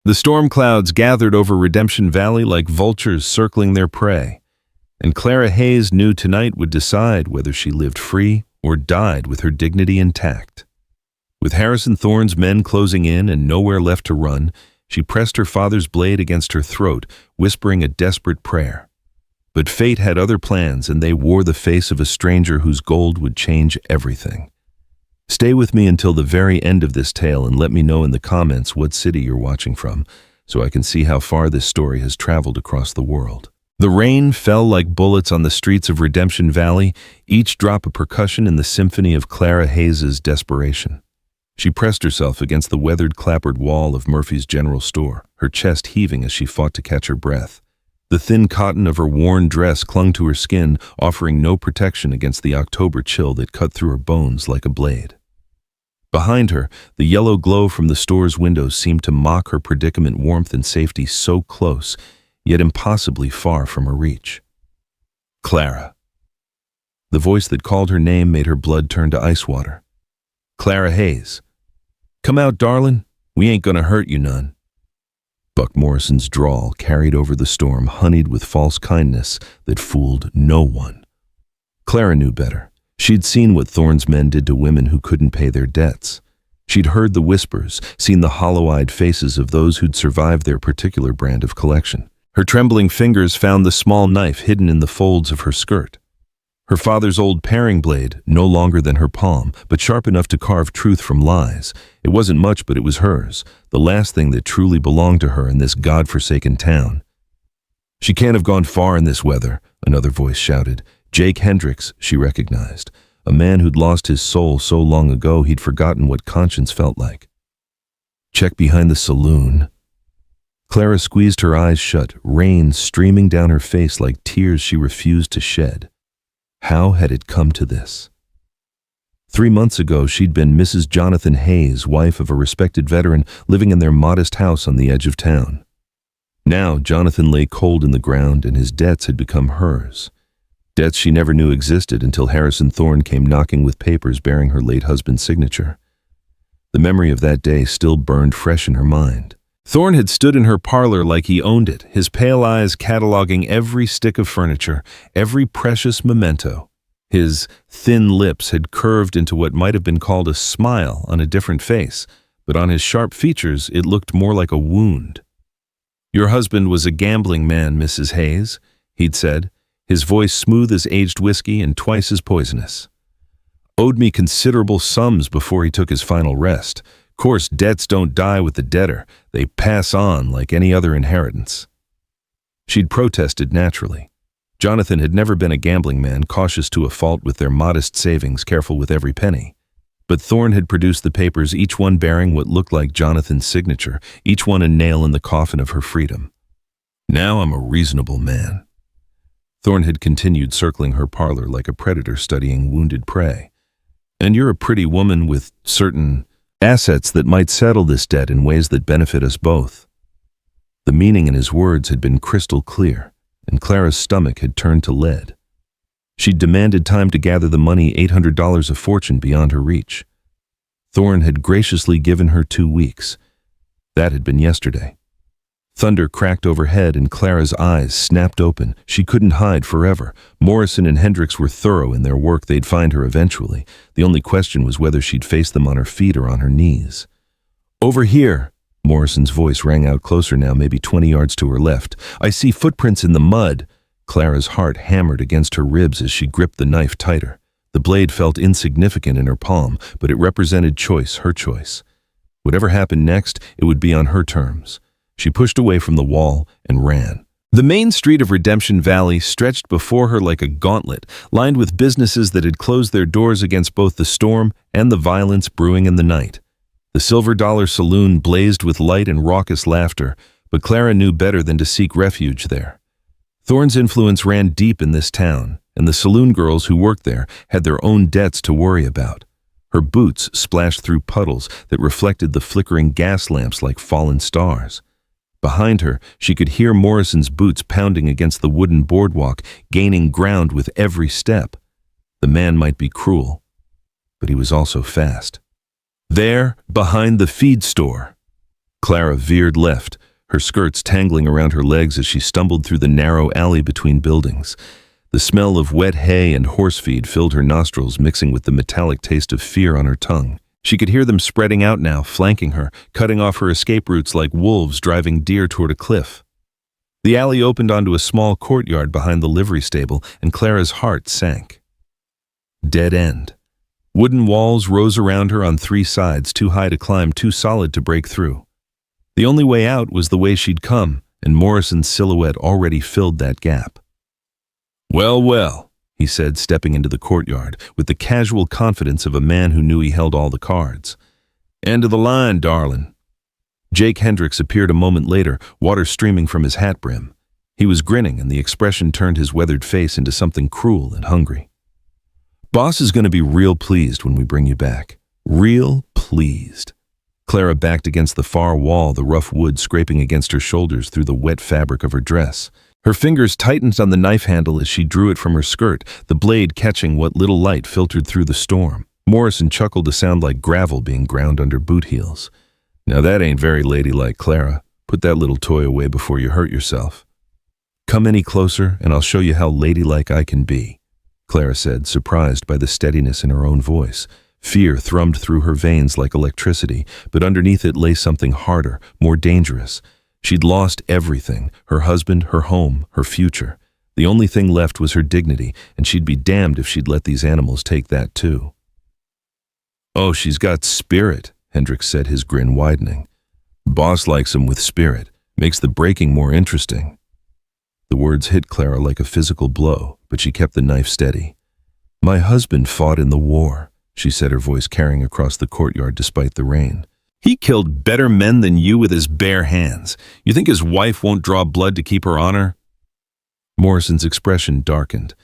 The storm clouds gathered over Redemption Valley like vultures circling their prey, and Clara Hayes knew tonight would decide whether she lived free or died with her dignity intact. With Harrison Thorne's men closing in and nowhere left to run, she pressed her father's blade against her throat, whispering a desperate prayer. But fate had other plans, and they wore the face of a stranger whose gold would change everything. Stay with me until the very end of this tale and let me know in the comments what city you're watching from, so I can see how far this story has traveled across the world. The rain fell like bullets on the streets of Redemption Valley, each drop a percussion in the symphony of Clara Hayes's desperation. She pressed herself against the weathered clapboard wall of Murphy's General Store, her chest heaving as she fought to catch her breath. The thin cotton of her worn dress clung to her skin, offering no protection against the October chill that cut through her bones like a blade. Behind her, the yellow glow from the store's windows seemed to mock her predicament, warmth and safety so close, yet impossibly far from her reach. Clara. The voice that called her name made her blood turn to ice water. Clara Hayes. Come out, darlin'. We ain't gonna hurt you none. Buck Morrison's drawl carried over the storm, honeyed with false kindness that fooled no one. Clara knew better. She'd seen what Thorne's men did to women who couldn't pay their debts. She'd heard the whispers, seen the hollow-eyed faces of those who'd survived their particular brand of collection. Her trembling fingers found the small knife hidden in the folds of her skirt. Her father's old paring blade, no longer than her palm, but sharp enough to carve truth from lies. It wasn't much, but it was hers, the last thing that truly belonged to her in this God-forsaken town. She can't have gone far in this weather, another voice shouted. Jake Hendricks, she recognized, a man who'd lost his soul so long ago he'd forgotten what conscience felt like. Check behind the saloon. Clara squeezed her eyes shut, rain streaming down her face like tears she refused to shed. How had it come to this? 3 months ago, she'd been Mrs. Jonathan Hayes, wife of a respected veteran, living in their modest house on the edge of town. Now, Jonathan lay cold in the ground, and his debts had become hers. Debts she never knew existed until Harrison Thorne came knocking with papers bearing her late husband's signature. The memory of that day still burned fresh in her mind. Thorne had stood in her parlor like he owned it, his pale eyes cataloging every stick of furniture, every precious memento. His thin lips had curved into what might have been called a smile on a different face, but on his sharp features it looked more like a wound. Your husband was a gambling man, Mrs. Hayes, he'd said, his voice smooth as aged whiskey and twice as poisonous. Owed me considerable sums before he took his final rest. Course, debts don't die with the debtor. They pass on like any other inheritance. She'd protested naturally. Jonathan had never been a gambling man, cautious to a fault with their modest savings, careful with every penny. But Thorne had produced the papers, each one bearing what looked like Jonathan's signature, each one a nail in the coffin of her freedom. Now I'm a reasonable man. Thorne had continued, circling her parlor like a predator studying wounded prey. And you're a pretty woman with certain assets that might settle this debt in ways that benefit us both. The meaning in his words had been crystal clear, and Clara's stomach had turned to lead. She'd demanded time to gather the money, $800 a fortune beyond her reach. Thorne had graciously given her 2 weeks. That had been yesterday. Thunder cracked overhead and Clara's eyes snapped open. She couldn't hide forever. Morrison and Hendricks were thorough in their work. They'd find her eventually. The only question was whether she'd face them on her feet or on her knees. Over here, Morrison's voice rang out closer now, maybe 20 yards to her left. I see footprints in the mud. Clara's heart hammered against her ribs as she gripped the knife tighter. The blade felt insignificant in her palm, but it represented choice, her choice. Whatever happened next, it would be on her terms. She pushed away from the wall and ran. The main street of Redemption Valley stretched before her like a gauntlet, lined with businesses that had closed their doors against both the storm and the violence brewing in the night. The Silver Dollar Saloon blazed with light and raucous laughter, but Clara knew better than to seek refuge there. Thorne's influence ran deep in this town, and the saloon girls who worked there had their own debts to worry about. Her boots splashed through puddles that reflected the flickering gas lamps like fallen stars. Behind her, she could hear Morrison's boots pounding against the wooden boardwalk, gaining ground with every step. The man might be cruel, but he was also fast. There, behind the feed store, Clara veered left, her skirts tangling around her legs as she stumbled through the narrow alley between buildings. The smell of wet hay and horse feed filled her nostrils, mixing with the metallic taste of fear on her tongue. She could hear them spreading out now, flanking her, cutting off her escape routes like wolves driving deer toward a cliff. The alley opened onto a small courtyard behind the livery stable, and Clara's heart sank. Dead end. Wooden walls rose around her on three sides, too high to climb, too solid to break through. The only way out was the way she'd come, and Morrison's silhouette already filled that gap. "Well, well," he said, stepping into the courtyard, with the casual confidence of a man who knew he held all the cards. "End of the line, darling." Jake Hendricks appeared a moment later, water streaming from his hat brim. He was grinning, and the expression turned his weathered face into something cruel and hungry. "Boss is going to be real pleased when we bring you back. Real pleased." Clara backed against the far wall, the rough wood scraping against her shoulders through the wet fabric of her dress. Her fingers tightened on the knife handle as she drew it from her skirt, the blade catching what little light filtered through the storm. Morrison chuckled to sound like gravel being ground under boot heels. "Now that ain't very ladylike, Clara. Put that little toy away before you hurt yourself." "Come any closer, and I'll show you how ladylike I can be," Clara said, surprised by the steadiness in her own voice. Fear thrummed through her veins like electricity, but underneath it lay something harder, more dangerous. She'd lost everything, her husband, her home, her future. The only thing left was her dignity, and she'd be damned if she'd let these animals take that too. "Oh, she's got spirit," Hendricks said, his grin widening. "Boss likes 'em with spirit. Makes the breaking more interesting." The words hit Clara like a physical blow, but she kept the knife steady. "My husband fought in the war," she said, her voice carrying across the courtyard despite the rain. "He killed better men than you with his bare hands. You think his wife won't draw blood to keep her honor?" Morrison's expression darkened.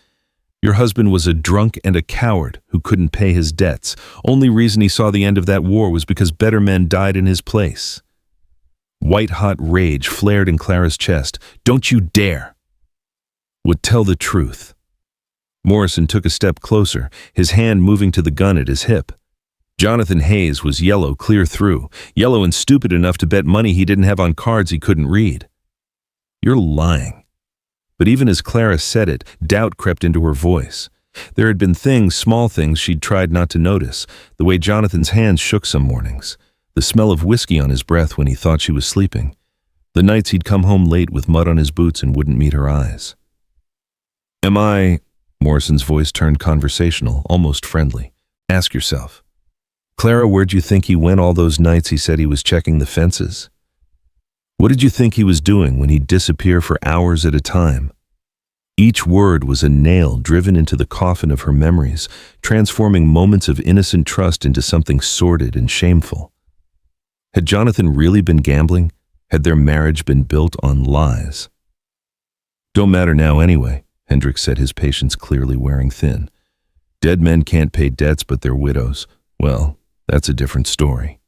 "Your husband was a drunk and a coward who couldn't pay his debts. Only reason he saw the end of that war was because better men died in his place." White-hot rage flared in Clara's chest. "Don't you dare!" "Would tell the truth." Morrison took a step closer, his hand moving to the gun at his hip. Jonathan Hayes was yellow clear through, yellow and stupid enough to bet money he didn't have on cards he couldn't read. "You're lying." But even as Clara said it, doubt crept into her voice. There had been things, small things, she'd tried not to notice, the way Jonathan's hands shook some mornings, the smell of whiskey on his breath when he thought she was sleeping, the nights he'd come home late with mud on his boots and wouldn't meet her eyes. "Am I—" Morrison's voice turned conversational, almost friendly. "Ask yourself. Clara, where'd you think he went all those nights he said he was checking the fences? What did you think he was doing when he'd disappear for hours at a time?" Each word was a nail driven into the coffin of her memories, transforming moments of innocent trust into something sordid and shameful. Had Jonathan really been gambling? Had their marriage been built on lies? "Don't matter now anyway," Hendricks said, his patience clearly wearing thin. "Dead men can't pay debts, but they're widows. Well, that's a different story."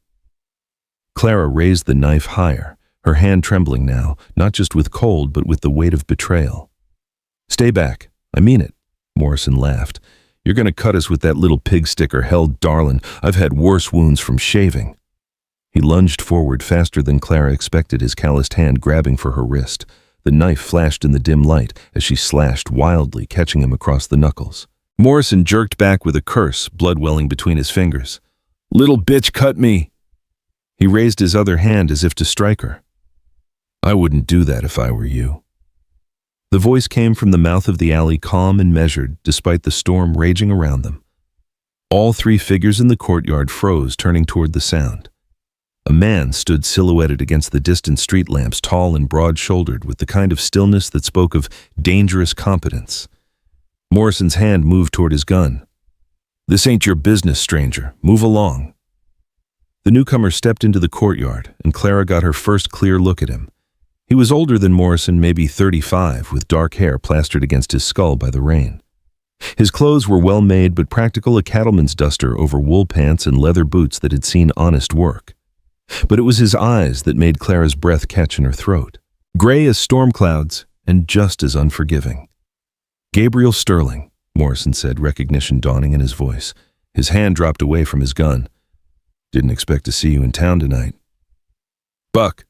Clara raised the knife higher, her hand trembling now, not just with cold, but with the weight of betrayal. "Stay back. I mean it," Morrison laughed. "You're going to cut us with that little pig sticker, hell, darlin'. I've had worse wounds from shaving." He lunged forward faster than Clara expected, his calloused hand grabbing for her wrist. The knife flashed in the dim light as she slashed wildly, catching him across the knuckles. Morrison jerked back with a curse, blood welling between his fingers. "Little bitch cut me!" He raised his other hand as if to strike her. "I wouldn't do that if I were you." The voice came from the mouth of the alley, calm and measured, despite the storm raging around them. All three figures in the courtyard froze, turning toward the sound. A man stood silhouetted against the distant street lamps, tall and broad-shouldered, with the kind of stillness that spoke of dangerous competence. Morrison's hand moved toward his gun. "This ain't your business, stranger. Move along." The newcomer stepped into the courtyard, and Clara got her first clear look at him. He was older than Morrison, maybe 35, with dark hair plastered against his skull by the rain. His clothes were well made but practical, a cattleman's duster over wool pants and leather boots that had seen honest work. But it was his eyes that made Clara's breath catch in her throat. Gray as storm clouds and just as unforgiving. "Gabriel Sterling," Morrison said, recognition dawning in his voice. His hand dropped away from his gun. "Didn't expect to see you in town tonight." Buck.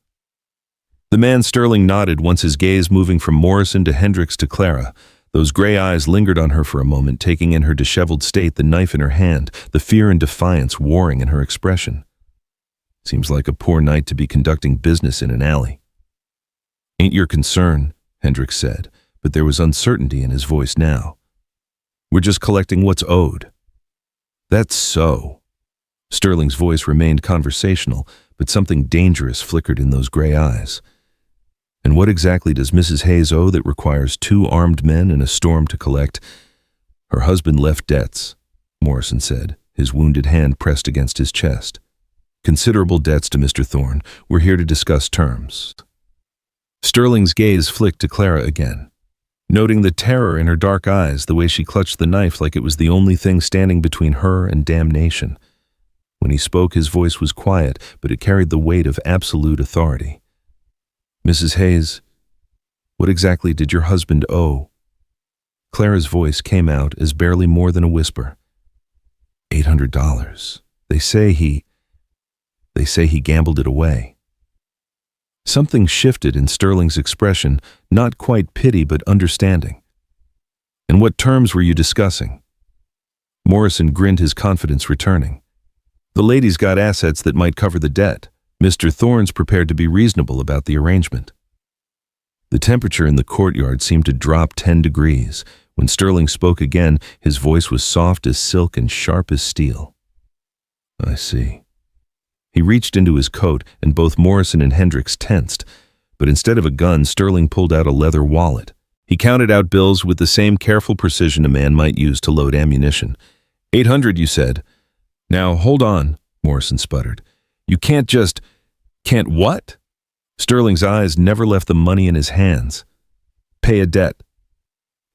The man Sterling nodded, once his gaze moving from Morrison to Hendricks to Clara. Those gray eyes lingered on her for a moment, taking in her disheveled state, the knife in her hand, the fear and defiance warring in her expression. Seems like a poor night to be conducting business in an alley. Ain't your concern, Hendricks said, but there was uncertainty in his voice now. We're just collecting what's owed. That's so. Sterling's voice remained conversational, but something dangerous flickered in those gray eyes. And what exactly does Mrs. Hayes owe that requires 2 armed men in a storm to collect? Her husband left debts, Morrison said, his wounded hand pressed against his chest. Considerable debts to Mr. Thorne. We're here to discuss terms. Sterling's gaze flicked to Clara again, noting the terror in her dark eyes, the way she clutched the knife like it was the only thing standing between her and damnation. When he spoke, his voice was quiet, but it carried the weight of absolute authority. Mrs. Hayes, what exactly did your husband owe? Clara's voice came out as barely more than a whisper. $800. They say he gambled it away. Something shifted in Sterling's expression, not quite pity but understanding. And what terms were you discussing? Morrison grinned, his confidence returning. The lady's got assets that might cover the debt. Mr. Thorne's prepared to be reasonable about the arrangement. The temperature in the courtyard seemed to drop 10 degrees. When Sterling spoke again, his voice was soft as silk and sharp as steel. I see. He reached into his coat, and both Morrison and Hendricks tensed. But instead of a gun, Sterling pulled out a leather wallet. He counted out bills with the same careful precision a man might use to load ammunition. $800, you said. Now, hold on, Morrison sputtered. You can't just... Can't what? Sterling's eyes never left the money in his hands. Pay a debt.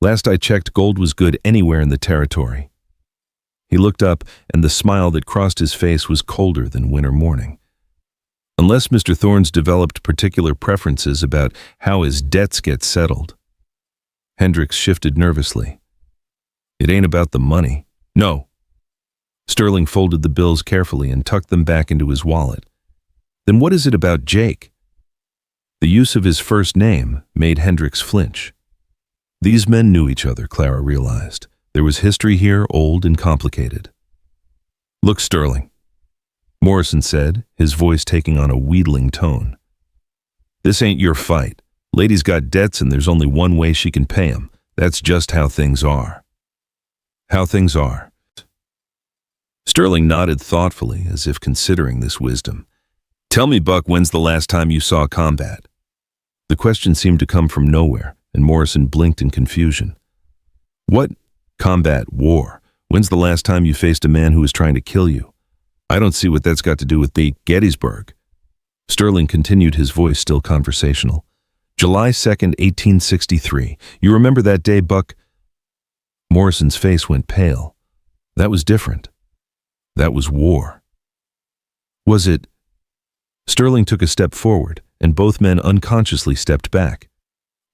Last I checked, gold was good anywhere in the territory. He looked up, and the smile that crossed his face was colder than winter morning. Unless Mr. Thorne's developed particular preferences about how his debts get settled. Hendricks shifted nervously. It ain't about the money. No. Sterling folded the bills carefully and tucked them back into his wallet. Then what is it about Jake? The use of his first name made Hendricks flinch. These men knew each other, Clara realized. There was history here, old and complicated. Look, Sterling, Morrison said, his voice taking on a wheedling tone. This ain't your fight. Lady's got debts and there's only one way she can pay 'em. That's just how things are. How things are. Sterling nodded thoughtfully, as if considering this wisdom. Tell me, Buck, when's the last time you saw combat? The question seemed to come from nowhere, and Morrison blinked in confusion. What? Combat, war. When's the last time you faced a man who was trying to kill you? I don't see what that's got to do with the Gettysburg. Sterling continued, his voice still conversational. July 2nd, 1863. You remember that day, Buck? Morrison's face went pale. That was different. That was war. Was it? Sterling took a step forward, and both men unconsciously stepped back.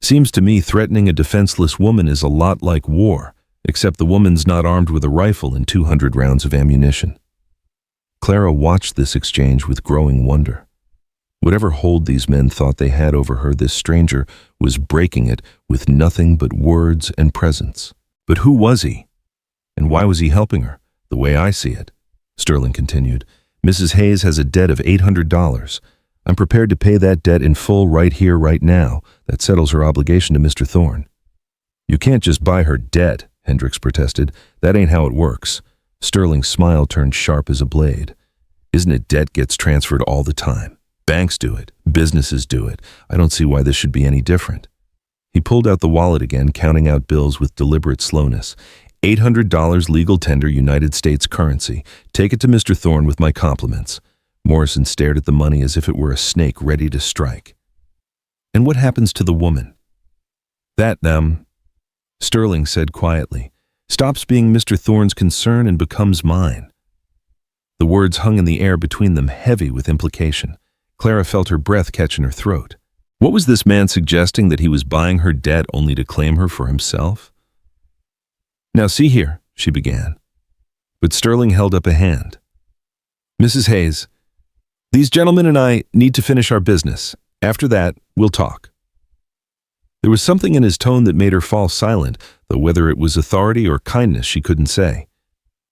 Seems to me threatening a defenseless woman is a lot like war, except the woman's not armed with a rifle and 200 rounds of ammunition. Clara watched this exchange with growing wonder. Whatever hold these men thought they had over her, this stranger was breaking it with nothing but words and presence. But who was he? And why was he helping her? The way I see it, Sterling continued, Mrs. Hayes has a debt of $800. I'm prepared to pay that debt in full right here, right now. That settles her obligation to Mr. Thorne. You can't just buy her debt, Hendricks protested. That ain't how it works. Sterling's smile turned sharp as a blade. Isn't it debt gets transferred all the time? Banks do it. Businesses do it. I don't see why this should be any different. He pulled out the wallet again, counting out bills with deliberate slowness. $800 legal tender, United States currency. Take it to Mr. Thorne with my compliments. Morrison stared at the money as if it were a snake ready to strike. And what happens to the woman? That, Sterling said quietly, stops being Mr. Thorne's concern and becomes mine. The words hung in the air between them, heavy with implication. Clara felt her breath catch in her throat. What was this man suggesting, that he was buying her debt only to claim her for himself? Now see here, she began. But Sterling held up a hand. Mrs. Hayes, These gentlemen and I need to finish our business. After that, we'll talk." There was something in his tone that made her fall silent, though whether it was authority or kindness she couldn't say.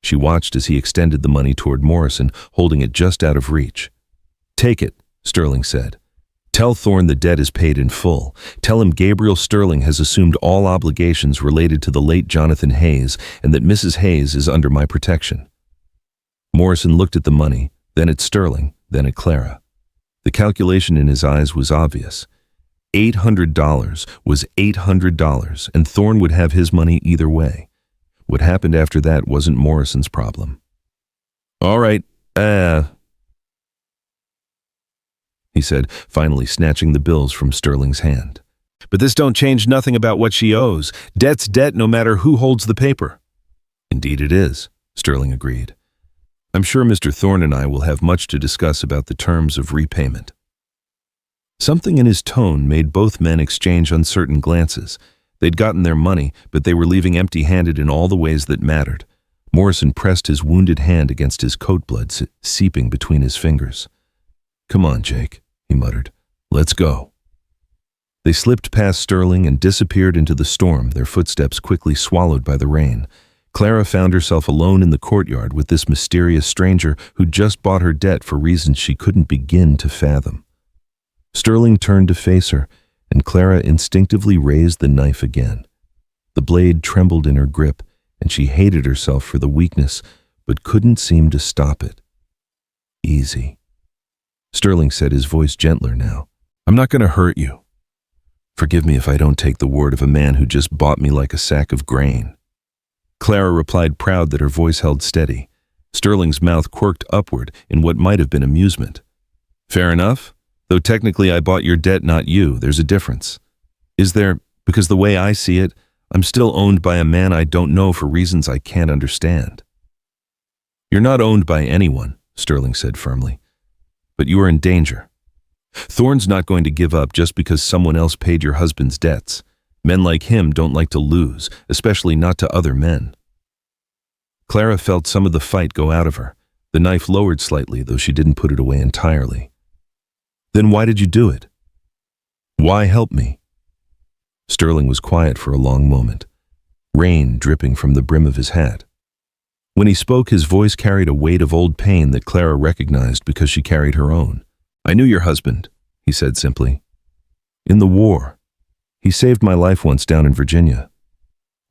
She watched as he extended the money toward Morrison, holding it just out of reach. "Take it," Sterling said. "Tell Thorne the debt is paid in full. Tell him Gabriel Sterling has assumed all obligations related to the late Jonathan Hayes and that Mrs. Hayes is under my protection." Morrison looked at the money, then at Sterling, then at Clara. The calculation in his eyes was obvious. $800 was $800, and Thorne would have his money either way. What happened after that wasn't Morrison's problem. "All right, he said, finally snatching the bills from Sterling's hand. "But this don't change nothing about what she owes. Debt's debt no matter who holds the paper." "Indeed it is," Sterling agreed. "I'm sure Mr. Thorne and I will have much to discuss about the terms of repayment." Something in his tone made both men exchange uncertain glances. They'd gotten their money, but they were leaving empty-handed in all the ways that mattered. Morrison pressed his wounded hand against his coat blood seeping between his fingers. "Come on, Jake," he muttered. "Let's go." They slipped past Sterling and disappeared into the storm, their footsteps quickly swallowed by the rain. Clara found herself alone in the courtyard with this mysterious stranger who'd just bought her debt for reasons she couldn't begin to fathom. Sterling turned to face her, and Clara instinctively raised the knife again. The blade trembled in her grip, and she hated herself for the weakness, but couldn't seem to stop it. "Easy," Sterling said, his voice gentler now. "I'm not going to hurt you. Forgive me if I don't take the word of a man who just bought me like a sack of grain." Clara replied, proud that her voice held steady. Sterling's mouth quirked upward in what might have been amusement. "Fair enough. Though technically I bought your debt, not you, there's a difference." "Is there? Because the way I see it, I'm still owned by a man I don't know for reasons I can't understand." "You're not owned by anyone," Sterling said firmly. "But you are in danger. Thorne's not going to give up just because someone else paid your husband's debts. Men like him don't like to lose, especially not to other men." Clara felt some of the fight go out of her. The knife lowered slightly, though she didn't put it away entirely. "Then why did you do it? Why help me?" Sterling was quiet for a long moment, rain dripping from the brim of his hat. When he spoke, his voice carried a weight of old pain that Clara recognized because she carried her own. "I knew your husband," he said simply. "In the war. He saved my life once down in Virginia.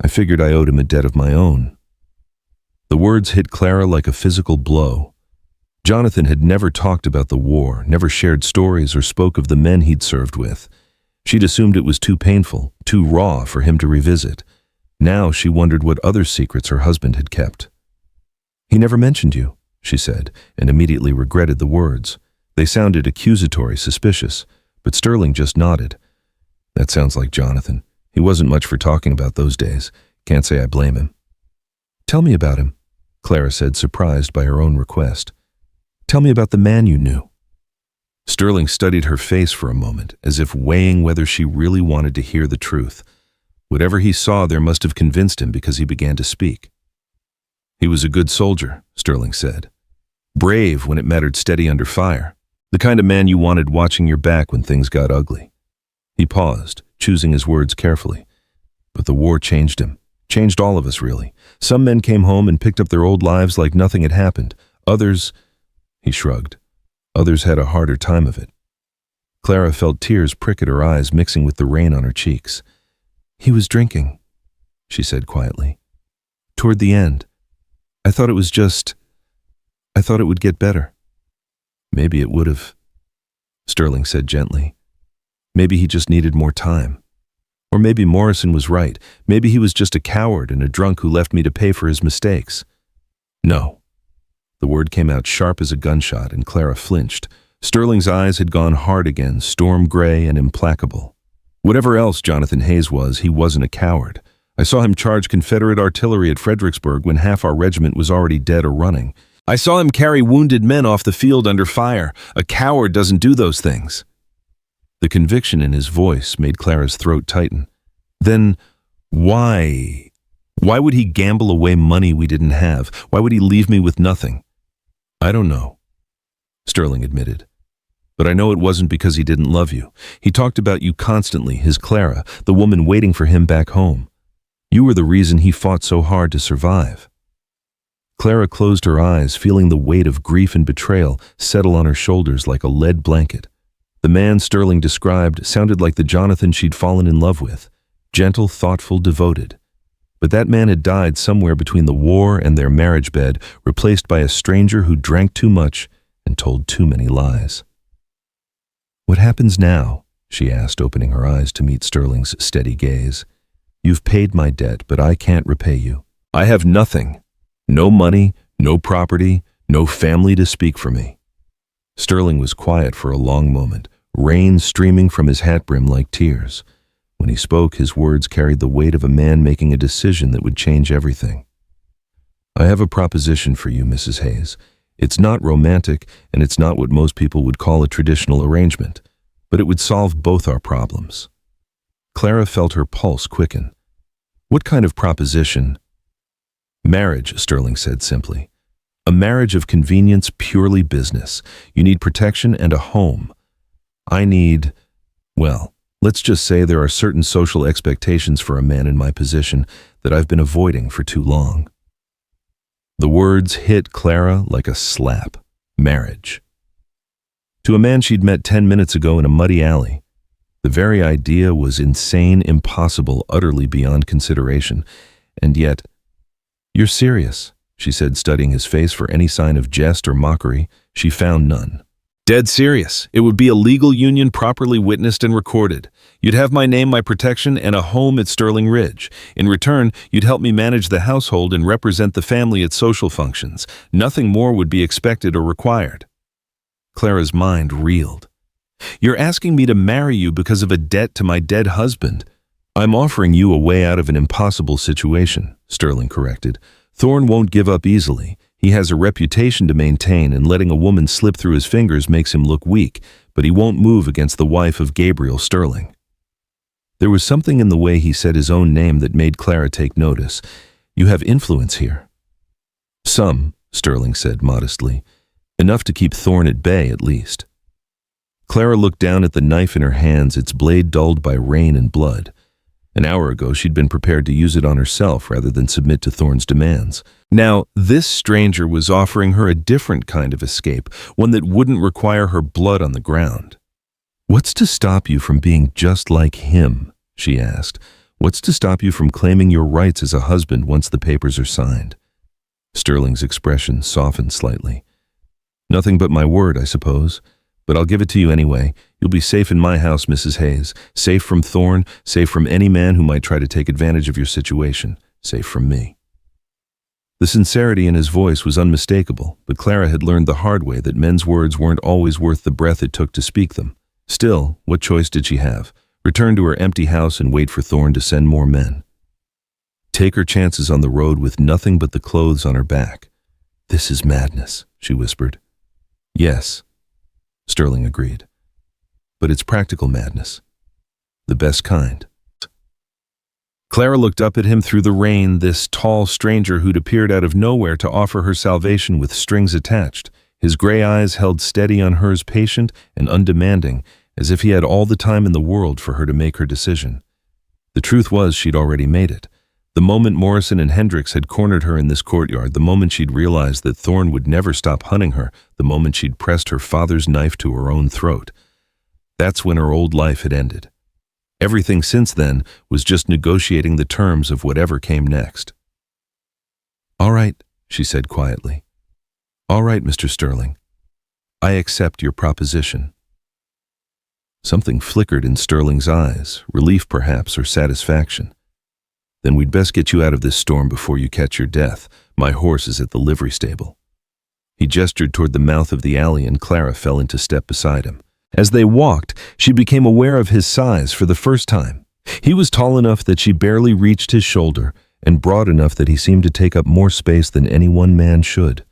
I figured I owed him a debt of my own." The words hit Clara like a physical blow. Jonathan had never talked about the war, never shared stories or spoke of the men he'd served with. She'd assumed it was too painful, too raw for him to revisit. Now she wondered what other secrets her husband had kept. "He never mentioned you," she said, and immediately regretted the words. They sounded accusatory, suspicious, but Sterling just nodded. "That sounds like Jonathan. He wasn't much for talking about those days. Can't say I blame him." "Tell me about him," Clara said, surprised by her own request. "Tell me about the man you knew." Sterling studied her face for a moment, as if weighing whether she really wanted to hear the truth. Whatever he saw there must have convinced him because he began to speak. "He was a good soldier," Sterling said. "Brave when it mattered, steady under fire. The kind of man you wanted watching your back when things got ugly." He paused, choosing his words carefully. "But the war changed him. Changed all of us, really. Some men came home and picked up their old lives like nothing had happened. Others..." He shrugged. "Others had a harder time of it." Clara felt tears prick at her eyes, mixing with the rain on her cheeks. "He was drinking," she said quietly. "Toward the end. I thought it would get better." "Maybe it would have," Sterling said gently. "Maybe he just needed more time. Or maybe Morrison was right. Maybe he was just a coward and a drunk who left me to pay for his mistakes." "No." The word came out sharp as a gunshot, and Clara flinched. Sterling's eyes had gone hard again, storm gray and implacable. "Whatever else Jonathan Hayes was, he wasn't a coward. I saw him charge Confederate artillery at Fredericksburg when half our regiment was already dead or running. I saw him carry wounded men off the field under fire. A coward doesn't do those things." The conviction in his voice made Clara's throat tighten. "Then why? Why would he gamble away money we didn't have? Why would he leave me with nothing?" "I don't know." Sterling admitted. But I know it wasn't because he didn't love you. He talked about you constantly, his Clara, the woman waiting for him back home. You were the reason he fought so hard to survive. Clara closed her eyes, feeling the weight of grief and betrayal settle on her shoulders like a lead blanket. The man Sterling described sounded like the Jonathan she'd fallen in love with, gentle, thoughtful, devoted. But that man had died somewhere between the war and their marriage bed, replaced by a stranger who drank too much and told too many lies. "What happens now?" she asked, opening her eyes to meet Sterling's steady gaze. "You've paid my debt, but I can't repay you. I have nothing. No money, no property, no family to speak for me." Sterling was quiet for a long moment, rain streaming from his hat brim like tears. When he spoke, his words carried the weight of a man making a decision that would change everything. "I have a proposition for you, Mrs. Hayes. It's not romantic, and it's not what most people would call a traditional arrangement, but it would solve both our problems." Clara felt her pulse quicken. "What kind of proposition?" "Marriage," Sterling said simply. "A marriage of convenience, purely business. You need protection and a home. I need, well, let's just say there are certain social expectations for a man in my position that I've been avoiding for too long." The words hit Clara like a slap. Marriage. To a man she'd met 10 minutes ago in a muddy alley, the very idea was insane, impossible, utterly beyond consideration. And yet, "You're serious," she said, studying his face for any sign of jest or mockery. She found none. "Dead serious. It would be a legal union properly witnessed and recorded. You'd have my name, my protection, and a home at Sterling Ridge. In return, you'd help me manage the household and represent the family at social functions. Nothing more would be expected or required." Clara's mind reeled. "You're asking me to marry you because of a debt to my dead husband." "I'm offering you a way out of an impossible situation," Sterling corrected. "Thorne won't give up easily. He has a reputation to maintain, and letting a woman slip through his fingers makes him look weak, but he won't move against the wife of Gabriel Sterling." There was something in the way he said his own name that made Clara take notice. "You have influence here." "Some," Sterling said modestly. "Enough to keep Thorne at bay, at least." Clara looked down at the knife in her hands, its blade dulled by rain and blood. An hour ago, she'd been prepared to use it on herself rather than submit to Thorne's demands. Now, this stranger was offering her a different kind of escape, one that wouldn't require her blood on the ground. "What's to stop you from being just like him?" she asked. "What's to stop you from claiming your rights as a husband once the papers are signed?" Sterling's expression softened slightly. "Nothing but my word, I suppose. But I'll give it to you anyway. You'll be safe in my house, Mrs. Hayes. Safe from Thorne, safe from any man who might try to take advantage of your situation. Safe from me." The sincerity in his voice was unmistakable, but Clara had learned the hard way that men's words weren't always worth the breath it took to speak them. Still, what choice did she have? Return to her empty house and wait for Thorne to send more men? Take her chances on the road with nothing but the clothes on her back? "This is madness," she whispered. "Yes," Sterling agreed. "But it's practical madness. The best kind." Clara looked up at him through the rain, this tall stranger who'd appeared out of nowhere to offer her salvation with strings attached. His gray eyes held steady on hers, patient and undemanding, as if he had all the time in the world for her to make her decision. The truth was she'd already made it. The moment Morrison and Hendricks had cornered her in this courtyard, the moment she'd realized that Thorne would never stop hunting her, the moment she'd pressed her father's knife to her own throat. That's when her old life had ended. Everything since then was just negotiating the terms of whatever came next. "All right," she said quietly. "All right, Mr. Sterling. I accept your proposition." Something flickered in Sterling's eyes, relief perhaps, or satisfaction. "Then we'd best get you out of this storm before you catch your death. My horse is at the livery stable." He gestured toward the mouth of the alley, and Clara fell into step beside him. As they walked, she became aware of his size for the first time. He was tall enough that she barely reached his shoulder, and broad enough that he seemed to take up more space than any one man should.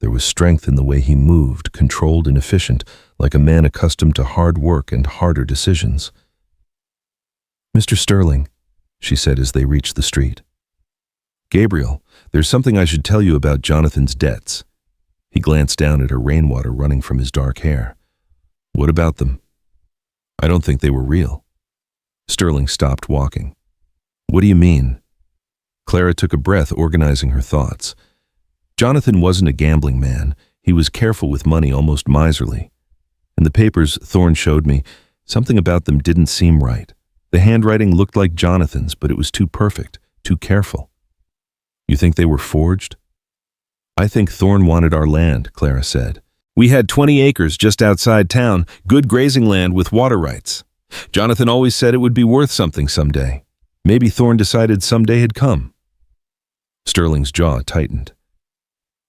There was strength in the way he moved, controlled and efficient, like a man accustomed to hard work and harder decisions. "Mr. Sterling," she said as they reached the street. "Gabriel, there's something I should tell you about Jonathan's debts." He glanced down at her rainwater running from his dark hair. What about them? I don't think they were real. Sterling stopped walking. What do you mean? Clara took a breath, organizing her thoughts. Jonathan wasn't a gambling man. He was careful with money, almost miserly. In the papers Thorne showed me, something about them didn't seem right. The handwriting looked like Jonathan's, but it was too perfect, too careful. You think they were forged? I think Thorne wanted our land, Clara said. We had 20 acres just outside town, good grazing land with water rights. Jonathan always said it would be worth something someday. Maybe Thorne decided someday had come. Sterling's jaw tightened.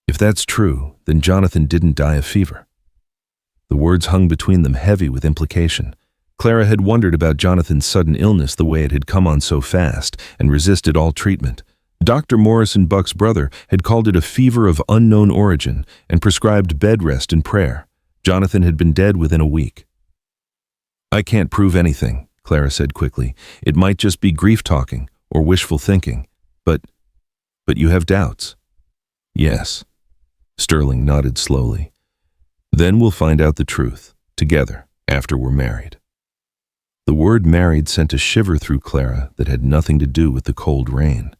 If that's true, then Jonathan didn't die of fever. The words hung between them, heavy with implication. Clara had wondered about Jonathan's sudden illness, the way it had come on so fast, and resisted all treatment. Dr. Morrison, Buck's brother, had called it a fever of unknown origin and prescribed bed rest and prayer. Jonathan had been dead within a week. I can't prove anything, Clara said quickly. It might just be grief talking or wishful thinking. But you have doubts. Yes. Sterling nodded slowly. Then we'll find out the truth, together, after we're married. The word married sent a shiver through Clara that had nothing to do with the cold rain.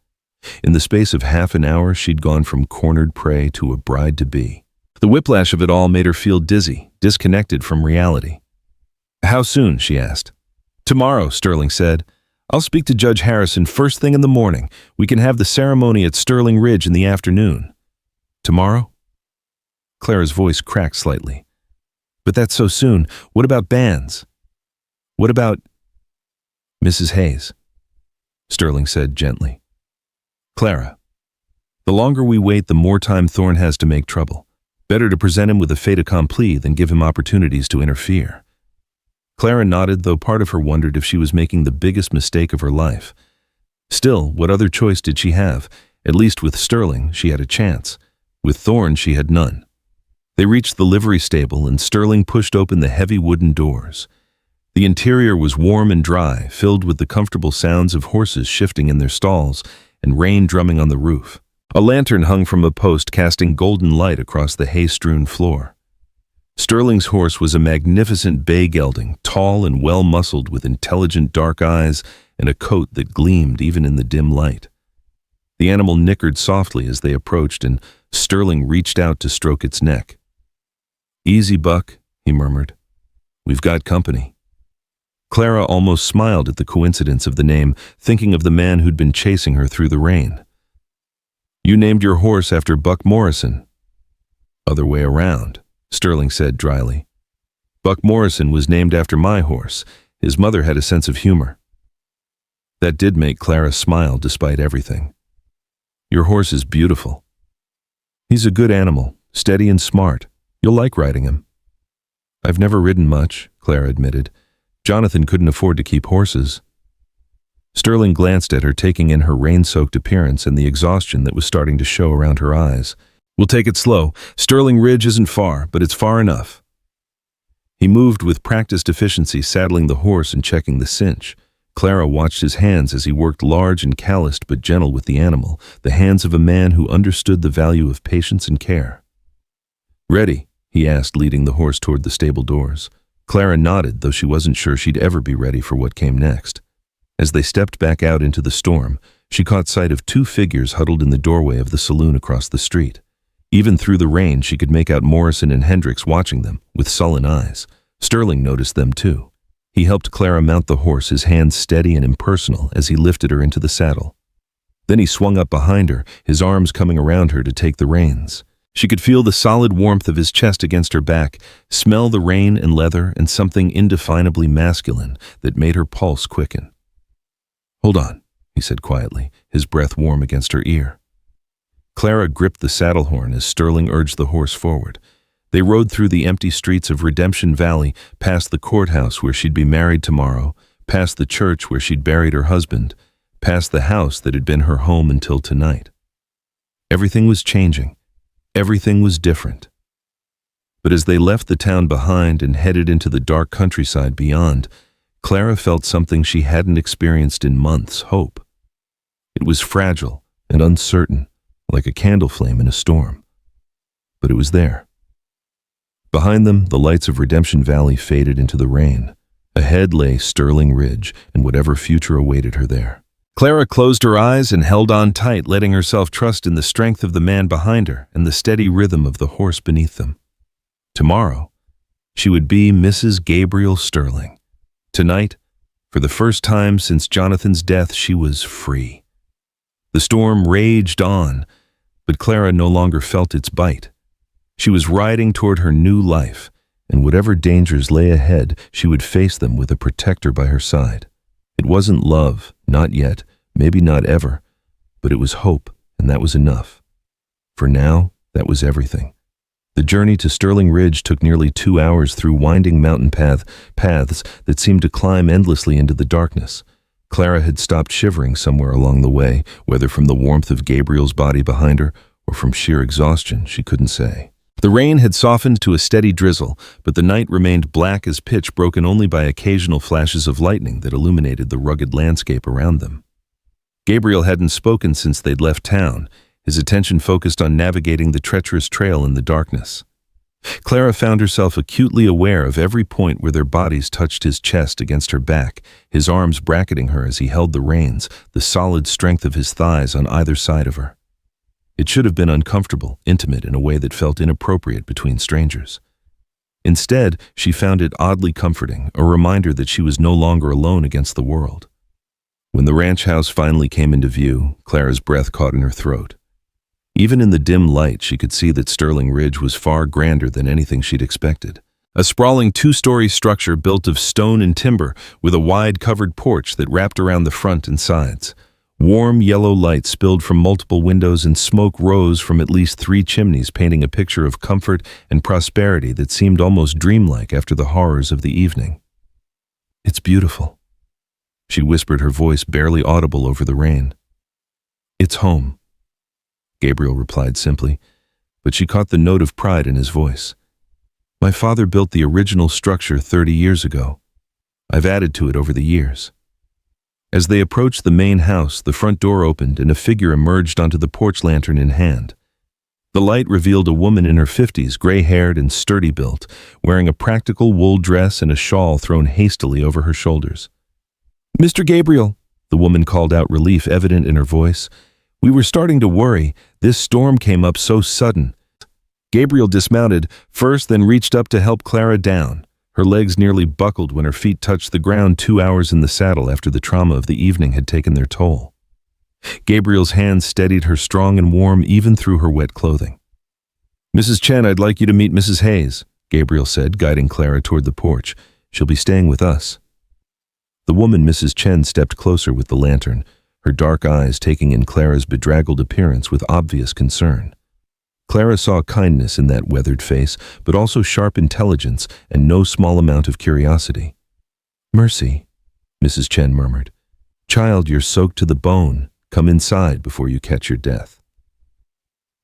In the space of half an hour, she'd gone from cornered prey to a bride-to-be. The whiplash of it all made her feel dizzy, disconnected from reality. How soon? She asked. Tomorrow, Sterling said. I'll speak to Judge Harrison first thing in the morning. We can have the ceremony at Sterling Ridge in the afternoon. Tomorrow? Clara's voice cracked slightly. But that's so soon. What about banns? What about Mrs. Hayes? Sterling said gently. Clara, the longer we wait, the more time Thorne has to make trouble. Better to present him with a fait accompli than give him opportunities to interfere. Clara nodded, though part of her wondered if she was making the biggest mistake of her life. Still, what other choice did she have? At least with Sterling, she had a chance. With Thorne, she had none. They reached the livery stable, and Sterling pushed open the heavy wooden doors. The interior was warm and dry, filled with the comfortable sounds of horses shifting in their stalls and rain drumming on the roof. A lantern hung from a post, casting golden light across the hay-strewn floor. Sterling's horse was a magnificent bay gelding, tall and well-muscled, with intelligent dark eyes and a coat that gleamed even in the dim light. The animal nickered softly as they approached, and Sterling reached out to stroke its neck. Easy, Buck, he murmured. We've got company. Clara almost smiled at the coincidence of the name, thinking of the man who'd been chasing her through the rain. You named your horse after Buck Morrison. Other way around, Sterling said dryly. Buck Morrison was named after my horse. His mother had a sense of humor. That did make Clara smile despite everything. Your horse is beautiful. He's a good animal, steady and smart. You'll like riding him. I've never ridden much, Clara admitted. Jonathan couldn't afford to keep horses. Sterling glanced at her, taking in her rain-soaked appearance and the exhaustion that was starting to show around her eyes. We'll take it slow. Sterling Ridge isn't far, but it's far enough. He moved with practiced efficiency, saddling the horse and checking the cinch. Clara watched his hands as he worked, large and calloused but gentle with the animal, the hands of a man who understood the value of patience and care. Ready? He asked, leading the horse toward the stable doors. Clara nodded, though she wasn't sure she'd ever be ready for what came next. As they stepped back out into the storm, she caught sight of two figures huddled in the doorway of the saloon across the street. Even through the rain, she could make out Morrison and Hendricks watching them, with sullen eyes. Sterling noticed them too. He helped Clara mount the horse, his hands steady and impersonal as he lifted her into the saddle. Then he swung up behind her, his arms coming around her to take the reins. She could feel the solid warmth of his chest against her back, smell the rain and leather, and something indefinably masculine that made her pulse quicken. Hold on, he said quietly, his breath warm against her ear. Clara gripped the saddle horn as Sterling urged the horse forward. They rode through the empty streets of Redemption Valley, past the courthouse where she'd be married tomorrow, past the church where she'd buried her husband, past the house that had been her home until tonight. Everything was changing. Everything was different. But as they left the town behind and headed into the dark countryside beyond, Clara felt something she hadn't experienced in months: hope. It was fragile and uncertain, like a candle flame in a storm. but it was there. Behind them, the lights of Redemption Valley faded into the rain. Ahead lay Sterling Ridge and whatever future awaited her there. Clara closed her eyes and held on tight, letting herself trust in the strength of the man behind her and the steady rhythm of the horse beneath them. Tomorrow, she would be Mrs. Gabriel Sterling. Tonight, for the first time since Jonathan's death, she was free. The storm raged on, but Clara no longer felt its bite. She was riding toward her new life, and whatever dangers lay ahead, she would face them with a protector by her side. It wasn't love, not yet, maybe not ever, but it was hope, and that was enough. For now, that was everything. The journey to Sterling Ridge took nearly 2 hours through winding mountain paths that seemed to climb endlessly into the darkness. Clara had stopped shivering somewhere along the way, whether from the warmth of Gabriel's body behind her or from sheer exhaustion, she couldn't say. The rain had softened to a steady drizzle, but the night remained black as pitch, broken only by occasional flashes of lightning that illuminated the rugged landscape around them. Gabriel hadn't spoken since they'd left town, his attention focused on navigating the treacherous trail in the darkness. Clara found herself acutely aware of every point where their bodies touched his chest against her back, his arms bracketing her as he held the reins, the solid strength of his thighs on either side of her. It should have been uncomfortable, intimate in a way that felt inappropriate between strangers. Instead, she found it oddly comforting, a reminder that she was no longer alone against the world. When the ranch house finally came into view, Clara's breath caught in her throat. Even in the dim light, she could see that Sterling Ridge was far grander than anything she'd expected. A sprawling 2-story structure built of stone and timber with a wide covered porch that wrapped around the front and sides. Warm yellow light spilled from multiple windows and smoke rose from at least 3 chimneys, painting a picture of comfort and prosperity that seemed almost dreamlike after the horrors of the evening. "It's beautiful," she whispered, her voice barely audible over the rain. "It's home," Gabriel replied simply, but she caught the note of pride in his voice. "My father built the original structure 30 years ago. I've added to it over the years." As they approached the main house, the front door opened and a figure emerged onto the porch, lantern in hand. The light revealed a woman in her 50s, gray-haired and sturdy-built, wearing a practical wool dress and a shawl thrown hastily over her shoulders. "Mr. Gabriel," the woman called out, relief evident in her voice. "We were starting to worry. This storm came up so sudden." Gabriel dismounted first, then reached up to help Clara down. Her legs nearly buckled when her feet touched the ground, 2 hours in the saddle after the trauma of the evening had taken their toll. Gabriel's hands steadied her strong and warm even through her wet clothing. "Mrs. Chen, I'd like you to meet Mrs. Hayes," Gabriel said, guiding Clara toward the porch. "She'll be staying with us." The woman, Mrs. Chen, stepped closer with the lantern, her dark eyes taking in Clara's bedraggled appearance with obvious concern. Clara saw kindness in that weathered face, but also sharp intelligence and no small amount of curiosity. "Mercy," Mrs. Chen murmured. "Child, you're soaked to the bone. Come inside before you catch your death."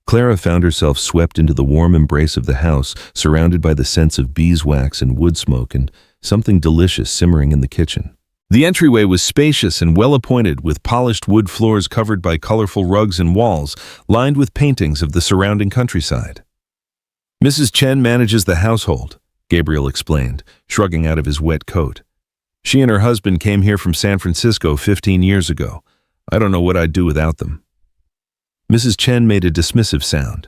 Clara found herself swept into the warm embrace of the house, surrounded by the scents of beeswax and wood smoke and something delicious simmering in the kitchen. The entryway was spacious and well-appointed, with polished wood floors covered by colorful rugs and walls lined with paintings of the surrounding countryside. "Mrs. Chen manages the household," Gabriel explained, shrugging out of his wet coat. "She and her husband came here from San Francisco 15 years ago. I don't know what I'd do without them." Mrs. Chen made a dismissive sound.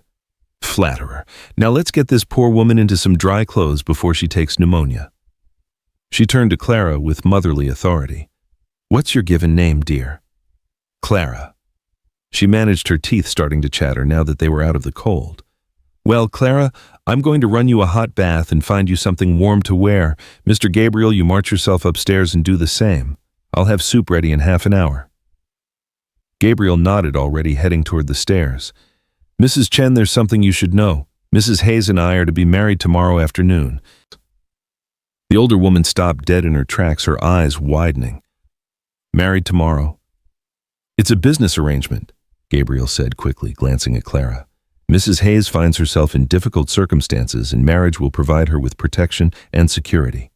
"Flatterer. Now let's get this poor woman into some dry clothes before she takes pneumonia." She turned to Clara with motherly authority. "What's your given name, dear?" "Clara." She managed her teeth starting to chatter now that they were out of the cold. "Well, Clara, I'm going to run you a hot bath and find you something warm to wear. Mr. Gabriel, you march yourself upstairs and do the same. I'll have soup ready in half an hour." Gabriel nodded, already heading toward the stairs. "Mrs. Chen, there's something you should know. Mrs. Hayes and I are to be married tomorrow afternoon." The older woman stopped dead in her tracks, her eyes widening. "Married tomorrow?" "It's a business arrangement," Gabriel said quickly, glancing at Clara. "Mrs. Hayes finds herself in difficult circumstances, and marriage will provide her with protection and security."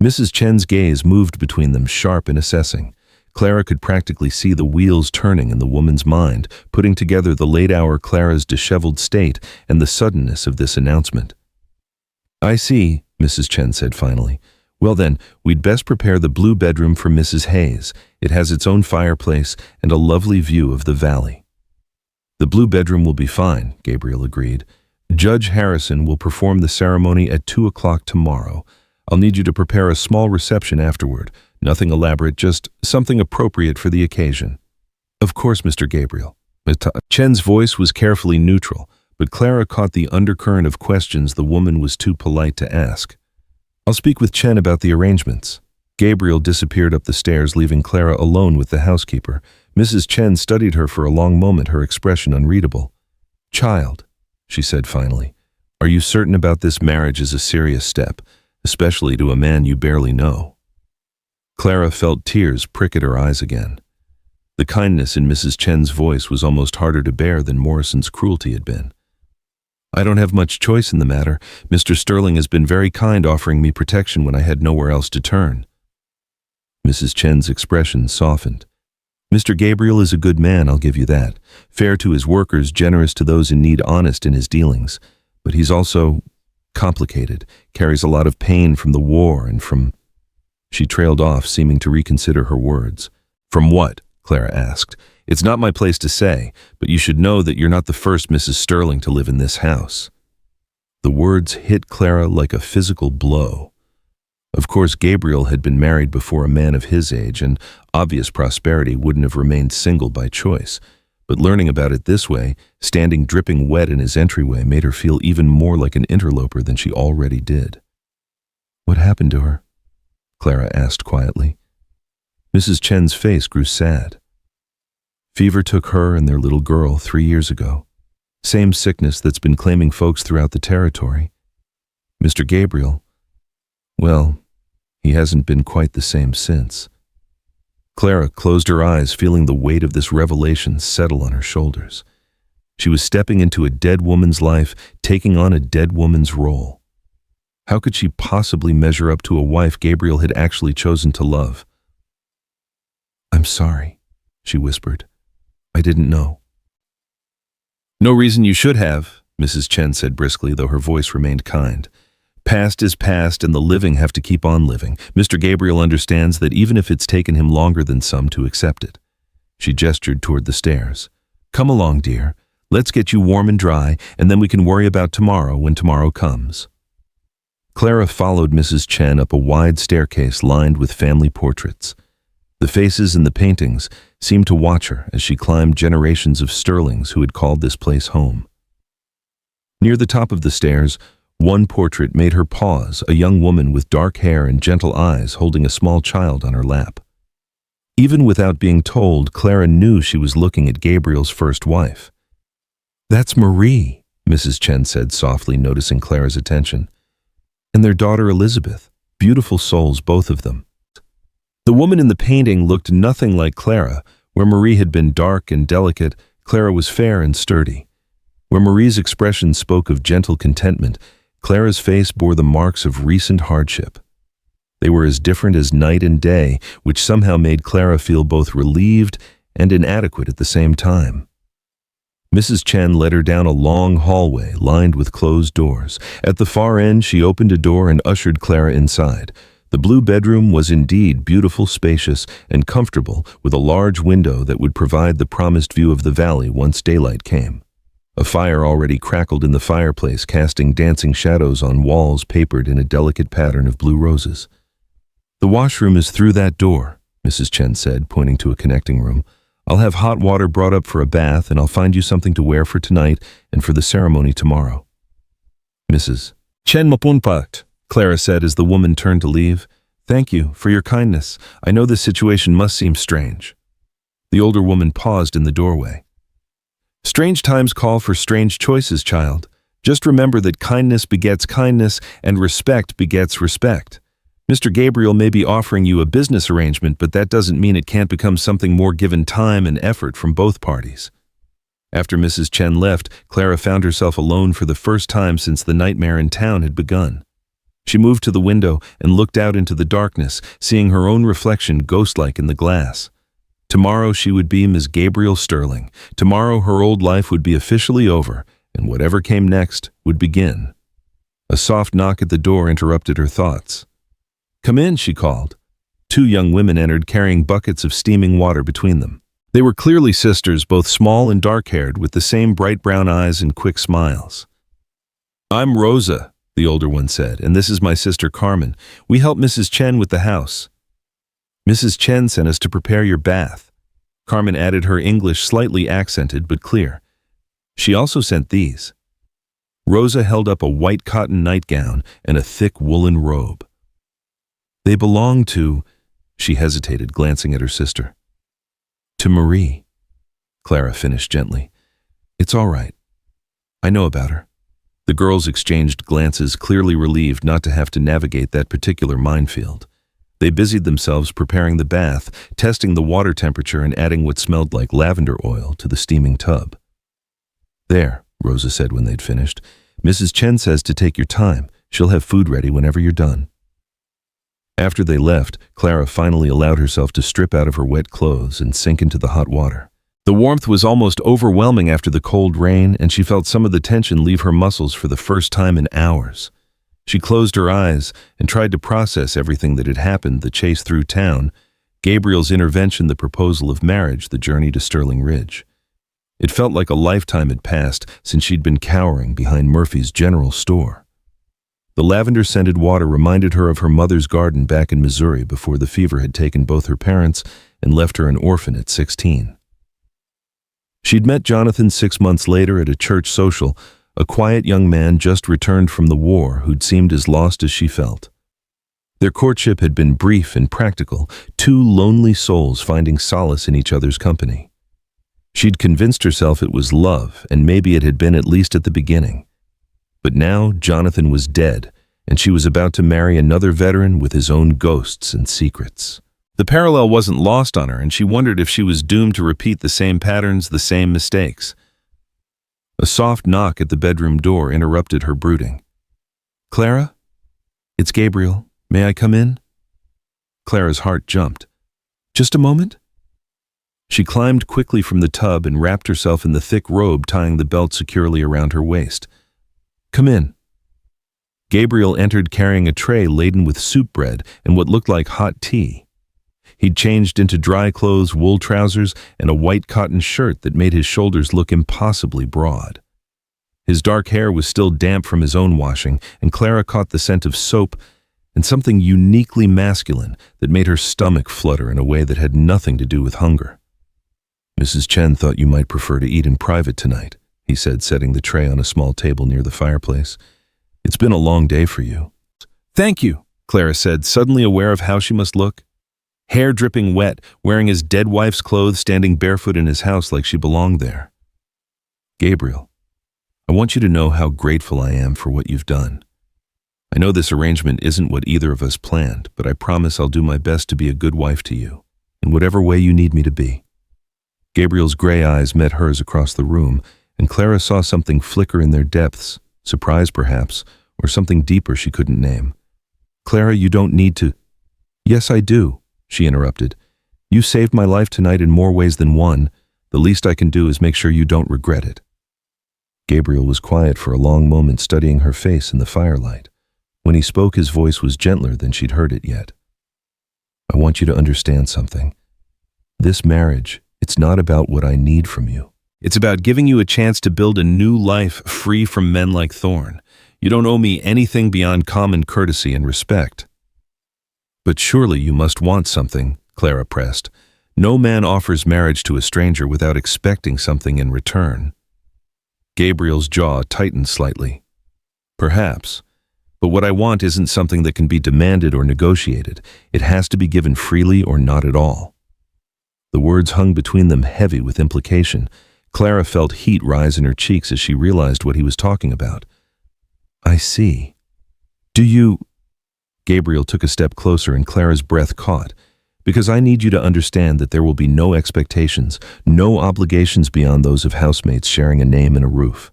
Mrs. Chen's gaze moved between them, sharp and assessing. Clara could practically see the wheels turning in the woman's mind, putting together the late hour Clara's disheveled state and the suddenness of this announcement. "I see," Mrs. Chen said finally. "Well then, we'd best prepare the blue bedroom for Mrs. Hayes. It has its own fireplace and a lovely view of the valley." "The blue bedroom will be fine," Gabriel agreed. "Judge Harrison will perform the ceremony at 2 o'clock tomorrow. I'll need you to prepare a small reception afterward. Nothing elaborate, just something appropriate for the occasion." "Of course, Mr. Gabriel." Chen's voice was carefully neutral, but Clara caught the undercurrent of questions the woman was too polite to ask. "I'll speak with Chen about the arrangements." Gabriel disappeared up the stairs, leaving Clara alone with the housekeeper. Mrs. Chen studied her for a long moment, her expression unreadable. "Child," she said finally, "are you certain about this marriage is a serious step, especially to a man you barely know?" Clara felt tears prick at her eyes again. The kindness in Mrs. Chen's voice was almost harder to bear than Morrison's cruelty had been. "I don't have much choice in the matter. Mr. Sterling has been very kind, offering me protection when I had nowhere else to turn." Mrs. Chen's expression softened. "Mr. Gabriel is a good man, I'll give you that. Fair to his workers, generous to those in need, honest in his dealings. But he's also complicated, carries a lot of pain from the war and from—" She trailed off, seeming to reconsider her words. "From what?" Clara asked. "It's not my place to say, but you should know that you're not the first Mrs. Sterling to live in this house." The words hit Clara like a physical blow. Of course, Gabriel had been married before a man of his age, and obvious prosperity wouldn't have remained single by choice. But learning about it this way, standing dripping wet in his entryway, made her feel even more like an interloper than she already did. "What happened to her?" Clara asked quietly. Mrs. Chen's face grew sad. "Fever took her and their little girl 3 years ago. Same sickness that's been claiming folks throughout the territory. Mr. Gabriel, well, he hasn't been quite the same since." Clara closed her eyes, feeling the weight of this revelation settle on her shoulders. She was stepping into a dead woman's life, taking on a dead woman's role. How could she possibly measure up to a wife Gabriel had actually chosen to love? "I'm sorry," she whispered. "I didn't know." "No reason you should have," Mrs. Chen said briskly, though her voice remained kind. "Past is past, and the living have to keep on living. Mr. Gabriel understands that even if it's taken him longer than some to accept it." She gestured toward the stairs. "Come along, dear. Let's get you warm and dry, and then we can worry about tomorrow when tomorrow comes." Clara followed Mrs. Chen up a wide staircase lined with family portraits. The faces in the paintings seemed to watch her as she climbed generations of Sterlings who had called this place home. Near the top of the stairs, one portrait made her pause, a young woman with dark hair and gentle eyes holding a small child on her lap. Even without being told, Clara knew she was looking at Gabriel's first wife. "That's Marie," Mrs. Chen said softly, noticing Clara's attention. "And their daughter Elizabeth. Beautiful souls, both of them." The woman in the painting looked nothing like Clara. Where Marie had been dark and delicate, Clara was fair and sturdy. Where Marie's expression spoke of gentle contentment, Clara's face bore the marks of recent hardship. They were as different as night and day, which somehow made Clara feel both relieved and inadequate at the same time. Mrs. Chen led her down a long hallway lined with closed doors. At the far end, she opened a door and ushered Clara inside. The blue bedroom was indeed beautiful, spacious, and comfortable, with a large window that would provide the promised view of the valley once daylight came. A fire already crackled in the fireplace, casting dancing shadows on walls papered in a delicate pattern of blue roses. "The washroom is through that door," Mrs. Chen said, pointing to a connecting room. "I'll have hot water brought up for a bath, and I'll find you something to wear for tonight and for the ceremony tomorrow." "Mrs. Chen mapunpat," Clara said as the woman turned to leave. "Thank you for your kindness. I know this situation must seem strange." The older woman paused in the doorway. "Strange times call for strange choices, child. Just remember that kindness begets kindness and respect begets respect. Mr. Gabriel may be offering you a business arrangement, but that doesn't mean it can't become something more given time and effort from both parties." After Mrs. Chen left, Clara found herself alone for the first time since the nightmare in town had begun. She moved to the window and looked out into the darkness, seeing her own reflection ghost-like in the glass. Tomorrow she would be Ms. Gabriel Sterling. Tomorrow her old life would be officially over, and whatever came next would begin. A soft knock at the door interrupted her thoughts. "Come in," she called. Two young women entered carrying buckets of steaming water between them. They were clearly sisters, both small and dark-haired, with the same bright brown eyes and quick smiles. "I'm Rosa," the older one said, "and this is my sister Carmen. We help Mrs. Chen with the house." "Mrs. Chen sent us to prepare your bath." Carmen added, her English slightly accented but clear. "She also sent these." Rosa held up a white cotton nightgown and a thick woolen robe. "They belong to—" she hesitated, glancing at her sister. "To Marie," Clara finished gently. "It's all right. I know about her." The girls exchanged glances, clearly relieved not to have to navigate that particular minefield. They busied themselves preparing the bath, testing the water temperature and adding what smelled like lavender oil to the steaming tub. "There," Rosa said when they'd finished. "Mrs. Chen says to take your time. She'll have food ready whenever you're done." After they left, Clara finally allowed herself to strip out of her wet clothes and sink into the hot water. The warmth was almost overwhelming after the cold rain, and she felt some of the tension leave her muscles for the first time in hours. She closed her eyes and tried to process everything that had happened: the chase through town, Gabriel's intervention, the proposal of marriage, the journey to Sterling Ridge. It felt like a lifetime had passed since she'd been cowering behind Murphy's general store. The lavender-scented water reminded her of her mother's garden back in Missouri before the fever had taken both her parents and left her an orphan at 16. She'd met Jonathan 6 months later at a church social, a quiet young man just returned from the war who'd seemed as lost as she felt. Their courtship had been brief and practical, two lonely souls finding solace in each other's company. She'd convinced herself it was love, and maybe it had been at least at the beginning. But now Jonathan was dead, and she was about to marry another veteran with his own ghosts and secrets. The parallel wasn't lost on her, and she wondered if she was doomed to repeat the same patterns, the same mistakes. A soft knock at the bedroom door interrupted her brooding. "Clara? It's Gabriel. May I come in?" Clara's heart jumped. "Just a moment?" She climbed quickly from the tub and wrapped herself in the thick robe, tying the belt securely around her waist. "Come in." Gabriel entered carrying a tray laden with soup bread and what looked like hot tea. He'd changed into dry clothes, wool trousers, and a white cotton shirt that made his shoulders look impossibly broad. His dark hair was still damp from his own washing, and Clara caught the scent of soap and something uniquely masculine that made her stomach flutter in a way that had nothing to do with hunger. "Mrs. Chen thought you might prefer to eat in private tonight," he said, setting the tray on a small table near the fireplace. "It's been a long day for you." "Thank you," Clara said, suddenly aware of how she must look. Hair dripping wet, wearing his dead wife's clothes, standing barefoot in his house like she belonged there. "Gabriel, I want you to know how grateful I am for what you've done. I know this arrangement isn't what either of us planned, but I promise I'll do my best to be a good wife to you, in whatever way you need me to be." Gabriel's gray eyes met hers across the room, and Clara saw something flicker in their depths, surprise perhaps, or something deeper she couldn't name. "Clara, you don't need to—" "Yes, I do," she interrupted. "You saved my life tonight in more ways than one. The least I can do is make sure you don't regret it." Gabriel was quiet for a long moment, studying her face in the firelight. When he spoke, his voice was gentler than she'd heard it yet. "I want you to understand something. This marriage, it's not about what I need from you. It's about giving you a chance to build a new life free from men like Thorne. You don't owe me anything beyond common courtesy and respect." "But surely you must want something," Clara pressed. "No man offers marriage to a stranger without expecting something in return." Gabriel's jaw tightened slightly. "Perhaps. But what I want isn't something that can be demanded or negotiated. It has to be given freely or not at all." The words hung between them, heavy with implication. Clara felt heat rise in her cheeks as she realized what he was talking about. "I see. Do you—" Gabriel took a step closer and Clara's breath caught. "Because I need you to understand that there will be no expectations, no obligations beyond those of housemates sharing a name and a roof.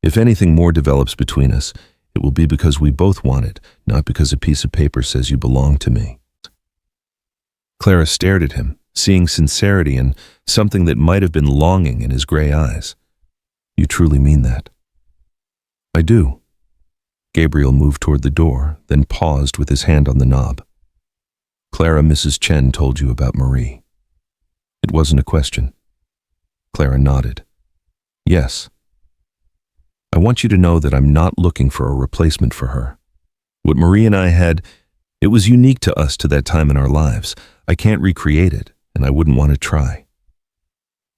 If anything more develops between us, it will be because we both want it, not because a piece of paper says you belong to me." Clara stared at him, seeing sincerity and something that might have been longing in his gray eyes. "You truly mean that?" "I do." Gabriel moved toward the door, then paused with his hand on the knob. "Clara, Mrs. Chen told you about Marie." It wasn't a question. Clara nodded. "Yes. I want you to know that I'm not looking for a replacement for her. What Marie and I had, it was unique to us to that time in our lives. I can't recreate it, and I wouldn't want to try."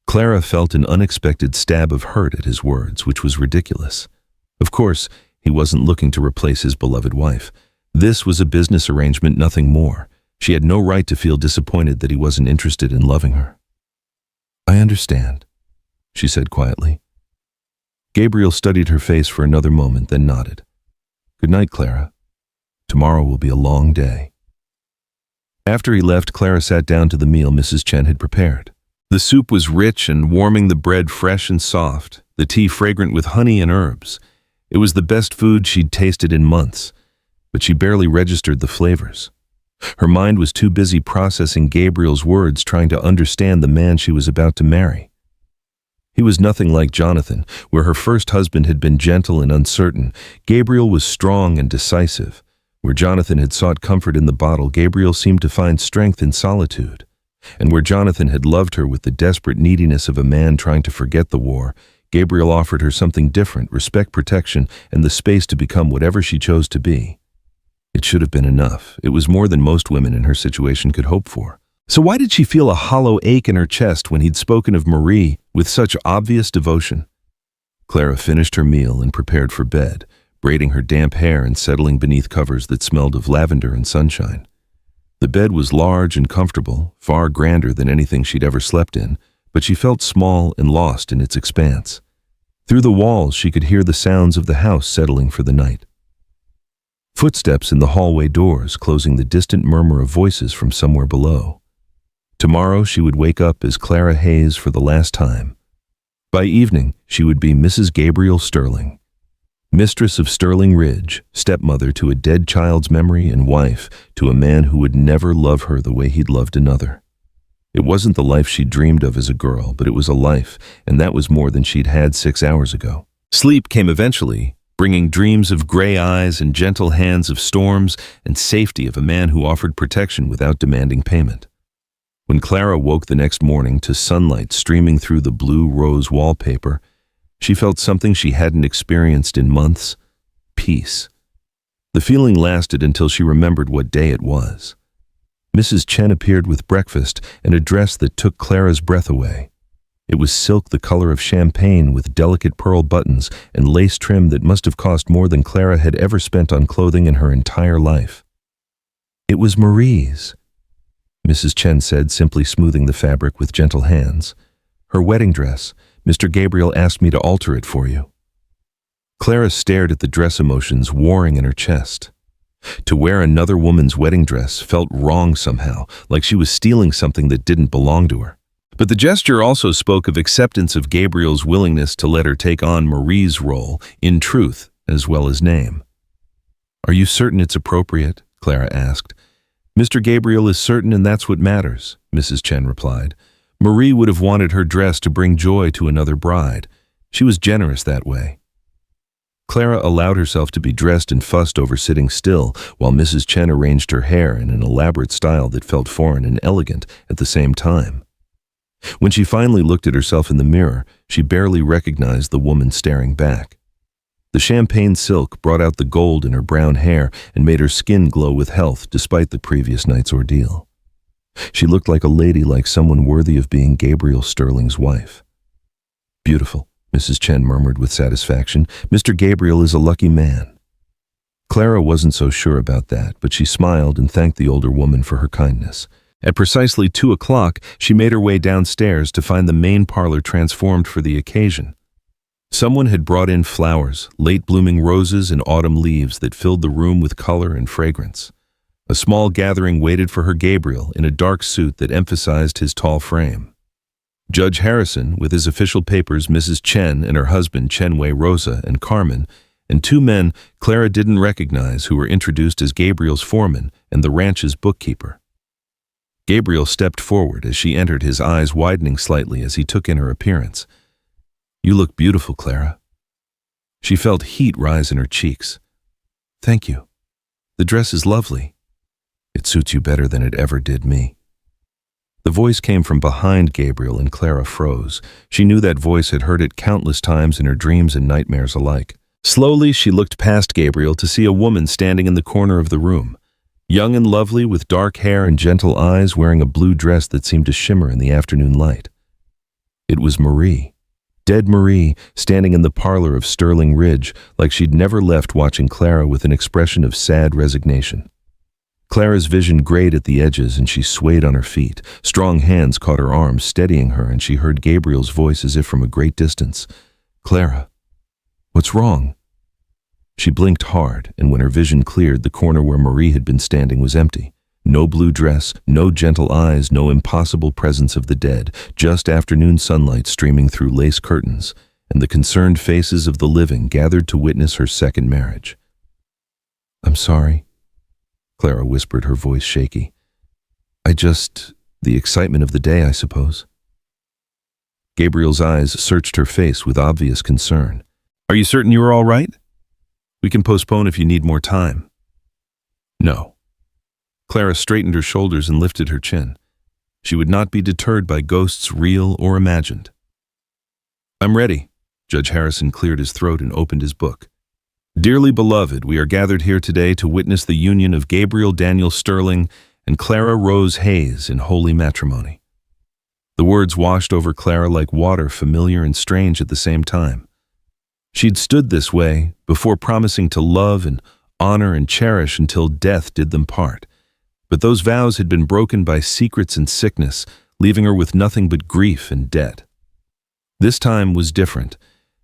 Clara felt an unexpected stab of hurt at his words, which was ridiculous. Of course, he wasn't looking to replace his beloved wife. This was a business arrangement, nothing more. She had no right to feel disappointed that he wasn't interested in loving her. "I understand," she said quietly. Gabriel studied her face for another moment, then nodded. "Good night, Clara. Tomorrow will be a long day." After he left, Clara sat down to the meal Mrs. Chen had prepared. The soup was rich and warming, the bread fresh and soft, the tea fragrant with honey and herbs. It was the best food she'd tasted in months, but she barely registered the flavors. Her mind was too busy processing Gabriel's words, trying to understand the man she was about to marry. He was nothing like Jonathan. Where her first husband had been gentle and uncertain, Gabriel was strong and decisive. Where Jonathan had sought comfort in the bottle, Gabriel seemed to find strength in solitude. And where Jonathan had loved her with the desperate neediness of a man trying to forget the war, Gabriel offered her something different: respect, protection, and the space to become whatever she chose to be. It should have been enough. It was more than most women in her situation could hope for. So why did she feel a hollow ache in her chest when he'd spoken of Marie with such obvious devotion? Clara finished her meal and prepared for bed, braiding her damp hair and settling beneath covers that smelled of lavender and sunshine. The bed was large and comfortable, far grander than anything she'd ever slept in, but she felt small and lost in its expanse. Through the walls, she could hear the sounds of the house settling for the night. Footsteps in the hallway doors, closing the distant murmur of voices from somewhere below. Tomorrow she would wake up as Clara Hayes for the last time. By evening, she would be Mrs. Gabriel Sterling, mistress of Sterling Ridge, stepmother to a dead child's memory and wife to a man who would never love her the way he'd loved another. It wasn't the life she'd dreamed of as a girl, but it was a life, and that was more than she'd had 6 hours ago. Sleep came eventually, bringing dreams of gray eyes and gentle hands, of storms and safety, of a man who offered protection without demanding payment. When Clara woke the next morning to sunlight streaming through the blue-rose wallpaper, she felt something she hadn't experienced in months: peace. The feeling lasted until she remembered what day it was. Mrs. Chen appeared with breakfast and a dress that took Clara's breath away. It was silk the color of champagne with delicate pearl buttons and lace trim that must have cost more than Clara had ever spent on clothing in her entire life. It was Marie's, Mrs. Chen said, simply smoothing the fabric with gentle hands. "Her wedding dress. Mr. Gabriel asked me to alter it for you." Clara stared at the dress, emotions warring in her chest. To wear another woman's wedding dress felt wrong somehow, like she was stealing something that didn't belong to her. But the gesture also spoke of acceptance of Gabriel's willingness to let her take on Marie's role in truth as well as name. "Are you certain it's appropriate?" Clara asked. "Mr. Gabriel is certain, and that's what matters," Mrs. Chen replied. "Marie would have wanted her dress to bring joy to another bride. She was generous that way." Clara allowed herself to be dressed and fussed over sitting still, while Mrs. Chen arranged her hair in an elaborate style that felt foreign and elegant at the same time. When she finally looked at herself in the mirror, she barely recognized the woman staring back. The champagne silk brought out the gold in her brown hair and made her skin glow with health despite the previous night's ordeal. She looked like a lady, like someone worthy of being Gabriel Sterling's wife. "Beautiful," Mrs. Chen murmured with satisfaction. "Mr. Gabriel is a lucky man." Clara wasn't so sure about that, but she smiled and thanked the older woman for her kindness. At precisely 2 o'clock, she made her way downstairs to find the main parlor transformed for the occasion. Someone had brought in flowers, late-blooming roses and autumn leaves that filled the room with color and fragrance. A small gathering waited for her Gabriel in a dark suit that emphasized his tall frame. Judge Harrison, with his official papers, Mrs. Chen and her husband Chenwei, Rosa, and Carmen, and 2 men Clara didn't recognize who were introduced as Gabriel's foreman and the ranch's bookkeeper. Gabriel stepped forward as she entered, his eyes widening slightly as he took in her appearance. "You look beautiful, Clara." She felt heat rise in her cheeks. "Thank you. The dress is lovely. It suits you better than it ever did me." The voice came from behind Gabriel, and Clara froze. She knew that voice, had heard it countless times in her dreams and nightmares alike. Slowly, she looked past Gabriel to see a woman standing in the corner of the room. Young and lovely, with dark hair and gentle eyes, wearing a blue dress that seemed to shimmer in the afternoon light. It was Marie. Dead Marie, standing in the parlor of Sterling Ridge, like she'd never left, watching Clara with an expression of sad resignation. Clara's vision grayed at the edges, and she swayed on her feet. Strong hands caught her arms, steadying her, and she heard Gabriel's voice as if from a great distance. "Clara, what's wrong?" She blinked hard, and when her vision cleared, the corner where Marie had been standing was empty. No blue dress, no gentle eyes, no impossible presence of the dead, just afternoon sunlight streaming through lace curtains, and the concerned faces of the living gathered to witness her second marriage. "I'm sorry," Clara whispered, her voice shaky. The excitement of the day, I suppose." Gabriel's eyes searched her face with obvious concern. "Are you certain you are all right? We can postpone if you need more time." "No." Clara straightened her shoulders and lifted her chin. She would not be deterred by ghosts, real or imagined. "I'm ready." Judge Harrison cleared his throat and opened his book. "Dearly beloved, we are gathered here today to witness the union of Gabriel Daniel Sterling and Clara Rose Hayes in holy matrimony." The words washed over Clara like water, familiar and strange at the same time. She'd stood this way before, promising to love and honor and cherish until death did them part. But those vows had been broken by secrets and sickness, leaving her with nothing but grief and debt. This time was different.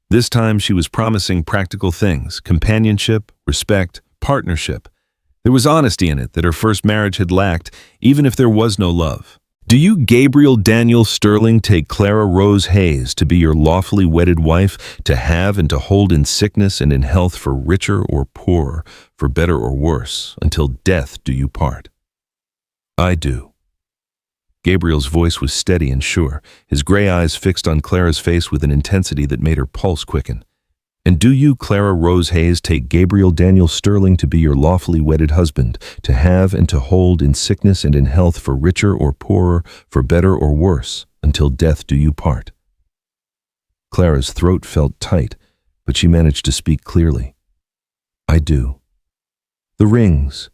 This time she was promising practical things: companionship, respect, partnership. There was honesty in it that her first marriage had lacked, even if there was no love. "Do you, Gabriel Daniel Sterling, take Clara Rose Hayes to be your lawfully wedded wife, to have and to hold in sickness and in health, for richer or poorer, for better or worse, until death do you part?" "I do." Gabriel's voice was steady and sure, his gray eyes fixed on Clara's face with an intensity that made her pulse quicken. "And do you, Clara Rose Hayes, take Gabriel Daniel Sterling to be your lawfully wedded husband, to have and to hold in sickness and in health, for richer or poorer, for better or worse, until death do you part?" Clara's throat felt tight, but she managed to speak clearly. "I do." "The rings."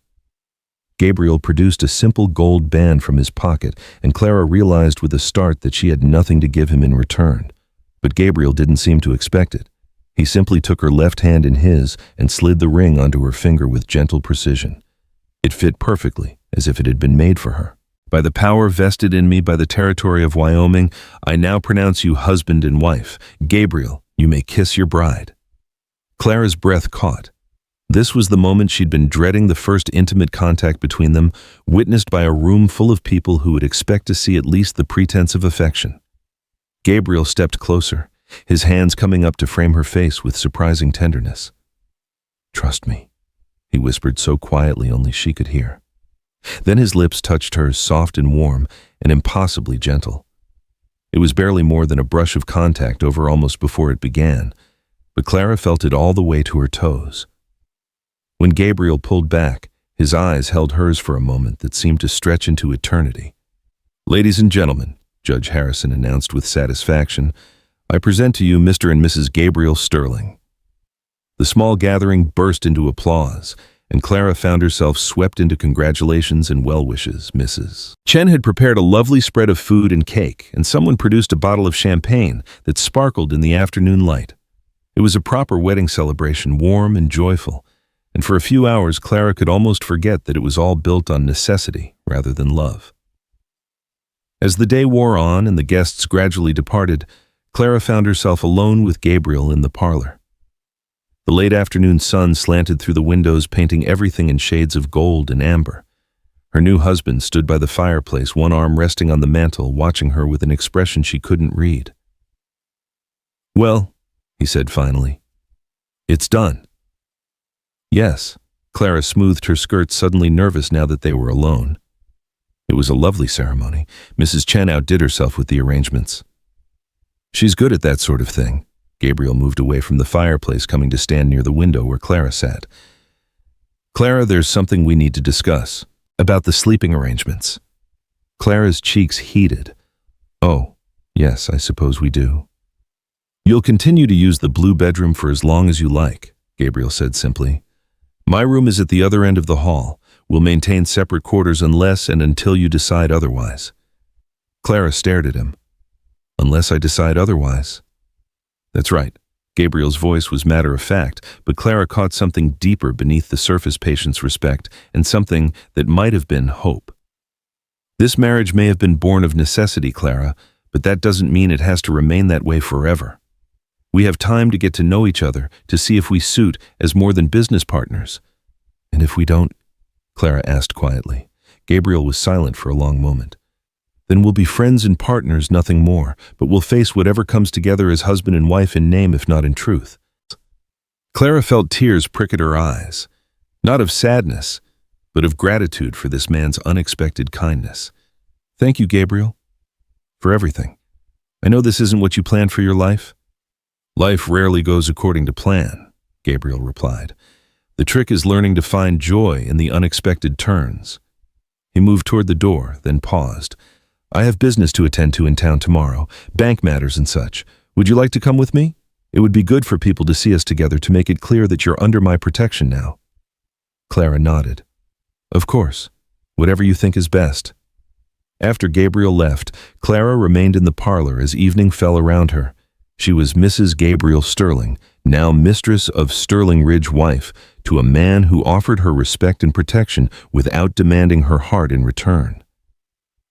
Gabriel produced a simple gold band from his pocket, and Clara realized with a start that she had nothing to give him in return. But Gabriel didn't seem to expect it. He simply took her left hand in his and slid the ring onto her finger with gentle precision. It fit perfectly, as if it had been made for her. "By the power vested in me by the territory of Wyoming, I now pronounce you husband and wife. Gabriel, you may kiss your bride." Clara's breath caught. This was the moment she'd been dreading, the first intimate contact between them, witnessed by a room full of people who would expect to see at least the pretense of affection. Gabriel stepped closer, his hands coming up to frame her face with surprising tenderness. "Trust me," he whispered so quietly only she could hear. Then his lips touched hers, soft and warm and impossibly gentle. It was barely more than a brush of contact over almost before it began, but Clara felt it all the way to her toes. When Gabriel pulled back, his eyes held hers for a moment that seemed to stretch into eternity. "Ladies and gentlemen," Judge Harrison announced with satisfaction, "I present to you Mr. and Mrs. Gabriel Sterling." The small gathering burst into applause, and Clara found herself swept into congratulations and well wishes. Mrs. Chen had prepared a lovely spread of food and cake, and someone produced a bottle of champagne that sparkled in the afternoon light. It was a proper wedding celebration, warm and joyful, and for a few hours Clara could almost forget that it was all built on necessity rather than love. As the day wore on and the guests gradually departed, Clara found herself alone with Gabriel in the parlor. The late afternoon sun slanted through the windows, painting everything in shades of gold and amber. Her new husband stood by the fireplace, one arm resting on the mantel, watching her with an expression she couldn't read. "Well," he said finally, "it's done." "Yes." Clara smoothed her skirt, suddenly nervous now that they were alone. It was a lovely ceremony. Mrs. Chen outdid herself with the arrangements. She's good at that sort of thing. Gabriel moved away from the fireplace, coming to stand near the window where Clara sat. Clara, there's something we need to discuss. About the sleeping arrangements. Clara's cheeks heated. Oh, yes, I suppose we do. You'll continue to use the blue bedroom for as long as you like, Gabriel said simply. My room is at the other end of the hall. We'll maintain separate quarters unless and until you decide otherwise. Clara stared at him. Unless I decide otherwise. That's right. Gabriel's voice was matter-of-fact, but Clara caught something deeper beneath the surface patient's respect and something that might have been hope. This marriage may have been born of necessity, Clara, but that doesn't mean it has to remain that way forever. We have time to get to know each other, to see if we suit as more than business partners. And if we don't, Clara asked quietly. Gabriel was silent for a long moment. Then we'll be friends and partners, nothing more, but we'll face whatever comes together as husband and wife in name, if not in truth. Clara felt tears prick at her eyes, not of sadness, but of gratitude for this man's unexpected kindness. Thank you, Gabriel, for everything. I know this isn't what you planned for your life. Life rarely goes according to plan, Gabriel replied. The trick is learning to find joy in the unexpected turns. He moved toward the door, then paused. I have business to attend to in town tomorrow, bank matters and such. Would you like to come with me? It would be good for people to see us together to make it clear that you're under my protection now. Clara nodded. Of course, whatever you think is best. After Gabriel left, Clara remained in the parlor as evening fell around her. She was Mrs. Gabriel Sterling, now mistress of Sterling Ridge wife, to a man who offered her respect and protection without demanding her heart in return.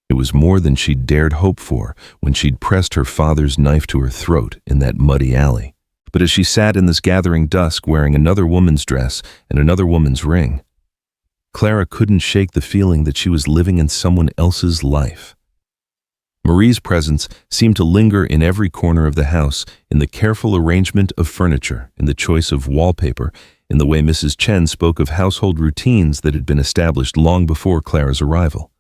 It was more than she'd dared hope for when she'd pressed her father's knife to her throat in that muddy alley. But as she sat in this gathering dusk wearing another woman's dress and another woman's ring, Clara couldn't shake the feeling that she was living in someone else's life. Marie's presence seemed to linger in every corner of the house, in the careful arrangement of furniture, in the choice of wallpaper, in the way Mrs. Chen spoke of household routines that had been established long before Clara's arrival.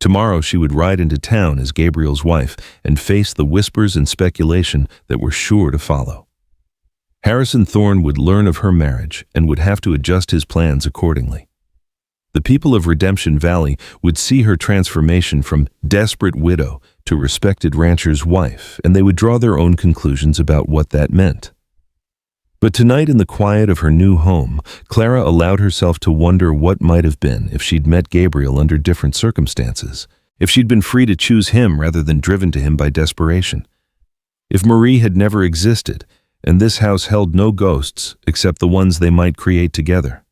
Tomorrow she would ride into town as Gabriel's wife and face the whispers and speculation that were sure to follow. Harrison Thorne would learn of her marriage and would have to adjust his plans accordingly. The people of Redemption Valley would see her transformation from desperate widow to respected rancher's wife, and they would draw their own conclusions about what that meant. But tonight, in the quiet of her new home, Clara allowed herself to wonder what might have been if she'd met Gabriel under different circumstances, if she'd been free to choose him rather than driven to him by desperation. If Marie had never existed, and this house held no ghosts except the ones they might create together.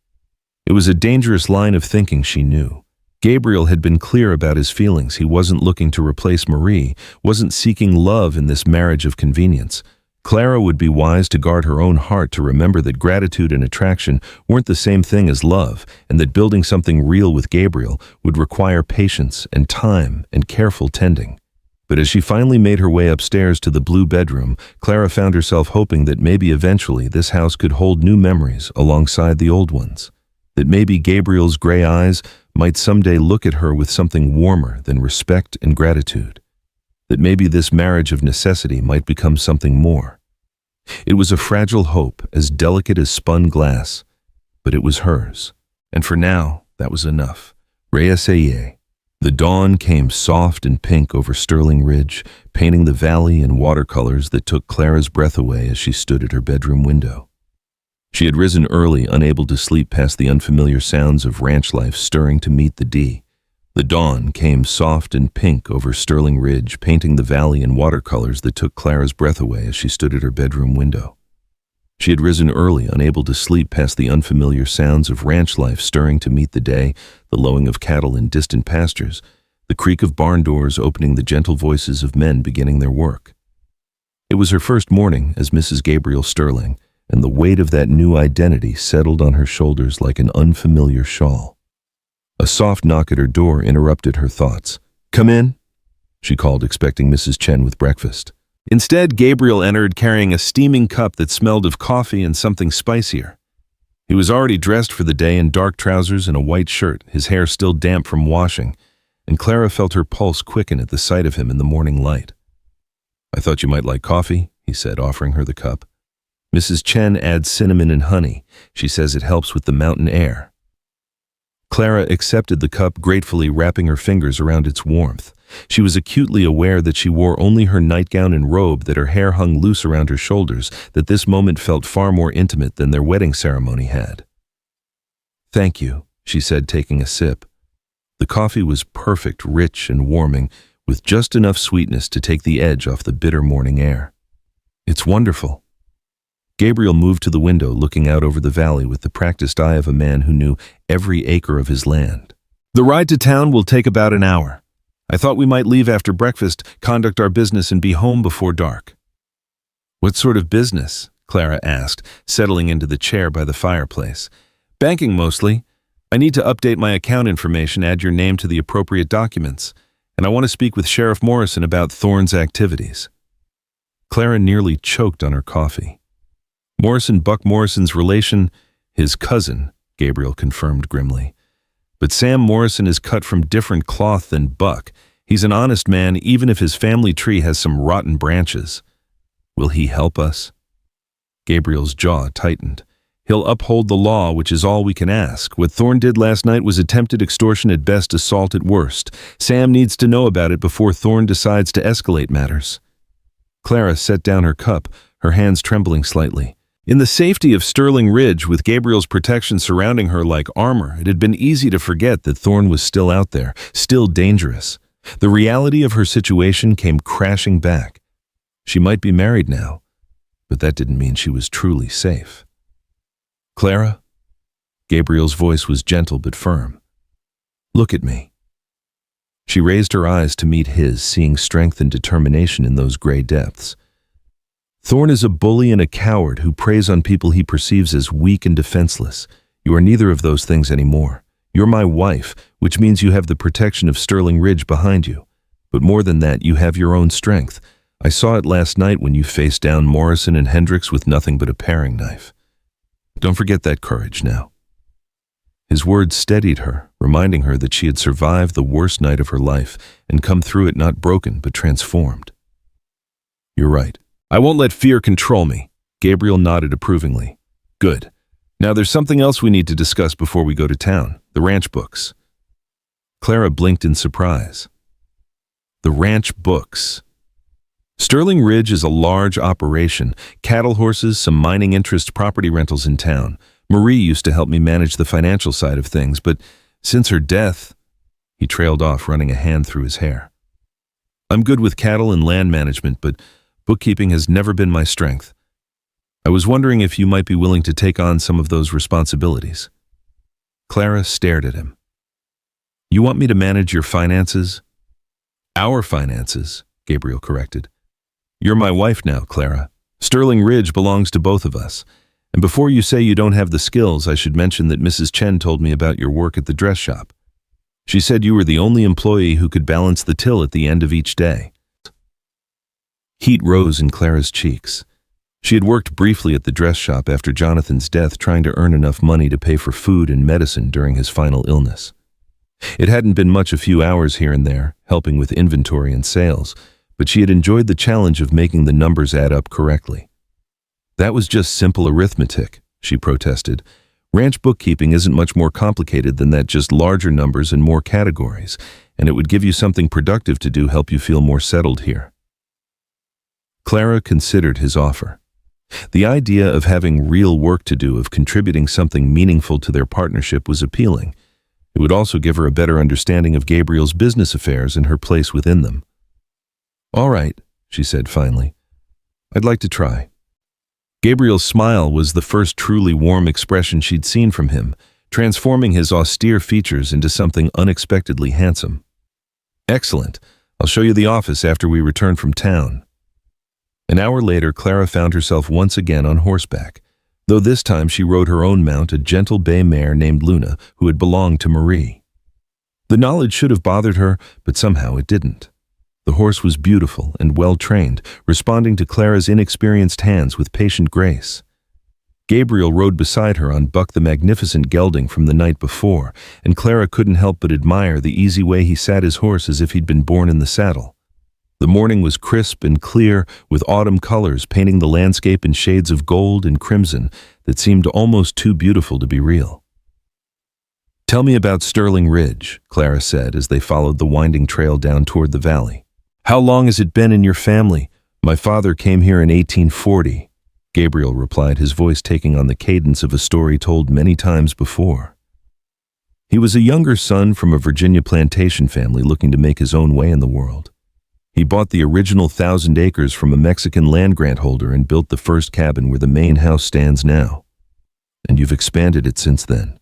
It was a dangerous line of thinking, she knew. Gabriel had been clear about his feelings. He wasn't looking to replace Marie, wasn't seeking love in this marriage of convenience. Clara would be wise to guard her own heart, to remember that gratitude and attraction weren't the same thing as love, and that building something real with Gabriel would require patience and time and careful tending. But as she finally made her way upstairs to the blue bedroom, Clara found herself hoping that maybe eventually this house could hold new memories alongside the old ones. That maybe Gabriel's gray eyes might someday look at her with something warmer than respect and gratitude. That maybe this marriage of necessity might become something more. It was a fragile hope, as delicate as spun glass, but it was hers. And for now, that was enough. Reessaye. The dawn came soft and pink over Sterling Ridge, painting the valley in watercolors that took Clara's breath away as she stood at her bedroom window. She had risen early, unable to sleep past the unfamiliar sounds of ranch life stirring to meet the D. The dawn came soft and pink over Sterling Ridge, painting the valley in watercolors that took Clara's breath away as she stood at her bedroom window. She had risen early, unable to sleep past the unfamiliar sounds of ranch life stirring to meet the day, the lowing of cattle in distant pastures, the creak of barn doors opening, the gentle voices of men beginning their work. It was her first morning as Mrs. Gabriel Sterling, and the weight of that new identity settled on her shoulders like an unfamiliar shawl. A soft knock at her door interrupted her thoughts. "Come in," she called, expecting Mrs. Chen with breakfast. Instead, Gabriel entered carrying a steaming cup that smelled of coffee and something spicier. He was already dressed for the day in dark trousers and a white shirt, his hair still damp from washing, and Clara felt her pulse quicken at the sight of him in the morning light. "I thought you might like coffee," he said, offering her the cup. "Mrs. Chen adds cinnamon and honey. She says it helps with the mountain air." Clara accepted the cup gratefully, wrapping her fingers around its warmth. She was acutely aware that she wore only her nightgown and robe, that her hair hung loose around her shoulders, that this moment felt far more intimate than their wedding ceremony had. "Thank you," she said, taking a sip. The coffee was perfect, rich and warming, with just enough sweetness to take the edge off the bitter morning air. "It's wonderful." Gabriel moved to the window, looking out over the valley with the practiced eye of a man who knew every acre of his land. "The ride to town will take about an hour. I thought we might leave after breakfast, conduct our business, and be home before dark." "What sort of business?" Clara asked, settling into the chair by the fireplace. "Banking mostly. I need to update my account information, add your name to the appropriate documents, and I want to speak with Sheriff Morrison about Thorne's activities." Clara nearly choked on her coffee. Buck Morrison's relation, his cousin, Gabriel confirmed grimly. "But Sam Morrison is cut from different cloth than Buck. He's an honest man, even if his family tree has some rotten branches. Will he help us?" Gabriel's jaw tightened. "He'll uphold the law, which is all we can ask. What Thorne did last night was attempted extortion at best, assault at worst. Sam needs to know about it before Thorne decides to escalate matters." Clara set down her cup, her hands trembling slightly. In the safety of Sterling Ridge, with Gabriel's protection surrounding her like armor, it had been easy to forget that Thorne was still out there, still dangerous. The reality of her situation came crashing back. She might be married now, but that didn't mean she was truly safe. "Clara?" Gabriel's voice was gentle but firm. "Look at me." She raised her eyes to meet his, seeing strength and determination in those gray depths. "Thorne is a bully and a coward who preys on people he perceives as weak and defenseless. You are neither of those things anymore. You're my wife, which means you have the protection of Sterling Ridge behind you. But more than that, you have your own strength. I saw it last night when you faced down Morrison and Hendricks with nothing but a paring knife. Don't forget that courage now." His words steadied her, reminding her that she had survived the worst night of her life and come through it not broken but transformed. "You're right. I won't let fear control me." Gabriel nodded approvingly. "Good. Now there's something else we need to discuss before we go to town, the ranch books." Clara blinked in surprise. The ranch books. Sterling Ridge is a large operation, cattle, horses, some mining interest, property rentals in town. Marie used to help me manage the financial side of things, but since her death, he trailed off, running a hand through his hair. "I'm good with cattle and land management, but bookkeeping has never been my strength. I was wondering if you might be willing to take on some of those responsibilities." Clara stared at him. "You want me to manage your finances?" "Our finances," Gabriel corrected. "You're my wife now, Clara. Sterling Ridge belongs to both of us. And before you say you don't have the skills, I should mention that Mrs. Chen told me about your work at the dress shop. She said you were the only employee who could balance the till at the end of each day." Heat rose in Clara's cheeks. She had worked briefly at the dress shop after Jonathan's death, trying to earn enough money to pay for food and medicine during his final illness. It hadn't been much, a few hours here and there, helping with inventory and sales, but she had enjoyed the challenge of making the numbers add up correctly. "That was just simple arithmetic," she protested. "Ranch bookkeeping isn't much more complicated than that, just larger numbers and more categories, and it would give you something productive to do, help you feel more settled here." Clara considered his offer. The idea of having real work to do, of contributing something meaningful to their partnership, was appealing. It would also give her a better understanding of Gabriel's business affairs and her place within them. "All right," she said finally. "I'd like to try." Gabriel's smile was the first truly warm expression she'd seen from him, transforming his austere features into something unexpectedly handsome. "Excellent. I'll show you the office after we return from town." An hour later, Clara found herself once again on horseback, though this time she rode her own mount, a gentle bay mare named Luna, who had belonged to Marie. The knowledge should have bothered her, but somehow it didn't. The horse was beautiful and well-trained, responding to Clara's inexperienced hands with patient grace. Gabriel rode beside her on Buck the magnificent gelding from the night before, and Clara couldn't help but admire the easy way he sat his horse as if he'd been born in the saddle. The morning was crisp and clear, with autumn colors painting the landscape in shades of gold and crimson that seemed almost too beautiful to be real. "Tell me about Sterling Ridge," Clara said as they followed the winding trail down toward the valley. "How long has it been in your family?" "My father came here in 1840. Gabriel replied, his voice taking on the cadence of a story told many times before. He was a younger son from a Virginia plantation family looking to make his own way in the world. He bought the original 1,000 acres from a Mexican land grant holder and built the first cabin where the main house stands now. "And you've expanded it since then?"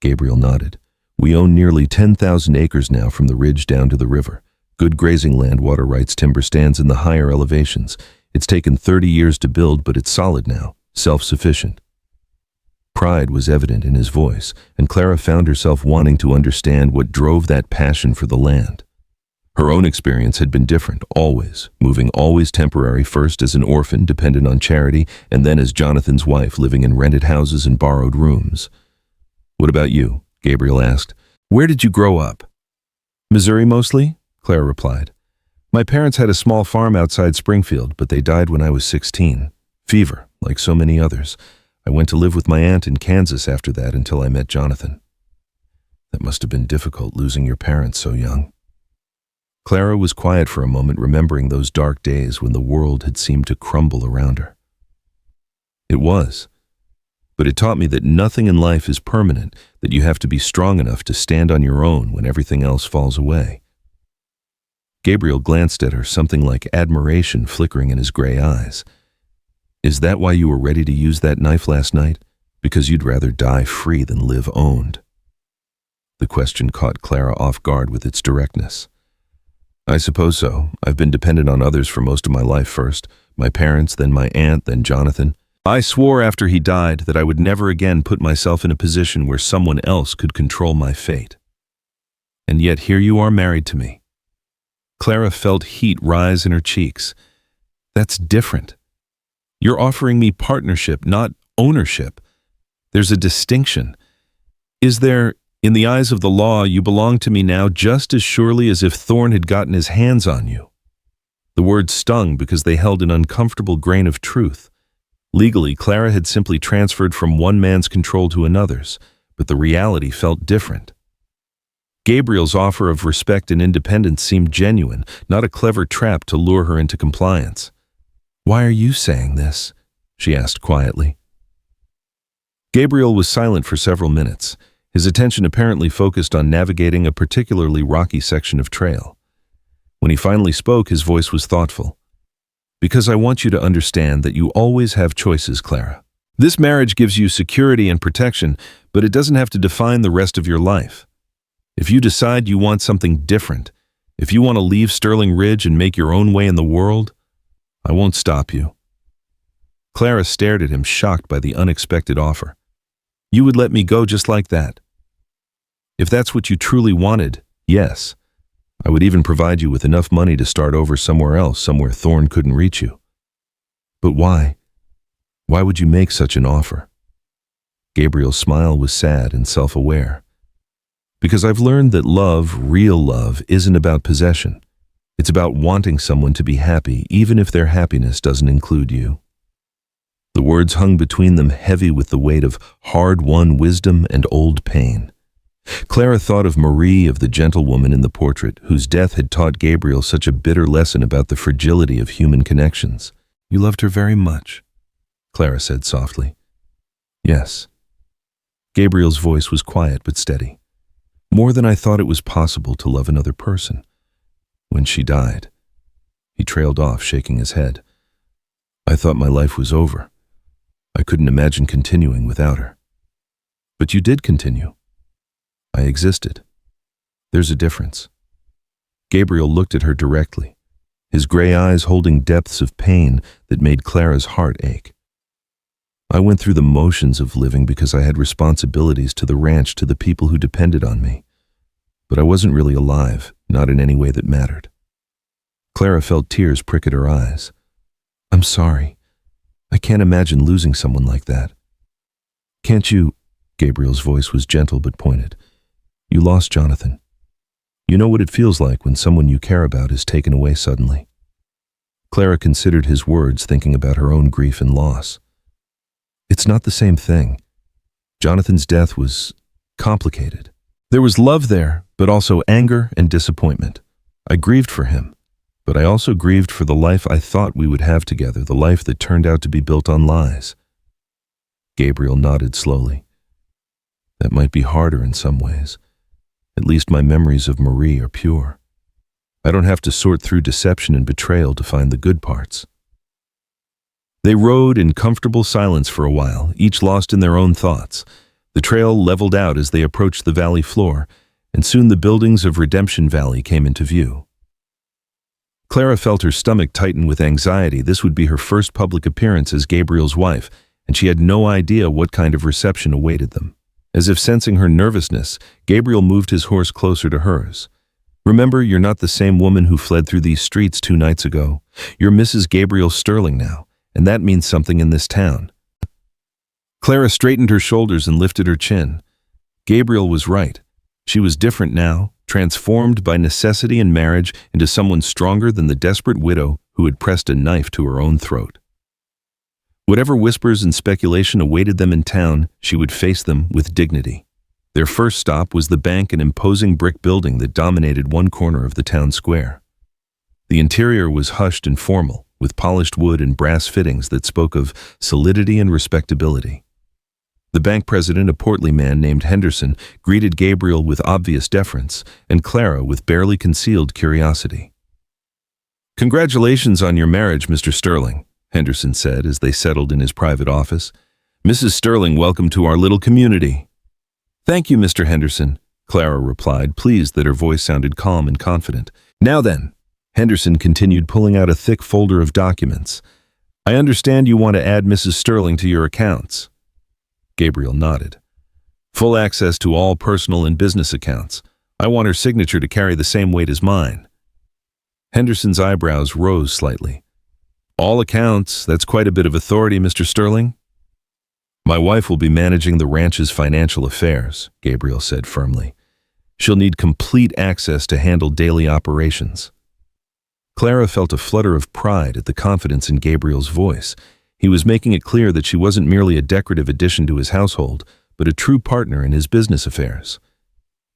Gabriel nodded. "We own nearly 10,000 acres now from the ridge down to the river. Good grazing land, water rights, timber stands in the higher elevations. It's taken 30 years to build, but it's solid now, self-sufficient." Pride was evident in his voice, and Clara found herself wanting to understand what drove that passion for the land. Her own experience had been different, always, moving always temporary, first as an orphan dependent on charity, and then as Jonathan's wife living in rented houses and borrowed rooms. "What about you?" Gabriel asked. "Where did you grow up?" "Missouri mostly," Clara replied. "My parents had a small farm outside Springfield, but they died when I was 16. Fever, like so many others. I went to live with my aunt in Kansas after that until I met Jonathan." "That must have been difficult, losing your parents so young." Clara was quiet for a moment, remembering those dark days when the world had seemed to crumble around her. "It was. But it taught me that nothing in life is permanent, that you have to be strong enough to stand on your own when everything else falls away." Gabriel glanced at her, something like admiration flickering in his gray eyes. "Is that why you were ready to use that knife last night? Because you'd rather die free than live owned?" The question caught Clara off guard with its directness. "I suppose so. I've been dependent on others for most of my life first. My parents, then my aunt, then Jonathan. I swore after he died that I would never again put myself in a position where someone else could control my fate. And yet here you are married to me." Clara felt heat rise in her cheeks. "That's different. You're offering me partnership, not ownership. There's a distinction. Is there? In the eyes of the law, you belong to me now just as surely as if Thorne had gotten his hands on you." The words stung because they held an uncomfortable grain of truth. Legally, Clara had simply transferred from one man's control to another's, but the reality felt different. Gabriel's offer of respect and independence seemed genuine, not a clever trap to lure her into compliance. "Why are you saying this?" she asked quietly. Gabriel was silent for several minutes, his attention apparently focused on navigating a particularly rocky section of trail. When he finally spoke, his voice was thoughtful. "Because I want you to understand that you always have choices, Clara. This marriage gives you security and protection, but it doesn't have to define the rest of your life. If you decide you want something different, if you want to leave Sterling Ridge and make your own way in the world, I won't stop you." Clara stared at him, shocked by the unexpected offer. "You would let me go just like that?" "If that's what you truly wanted, yes. I would even provide you with enough money to start over somewhere else, somewhere Thorne couldn't reach you." "But why? Why would you make such an offer?" Gabriel's smile was sad and self-aware. "Because I've learned that love, real love, isn't about possession. It's about wanting someone to be happy, even if their happiness doesn't include you." The words hung between them, heavy with the weight of hard-won wisdom and old pain. Clara thought of Marie, of the gentlewoman in the portrait, whose death had taught Gabriel such a bitter lesson about the fragility of human connections. "You loved her very much," Clara said softly. "Yes." Gabriel's voice was quiet but steady. "More than I thought it was possible to love another person. When she died," he trailed off, shaking his head, "I thought my life was over. I couldn't imagine continuing without her." "But you did continue." "I existed. There's a difference." Gabriel looked at her directly, his gray eyes holding depths of pain that made Clara's heart ache. "I went through the motions of living because I had responsibilities to the ranch, to the people who depended on me. But I wasn't really alive, not in any way that mattered." Clara felt tears prick at her eyes. "I'm sorry. I can't imagine losing someone like that." Can't you—" Gabriel's voice was gentle but pointed. "You lost Jonathan. You know what it feels like when someone you care about is taken away suddenly." Clara considered his words, thinking about her own grief and loss. "It's not the same thing. Jonathan's death was complicated. There was love there, but also anger and disappointment. I grieved for him, but I also grieved for the life I thought we would have together, the life that turned out to be built on lies." Gabriel nodded slowly. "That might be harder in some ways. At least my memories of Marie are pure. I don't have to sort through deception and betrayal to find the good parts." They rode in comfortable silence for a while, each lost in their own thoughts. The trail leveled out as they approached the valley floor, and soon the buildings of Redemption Valley came into view. Clara felt her stomach tighten with anxiety. This would be her first public appearance as Gabriel's wife, and she had no idea what kind of reception awaited them. As if sensing her nervousness, Gabriel moved his horse closer to hers. "Remember, you're not the same woman who fled through these streets 2 nights ago. You're Mrs. Gabriel Sterling now, and that means something in this town." Clara straightened her shoulders and lifted her chin. Gabriel was right. She was different now, transformed by necessity and marriage into someone stronger than the desperate widow who had pressed a knife to her own throat. Whatever whispers and speculation awaited them in town, she would face them with dignity. Their first stop was the bank, an imposing brick building that dominated one corner of the town square. The interior was hushed and formal, with polished wood and brass fittings that spoke of solidity and respectability. The bank president, a portly man named Henderson, greeted Gabriel with obvious deference, and Clara with barely concealed curiosity. "Congratulations on your marriage, Mr. Sterling," Henderson said as they settled in his private office. "Mrs. Sterling, welcome to our little community." "Thank you, Mr. Henderson," Clara replied, pleased that her voice sounded calm and confident. "Now then," Henderson continued, pulling out a thick folder of documents. "I understand you want to add Mrs. Sterling to your accounts." Gabriel nodded. "Full access to all personal and business accounts. I want her signature to carry the same weight as mine." Henderson's eyebrows rose slightly. "All accounts, that's quite a bit of authority, Mr. Sterling." "My wife will be managing the ranch's financial affairs," Gabriel said firmly. "She'll need complete access to handle daily operations." Clara felt a flutter of pride at the confidence in Gabriel's voice. He was making it clear that she wasn't merely a decorative addition to his household, but a true partner in his business affairs.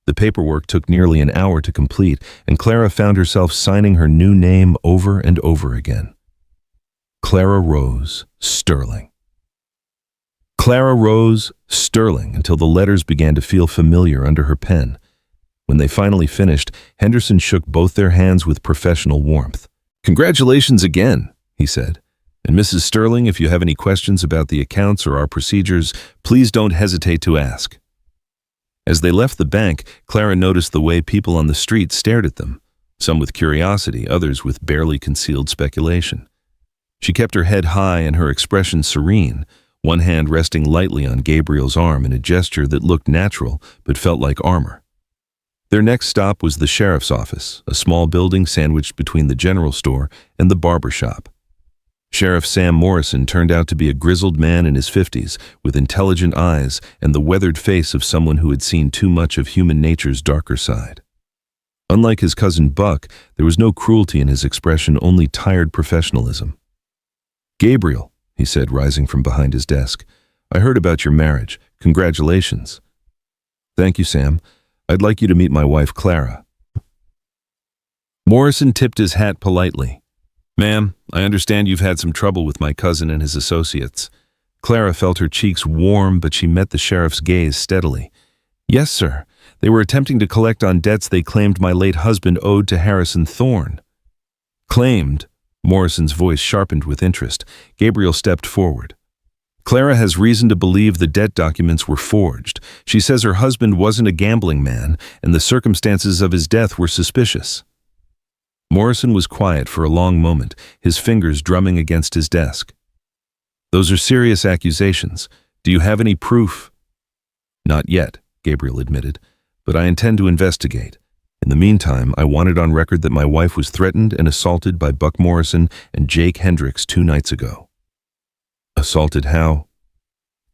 The paperwork took nearly an hour to complete, and Clara found herself signing her new name over and over again. Clara Rose Sterling. Clara Rose Sterling, until the letters began to feel familiar under her pen. When they finally finished, Henderson shook both their hands with professional warmth. "Congratulations again," he said. "And Mrs. Sterling, if you have any questions about the accounts or our procedures, please don't hesitate to ask." As they left the bank, Clara noticed the way people on the street stared at them, some with curiosity, others with barely concealed speculation. She kept her head high and her expression serene, one hand resting lightly on Gabriel's arm in a gesture that looked natural but felt like armor. Their next stop was the sheriff's office, a small building sandwiched between the general store and the barber shop. Sheriff Sam Morrison turned out to be a grizzled man in his 50s, with intelligent eyes and the weathered face of someone who had seen too much of human nature's darker side. Unlike his cousin Buck, there was no cruelty in his expression, only tired professionalism. "Gabriel," he said, rising from behind his desk, "I heard about your marriage. Congratulations." "Thank you, Sam. I'd like you to meet my wife, Clara." Morrison tipped his hat politely. "Ma'am, I understand you've had some trouble with my cousin and his associates." Clara felt her cheeks warm, but she met the sheriff's gaze steadily. "Yes, sir. They were attempting to collect on debts they claimed my late husband owed to Harrison Thorne." "Claimed?" Morrison's voice sharpened with interest. Gabriel stepped forward. "Clara has reason to believe the debt documents were forged. She says her husband wasn't a gambling man, and the circumstances of his death were suspicious." Morrison was quiet for a long moment, his fingers drumming against his desk. "Those are serious accusations. Do you have any proof?" "Not yet," Gabriel admitted, "but I intend to investigate. In the meantime, I want it on record that my wife was threatened and assaulted by Buck Morrison and Jake Hendricks 2 nights ago." "Assaulted how?"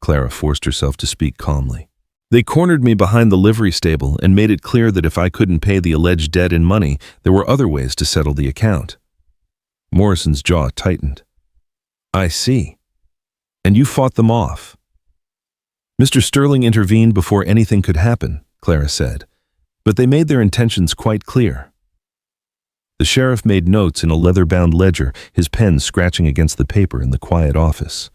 Clara forced herself to speak calmly. They cornered me behind the livery stable and made it clear that if I couldn't pay the alleged debt in money, there were other ways to settle the account. Morrison's jaw tightened. I see. And you fought them off. Mr. Sterling intervened before anything could happen, Clara said, but they made their intentions quite clear. The sheriff made notes in a leather-bound ledger, his pen scratching against the paper in the quiet office.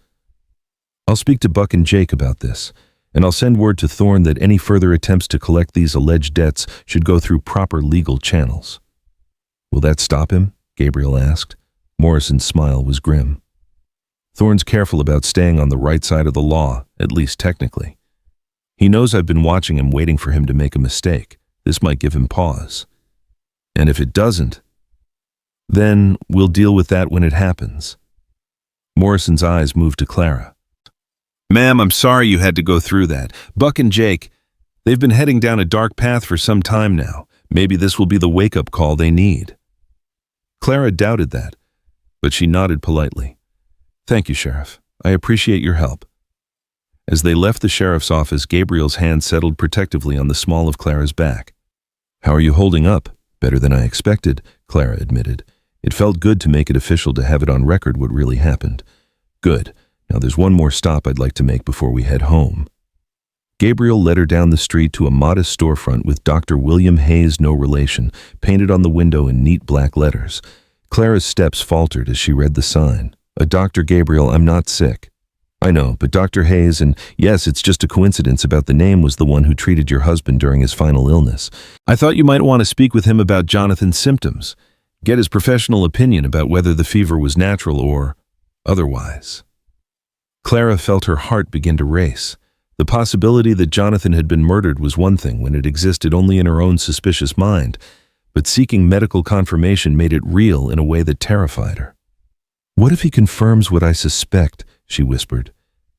I'll speak to Buck and Jake about this, and I'll send word to Thorne that any further attempts to collect these alleged debts should go through proper legal channels. Will that stop him? Gabriel asked. Morrison's smile was grim. Thorne's careful about staying on the right side of the law, at least technically. He knows I've been watching him, waiting for him to make a mistake. This might give him pause. And if it doesn't, then we'll deal with that when it happens. Morrison's eyes moved to Clara. Ma'am, I'm sorry you had to go through that. Buck and Jake, they've been heading down a dark path for some time now. Maybe this will be the wake-up call they need. Clara doubted that, but she nodded politely. Thank you, Sheriff. I appreciate your help. As they left the sheriff's office, Gabriel's hand settled protectively on the small of Clara's back. How are you holding up? Better than I expected, Clara admitted. It felt good to make it official, to have it on record what really happened. Good. Now there's one more stop I'd like to make before we head home. Gabriel led her down the street to a modest storefront with Dr. William Hayes, no relation, painted on the window in neat black letters. Clara's steps faltered as she read the sign. Dr. Gabriel, I'm not sick. I know, but Dr. Hayes, and yes, it's just a coincidence about the name, was the one who treated your husband during his final illness. I thought you might want to speak with him about Jonathan's symptoms. Get his professional opinion about whether the fever was natural or otherwise. Clara felt her heart begin to race. The possibility that Jonathan had been murdered was one thing when it existed only in her own suspicious mind, but seeking medical confirmation made it real in a way that terrified her. What if he confirms what I suspect? She whispered.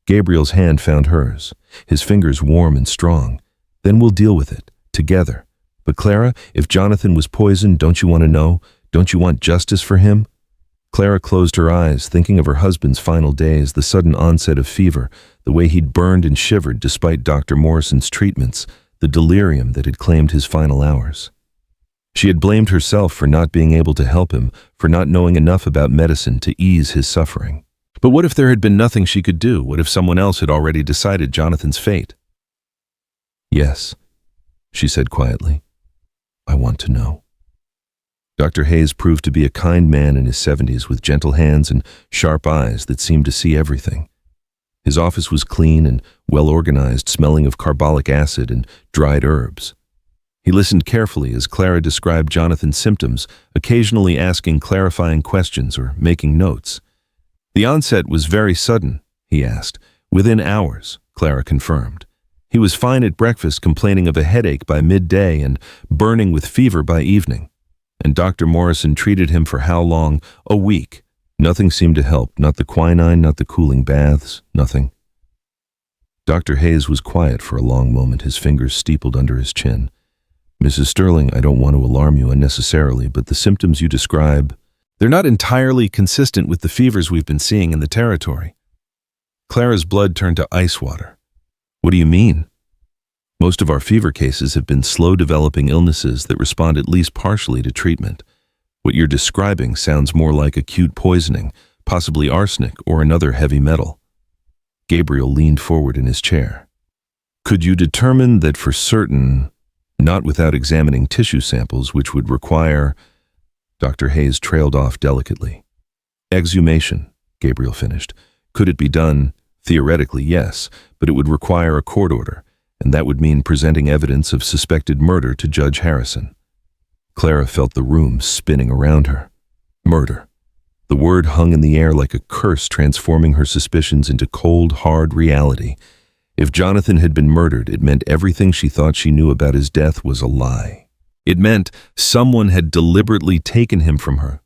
Gabriel's hand found hers, his fingers warm and strong. Then we'll deal with it, together. But Clara, if Jonathan was poisoned, don't you want to know? Don't you want justice for him? Clara closed her eyes, thinking of her husband's final days, the sudden onset of fever, the way he'd burned and shivered despite Dr. Morrison's treatments, the delirium that had claimed his final hours. She had blamed herself for not being able to help him, for not knowing enough about medicine to ease his suffering. But what if there had been nothing she could do? What if someone else had already decided Jonathan's fate? Yes, she said quietly. I want to know. Dr. Hayes proved to be a kind man in his 70s with gentle hands and sharp eyes that seemed to see everything. His office was clean and well-organized, smelling of carbolic acid and dried herbs. He listened carefully as Clara described Jonathan's symptoms, occasionally asking clarifying questions or making notes. The onset was very sudden, he asked. Within hours, Clara confirmed. He was fine at breakfast, complaining of a headache by midday and burning with fever by evening. And Dr. Morrison treated him for how long? A week. Nothing seemed to help, not the quinine, not the cooling baths, nothing. Dr. Hayes was quiet for a long moment, his fingers steepled under his chin. Mrs. Sterling, I don't want to alarm you unnecessarily, but the symptoms you describe, they're not entirely consistent with the fevers we've been seeing in the territory. Clara's blood turned to ice water. What do you mean? Most of our fever cases have been slow-developing illnesses that respond at least partially to treatment. What you're describing sounds more like acute poisoning, possibly arsenic or another heavy metal. Gabriel leaned forward in his chair. Could you determine that for certain, not without examining tissue samples, which would require... Dr. Hayes trailed off delicately. Exhumation, Gabriel finished. Could it be done? Theoretically, yes, but it would require a court order, and that would mean presenting evidence of suspected murder to Judge Harrison. Clara felt the room spinning around her. Murder. The word hung in the air like a curse, transforming her suspicions into cold, hard reality. If Jonathan had been murdered, it meant everything she thought she knew about his death was a lie. It meant someone had deliberately taken him from her.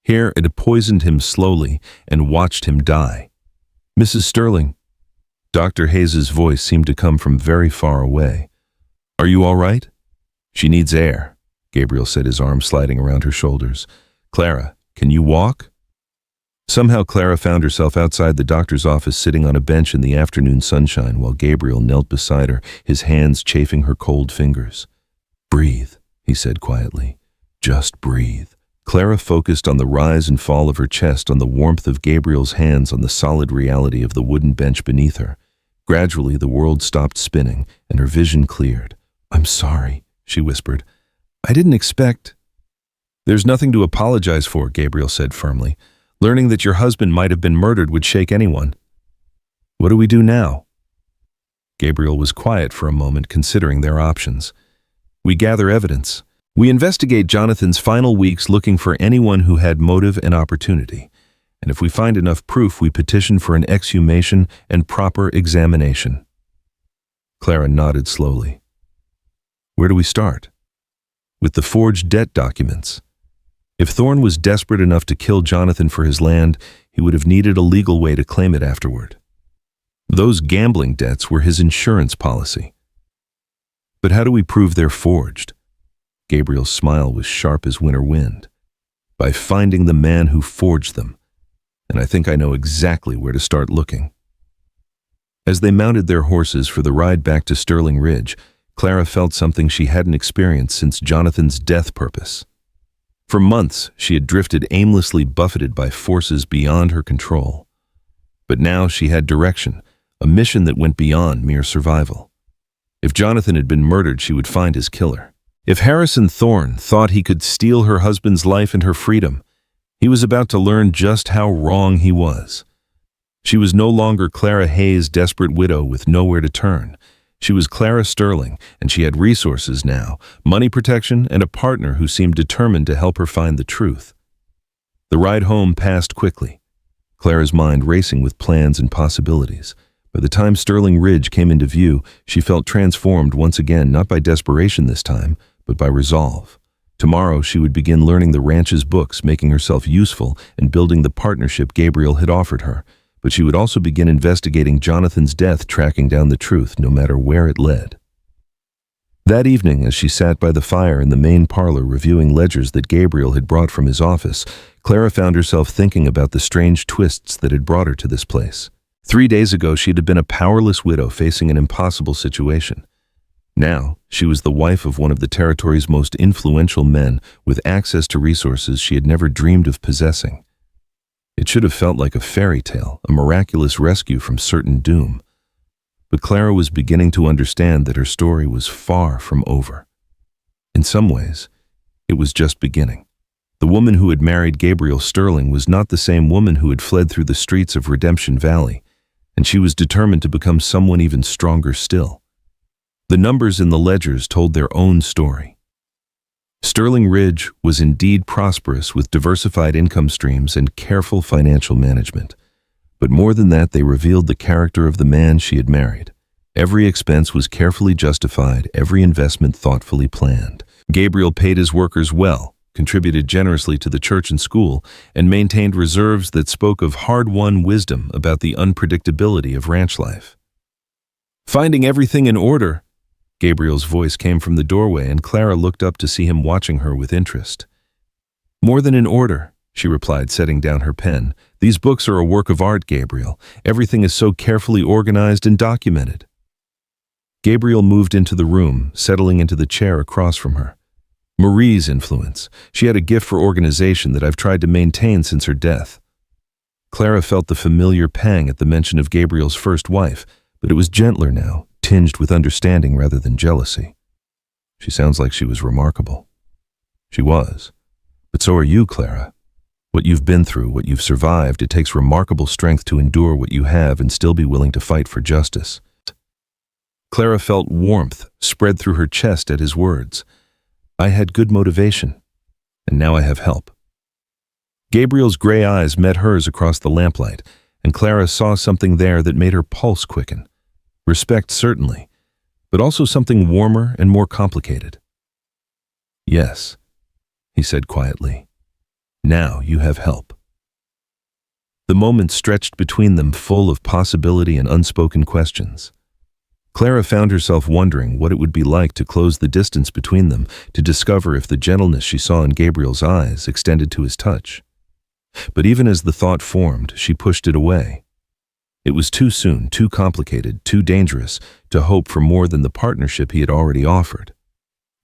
Here it had poisoned him slowly and watched him die. Mrs. Sterling. Dr. Hayes's voice seemed to come from very far away. Are you all right? She needs air, Gabriel said, his arm sliding around her shoulders. Clara, can you walk? Somehow Clara found herself outside the doctor's office sitting on a bench in the afternoon sunshine while Gabriel knelt beside her, his hands chafing her cold fingers. "Breathe," he said quietly. "Just breathe." Clara focused on the rise and fall of her chest, on the warmth of Gabriel's hands, on the solid reality of the wooden bench beneath her. Gradually, the world stopped spinning, and her vision cleared. "I'm sorry," she whispered. "I didn't expect—" "There's nothing to apologize for," Gabriel said firmly. "Learning that your husband might have been murdered would shake anyone. What do we do now?" Gabriel was quiet for a moment, considering their options. "We gather evidence. We investigate Jonathan's final weeks, looking for anyone who had motive and opportunity. And if we find enough proof, we petition for an exhumation and proper examination." Clara nodded slowly. "Where do we start?" "With the forged debt documents. If Thorne was desperate enough to kill Jonathan for his land, he would have needed a legal way to claim it afterward. Those gambling debts were his insurance policy. But how do we prove they're forged?" Gabriel's smile was sharp as winter wind. "By finding the man who forged them. And I think I know exactly where to start looking." As they mounted their horses for the ride back to Sterling Ridge, Clara felt something she hadn't experienced since Jonathan's death: purpose. For months, she had drifted aimlessly, buffeted by forces beyond her control. But now she had direction, a mission that went beyond mere survival. If Jonathan had been murdered, she would find his killer. If Harrison Thorne thought he could steal her husband's life and her freedom, he was about to learn just how wrong he was. She was no longer Clara Hayes' desperate widow with nowhere to turn. She was Clara Sterling, and she had resources now, money protection, and a partner who seemed determined to help her find the truth. The ride home passed quickly, Clara's mind racing with plans and possibilities. By the time Sterling Ridge came into view, she felt transformed once again, not by desperation this time, but by resolve. Tomorrow she would begin learning the ranch's books, making herself useful, and building the partnership Gabriel had offered her. But she would also begin investigating Jonathan's death, tracking down the truth, no matter where it led. That evening, as she sat by the fire in the main parlor reviewing ledgers that Gabriel had brought from his office, Clara found herself thinking about the strange twists that had brought her to this place. 3 days ago, she had been a powerless widow facing an impossible situation. Now, she was the wife of one of the territory's most influential men, with access to resources she had never dreamed of possessing. It should have felt like a fairy tale, a miraculous rescue from certain doom. But Clara was beginning to understand that her story was far from over. In some ways, it was just beginning. The woman who had married Gabriel Sterling was not the same woman who had fled through the streets of Redemption Valley, and she was determined to become someone even stronger still. The numbers in the ledgers told their own story. Sterling Ridge was indeed prosperous, with diversified income streams and careful financial management. But more than that, they revealed the character of the man she had married. Every expense was carefully justified, every investment thoughtfully planned. Gabriel paid his workers well, contributed generously to the church and school, and maintained reserves that spoke of hard-won wisdom about the unpredictability of ranch life. "Finding everything in order," Gabriel's voice came from the doorway, and Clara looked up to see him watching her with interest. "More than in order," she replied, setting down her pen. "These books are a work of art, Gabriel. Everything is so carefully organized and documented." Gabriel moved into the room, settling into the chair across from her. "Marie's influence. She had a gift for organization that I've tried to maintain since her death." Clara felt the familiar pang at the mention of Gabriel's first wife, but it was gentler now, tinged with understanding rather than jealousy. "She sounds like she was remarkable." "She was. But so are you, Clara. What you've been through, what you've survived, it takes remarkable strength to endure what you have and still be willing to fight for justice." Clara felt warmth spread through her chest at his words. "I had good motivation, and now I have help." Gabriel's gray eyes met hers across the lamplight, and Clara saw something there that made her pulse quicken. Respect, certainly, but also something warmer and more complicated. "Yes," he said quietly. "Now you have help." The moment stretched between them, full of possibility and unspoken questions. Clara found herself wondering what it would be like to close the distance between them, to discover if the gentleness she saw in Gabriel's eyes extended to his touch. But even as the thought formed, she pushed it away. It was too soon, too complicated, too dangerous to hope for more than the partnership he had already offered.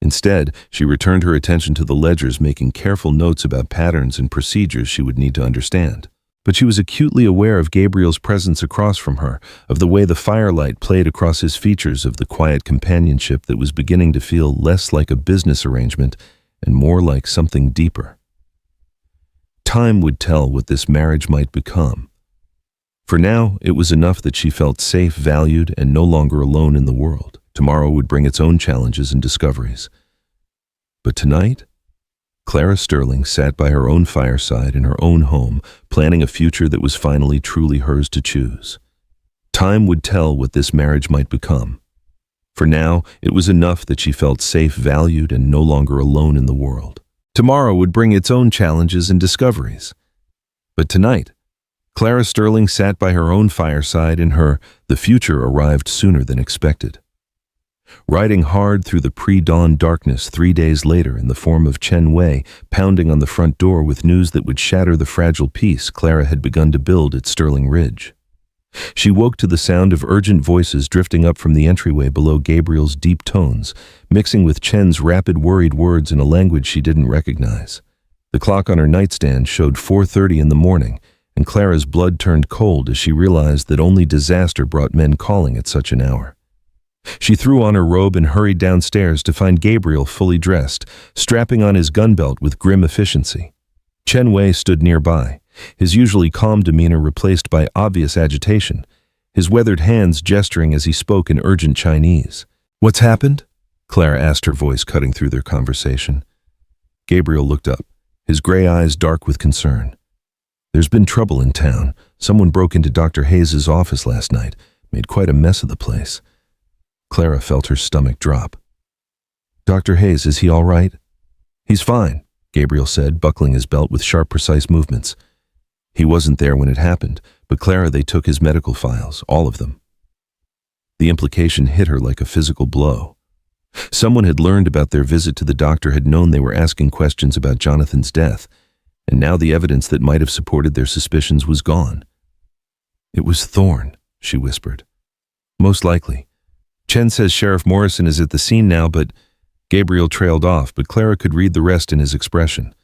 Instead, she returned her attention to the ledgers, making careful notes about patterns and procedures she would need to understand. But she was acutely aware of Gabriel's presence across from her, of the way the firelight played across his features, of the quiet companionship that was beginning to feel less like a business arrangement and more like something deeper. Time would tell what this marriage might become. For now, it was enough that she felt safe, valued, and no longer alone in the world. Tomorrow would bring its own challenges and discoveries. But tonight, Clara Sterling sat by her own fireside in her own home, planning a future that was finally truly hers to choose. Time would tell what this marriage might become. For now, it was enough that she felt safe, valued, and no longer alone in the world. Tomorrow would bring its own challenges and discoveries. But tonight, Clara Sterling sat by her own fireside in the future arrived sooner than expected. Riding hard through the pre-dawn darkness 3 days later in the form of Chen Wei pounding on the front door with news that would shatter the fragile peace Clara had begun to build at Sterling Ridge. She woke to the sound of urgent voices drifting up from the entryway below Gabriel's deep tones, mixing with Chen's rapid, worried words in a language she didn't recognize. The clock on her nightstand showed 4:30 in the morning, and Clara's blood turned cold as she realized that only disaster brought men calling at such an hour. She threw on her robe and hurried downstairs to find Gabriel fully dressed, strapping on his gun belt with grim efficiency. Chen Wei stood nearby, his usually calm demeanor replaced by obvious agitation, his weathered hands gesturing as he spoke in urgent Chinese. "What's happened?" Clara asked, her voice cutting through their conversation. Gabriel looked up, his gray eyes dark with concern. "There's been trouble in town. Someone broke into Dr. Hayes' office last night, made quite a mess of the place." Clara felt her stomach drop. "Dr. Hayes, is he all right?" "He's fine," Gabriel said, buckling his belt with sharp, precise movements. He wasn't there when it happened, but Clara, they took his medical files, all of them. The implication hit her like a physical blow. Someone had learned about their visit to the doctor, had known they were asking questions about Jonathan's death, and now the evidence that might have supported their suspicions was gone. "It was Thorne," she whispered. "Most likely. Chen says Sheriff Morrison is at the scene now, but—" Gabriel trailed off, but Clara could read the rest in his expression.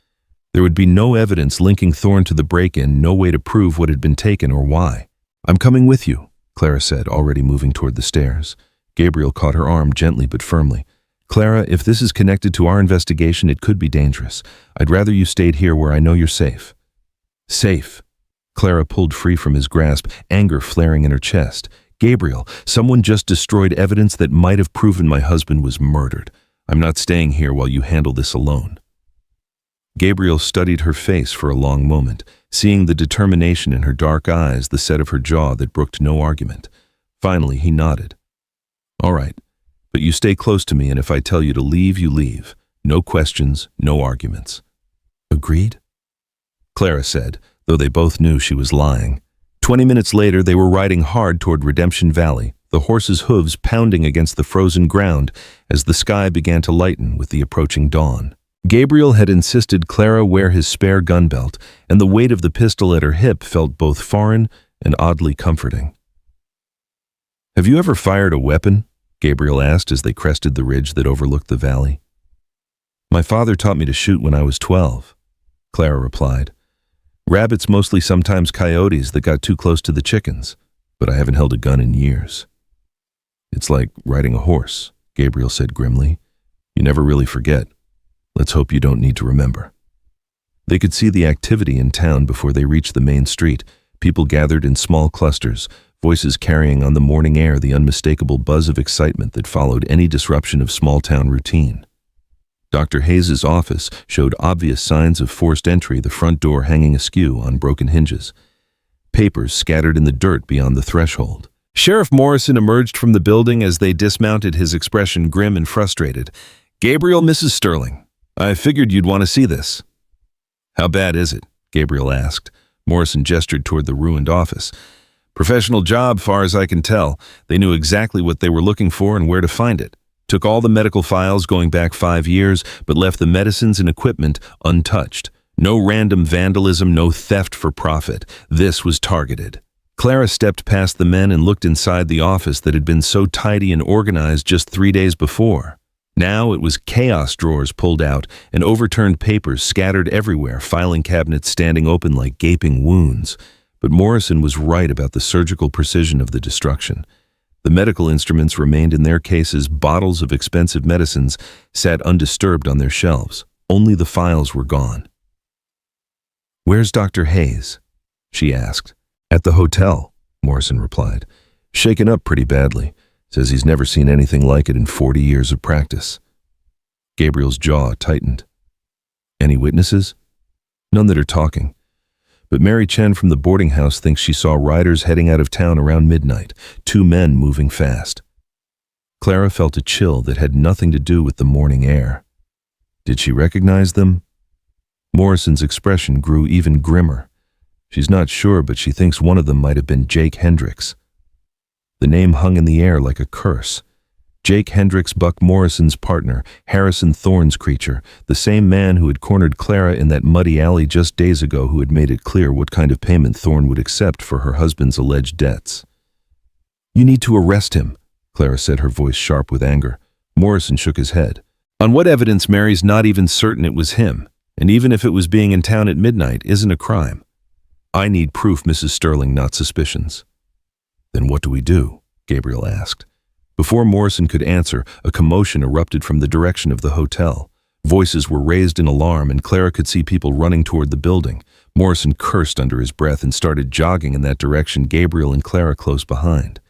There would be no evidence linking Thorne to the break-in, no way to prove what had been taken or why. "I'm coming with you," Clara said, already moving toward the stairs. Gabriel caught her arm gently but firmly. "Clara, if this is connected to our investigation, it could be dangerous. I'd rather you stayed here where I know you're safe." "Safe?" Clara pulled free from his grasp, anger flaring in her chest. "Gabriel, someone just destroyed evidence that might have proven my husband was murdered. I'm not staying here while you handle this alone." Gabriel studied her face for a long moment, seeing the determination in her dark eyes, the set of her jaw that brooked no argument. Finally, he nodded. "All right, but you stay close to me, and if I tell you to leave, you leave. No questions, no arguments." "Agreed?" Clara said, though they both knew she was lying. 20 minutes later, they were riding hard toward Redemption Valley, the horses' hooves pounding against the frozen ground as the sky began to lighten with the approaching dawn. Gabriel had insisted Clara wear his spare gun belt, and the weight of the pistol at her hip felt both foreign and oddly comforting. "Have you ever fired a weapon?" Gabriel asked as they crested the ridge that overlooked the valley. "My father taught me to shoot when I was 12, Clara replied. "Rabbits mostly, sometimes coyotes that got too close to the chickens, but I haven't held a gun in years." "It's like riding a horse," Gabriel said grimly. "You never really forget. Let's hope you don't need to remember." They could see the activity in town before they reached the main street. People gathered in small clusters, voices carrying on the morning air the unmistakable buzz of excitement that followed any disruption of small-town routine. Dr. Hayes' office showed obvious signs of forced entry, the front door hanging askew on broken hinges. Papers scattered in the dirt beyond the threshold. Sheriff Morrison emerged from the building as they dismounted, his expression grim and frustrated. "Gabriel, Mrs. Sterling, I figured you'd want to see this." "How bad is it?" Gabriel asked. Morrison gestured toward the ruined office. "Professional job, far as I can tell. They knew exactly what they were looking for and where to find it. Took all the medical files going back 5 years, but left the medicines and equipment untouched. No random vandalism, no theft for profit. This was targeted. Clara stepped past the men and looked inside the office that had been so tidy and organized just 3 days before. Now it was chaos, drawers pulled out and overturned papers scattered everywhere, filing cabinets standing open like gaping wounds. But Morrison was right about the surgical precision of the destruction. The medical instruments remained in their cases. Bottles of expensive medicines sat undisturbed on their shelves. Only the files were gone. "Where's Dr. Hayes?" she asked. "At the hotel," Morrison replied. "Shaken up pretty badly. Says he's never seen anything like it in 40 years of practice." Gabriel's jaw tightened. "Any witnesses?" "None that are talking. But Mary Chen from the boarding house thinks she saw riders heading out of town around midnight, 2 men moving fast." Clara felt a chill that had nothing to do with the morning air. Did she recognize them? Morrison's expression grew even grimmer. She's not sure, but she thinks one of them might have been Jake Hendricks. The name hung in the air like a curse. Jake Hendricks, Buck Morrison's partner, Harrison Thorne's creature, the same man who had cornered Clara in that muddy alley just days ago, who had made it clear what kind of payment Thorne would accept for her husband's alleged debts. "You need to arrest him," Clara said, her voice sharp with anger. Morrison shook his head. "On what evidence? Mary's not even certain it was him, and even if it was, being in town at midnight isn't a crime. I need proof, Mrs. Sterling, not suspicions." "Then what do we do?" Gabriel asked. Before Morrison could answer, a commotion erupted from the direction of the hotel. Voices were raised in alarm, and Clara could see people running toward the building. Morrison cursed under his breath and started jogging in that direction, Gabriel and Clara close behind.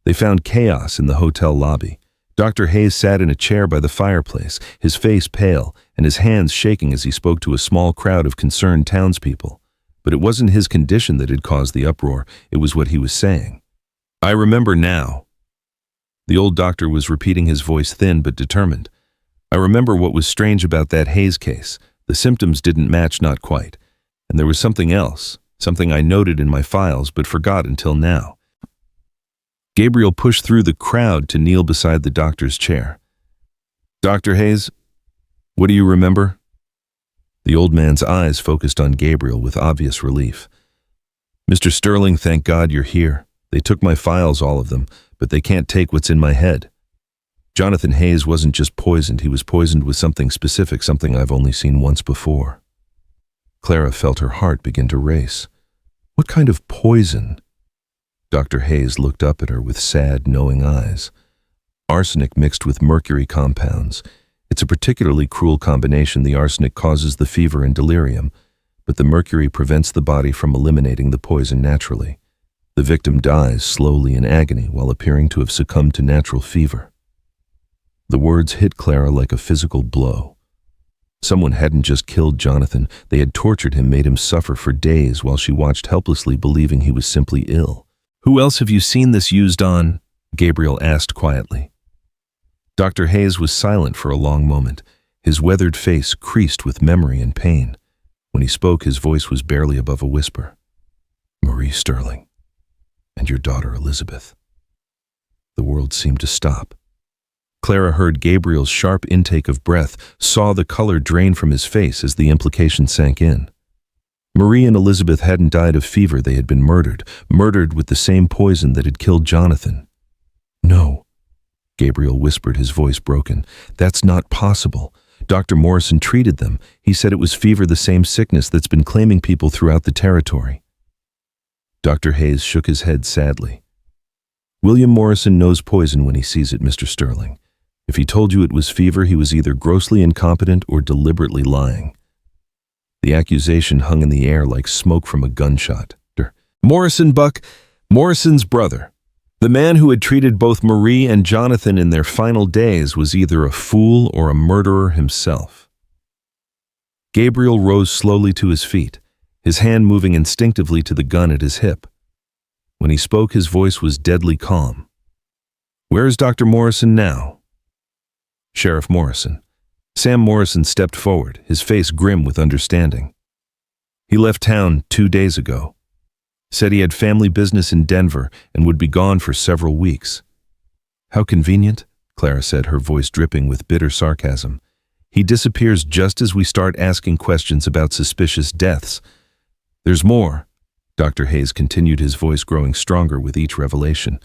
They found chaos in the hotel lobby. Dr. Hayes sat in a chair by the fireplace, his face pale and his hands shaking as he spoke to a small crowd of concerned townspeople. But it wasn't his condition that had caused the uproar, it was what he was saying. "I remember now." The old doctor was repeating, his voice thin but determined. "I remember what was strange about that Hayes case. The symptoms didn't match, not quite. And there was something else, something I noted in my files but forgot until now." Gabriel pushed through the crowd to kneel beside the doctor's chair. "Dr. Hayes, what do you remember?" The old man's eyes focused on Gabriel with obvious relief. "Mr. Sterling, thank God you're here. They took my files, all of them, but they can't take what's in my head. Jonathan Hayes wasn't just poisoned, he was poisoned with something specific, something I've only seen once before." Clara felt her heart begin to race. "What kind of poison?" Dr. Hayes looked up at her with sad, knowing eyes. "Arsenic mixed with mercury compounds. It's a particularly cruel combination. The arsenic causes the fever and delirium, but the mercury prevents the body from eliminating the poison naturally. The victim dies slowly in agony while appearing to have succumbed to natural fever." The words hit Clara like a physical blow. Someone hadn't just killed Jonathan, they had tortured him, made him suffer for days while she watched helplessly, believing he was simply ill. "Who else have you seen this used on?" Gabriel asked quietly. Dr. Hayes was silent for a long moment, his weathered face creased with memory and pain. When he spoke, his voice was barely above a whisper. "Marie Sterling. And your daughter Elizabeth." The world seemed to stop. Clara heard Gabriel's sharp intake of breath, saw the color drain from his face as the implication sank in. Marie and Elizabeth hadn't died of fever, they had been murdered with the same poison that had killed Jonathan. "No," Gabriel whispered, his voice broken. "That's not possible. Dr. Morrison treated them. He said it was fever, the same sickness that's been claiming people throughout the territory." Dr. Hayes shook his head sadly. "William Morrison knows poison when he sees it, Mr. Sterling. If he told you it was fever, he was either grossly incompetent or deliberately lying." The accusation hung in the air like smoke from a gunshot. "Morrison, Buck, Morrison's brother. The man who had treated both Marie and Jonathan in their final days was either a fool or a murderer himself." Gabriel rose slowly to his feet, his hand moving instinctively to the gun at his hip. When he spoke, his voice was deadly calm. "Where is Dr. Morrison now?" "Sheriff Morrison." Sam Morrison stepped forward, his face grim with understanding. "He left town 2 days ago. Said he had family business in Denver and would be gone for several weeks." "How convenient," Clara said, her voice dripping with bitter sarcasm. He disappears just as we start asking questions about suspicious deaths. There's more. Dr. Hayes continued, his voice growing stronger with each revelation.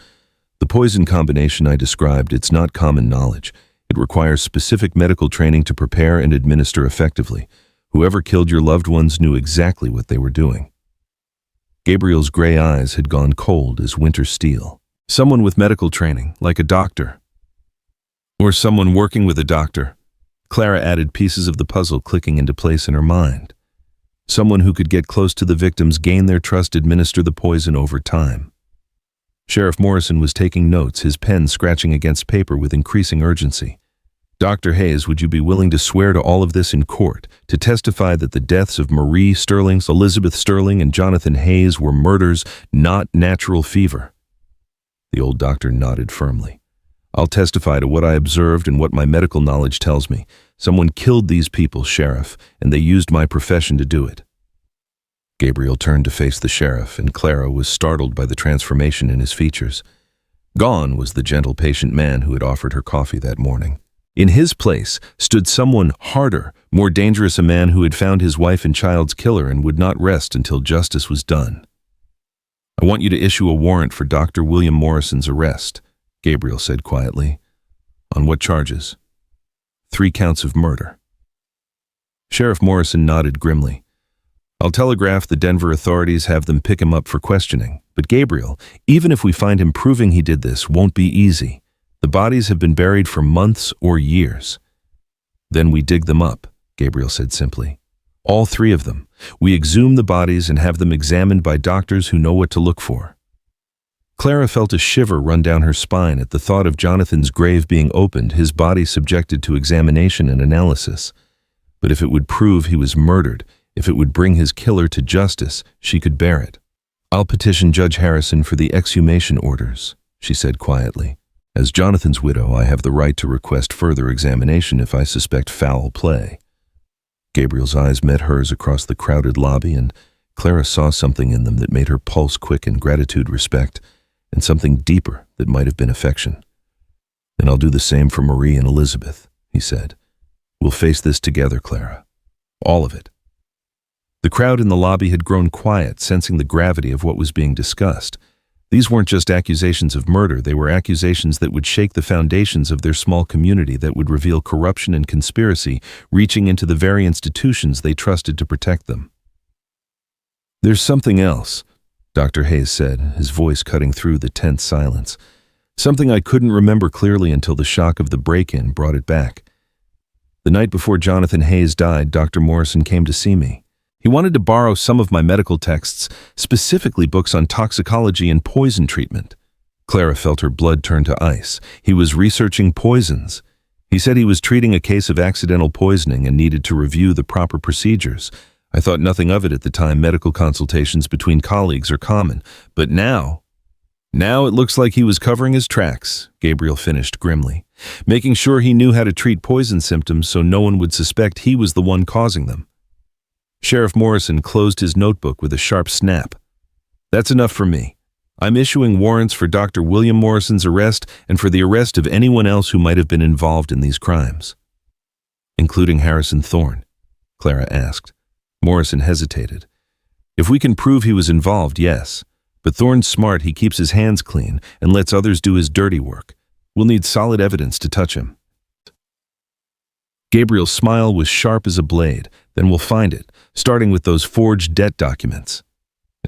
The poison combination I described, it's not common knowledge. It requires specific medical training to prepare and administer effectively. Whoever killed your loved ones knew exactly what they were doing. Gabriel's gray eyes had gone cold as winter steel. Someone with medical training, like a doctor. Or someone working with a doctor. Clara added pieces of the puzzle clicking into place in her mind. Someone who could get close to the victims, gain their trust, administer the poison over time. Sheriff Morrison was taking notes, his pen scratching against paper with increasing urgency. Dr. Hayes, would you be willing to swear to all of this in court, to testify that the deaths of Marie Sterling, Elizabeth Sterling, and Jonathan Hayes were murders, not natural fever? The old doctor nodded firmly. I'll testify to what I observed and what my medical knowledge tells me. Someone killed these people, Sheriff, and they used my profession to do it. Gabriel turned to face the sheriff, and Clara was startled by the transformation in his features. Gone was the gentle, patient man who had offered her coffee that morning. In his place stood someone harder, more dangerous, a man who had found his wife and child's killer and would not rest until justice was done. I want you to issue a warrant for Dr. William Morrison's arrest, Gabriel said quietly. On what charges? 3 counts of murder. Sheriff Morrison nodded grimly. I'll telegraph the Denver authorities, have them pick him up for questioning. But Gabriel, even if we find him proving he did this, won't be easy. The bodies have been buried for months or years. Then we dig them up, Gabriel said simply. All 3 of them. We exhume the bodies and have them examined by doctors who know what to look for. Clara felt a shiver run down her spine at the thought of Jonathan's grave being opened, his body subjected to examination and analysis. But if it would prove he was murdered, if it would bring his killer to justice, she could bear it. I'll petition Judge Harrison for the exhumation orders, she said quietly. As Jonathan's widow, I have the right to request further examination if I suspect foul play. Gabriel's eyes met hers across the crowded lobby, and Clara saw something in them that made her pulse quicken, gratitude, respect, and something deeper that might have been affection. And I'll do the same for Marie and Elizabeth, he said. We'll face this together, Clara. All of it. The crowd in the lobby had grown quiet, sensing the gravity of what was being discussed. These weren't just accusations of murder, they were accusations that would shake the foundations of their small community, that would reveal corruption and conspiracy, reaching into the very institutions they trusted to protect them. There's something else, Dr. Hayes said, his voice cutting through the tense silence. Something I couldn't remember clearly until the shock of the break-in brought it back. The night before Jonathan Hayes died, Dr. Morrison came to see me. He wanted to borrow some of my medical texts, specifically books on toxicology and poison treatment. Clara felt her blood turn to ice. He was researching poisons. He said he was treating a case of accidental poisoning and needed to review the proper procedures. I thought nothing of it at the time. Medical consultations between colleagues are common. But now it looks like he was covering his tracks, Gabriel finished grimly, making sure he knew how to treat poison symptoms so no one would suspect he was the one causing them. Sheriff Morrison closed his notebook with a sharp snap. That's enough for me. I'm issuing warrants for Dr. William Morrison's arrest and for the arrest of anyone else who might have been involved in these crimes. Including Harrison Thorne? Clara asked. Morrison hesitated. If we can prove he was involved, yes. But Thorne's smart, he keeps his hands clean and lets others do his dirty work. We'll need solid evidence to touch him. Gabriel's smile was sharp as a blade. Then we'll find it, starting with those forged debt documents.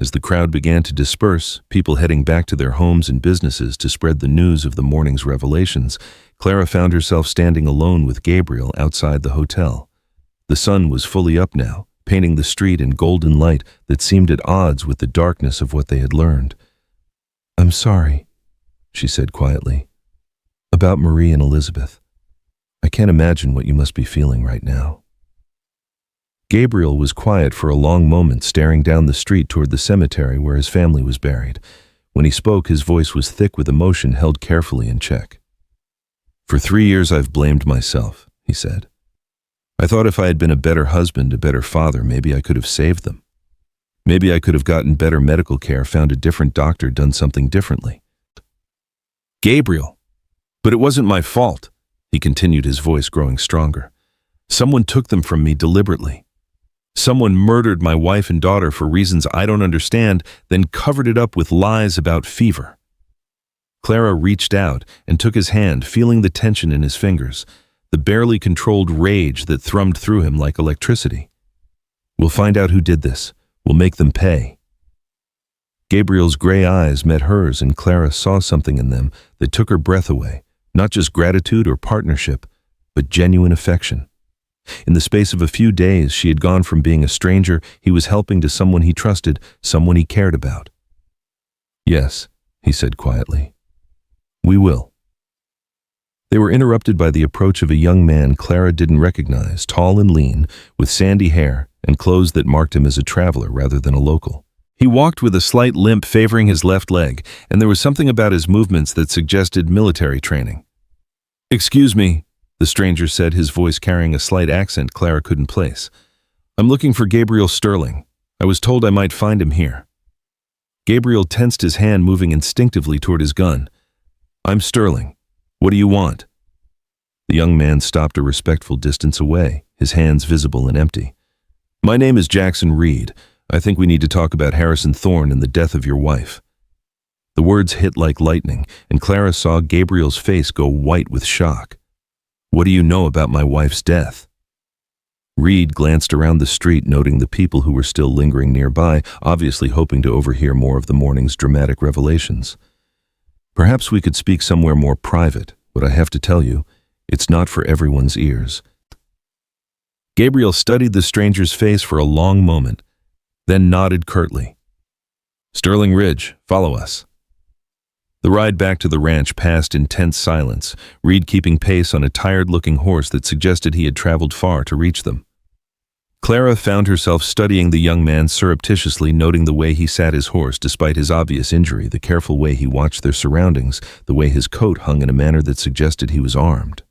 As the crowd began to disperse, people heading back to their homes and businesses to spread the news of the morning's revelations, Clara found herself standing alone with Gabriel outside the hotel. The sun was fully up now, painting the street in golden light that seemed at odds with the darkness of what they had learned. I'm sorry, she said quietly. About Marie and Elizabeth. I can't imagine what you must be feeling right now. Gabriel was quiet for a long moment, staring down the street toward the cemetery where his family was buried. When he spoke, his voice was thick with emotion held carefully in check. For 3 years I've blamed myself, he said. I thought if I had been a better husband, a better father, maybe I could have saved them. Maybe I could have gotten better medical care, found a different doctor, done something differently. Gabriel, but it wasn't my fault, he continued, his voice growing stronger. Someone took them from me deliberately. Someone murdered my wife and daughter for reasons I don't understand, then covered it up with lies about fever. Clara reached out and took his hand, feeling the tension in his fingers, the barely controlled rage that thrummed through him like electricity. We'll find out who did this. We'll make them pay. Gabriel's gray eyes met hers, and Clara saw something in them that took her breath away, not just gratitude or partnership, but genuine affection. In the space of a few days, she had gone from being a stranger he was helping to someone he trusted, someone he cared about. Yes, he said quietly. We will. They were interrupted by the approach of a young man Clara didn't recognize, tall and lean, with sandy hair and clothes that marked him as a traveler rather than a local. He walked with a slight limp favoring his left leg, and there was something about his movements that suggested military training. Excuse me, the stranger said, his voice carrying a slight accent Clara couldn't place. I'm looking for Gabriel Sterling. I was told I might find him here. Gabriel tensed his hand, moving instinctively toward his gun. I'm Sterling. What do you want? The young man stopped a respectful distance away, his hands visible and empty. My name is Jackson Reed. I think we need to talk about Harrison Thorne and the death of your wife. The words hit like lightning, and Clara saw Gabriel's face go white with shock. What do you know about my wife's death? Reed glanced around the street, noting the people who were still lingering nearby, obviously hoping to overhear more of the morning's dramatic revelations. Perhaps we could speak somewhere more private. What I have to tell you, it's not for everyone's ears. Gabriel studied the stranger's face for a long moment, then nodded curtly. Sterling Ridge, follow us. The ride back to the ranch passed in tense silence, Reed keeping pace on a tired-looking horse that suggested he had traveled far to reach them. Clara found herself studying the young man surreptitiously, noting the way he sat his horse despite his obvious injury, the careful way he watched their surroundings, the way his coat hung in a manner that suggested he was armed.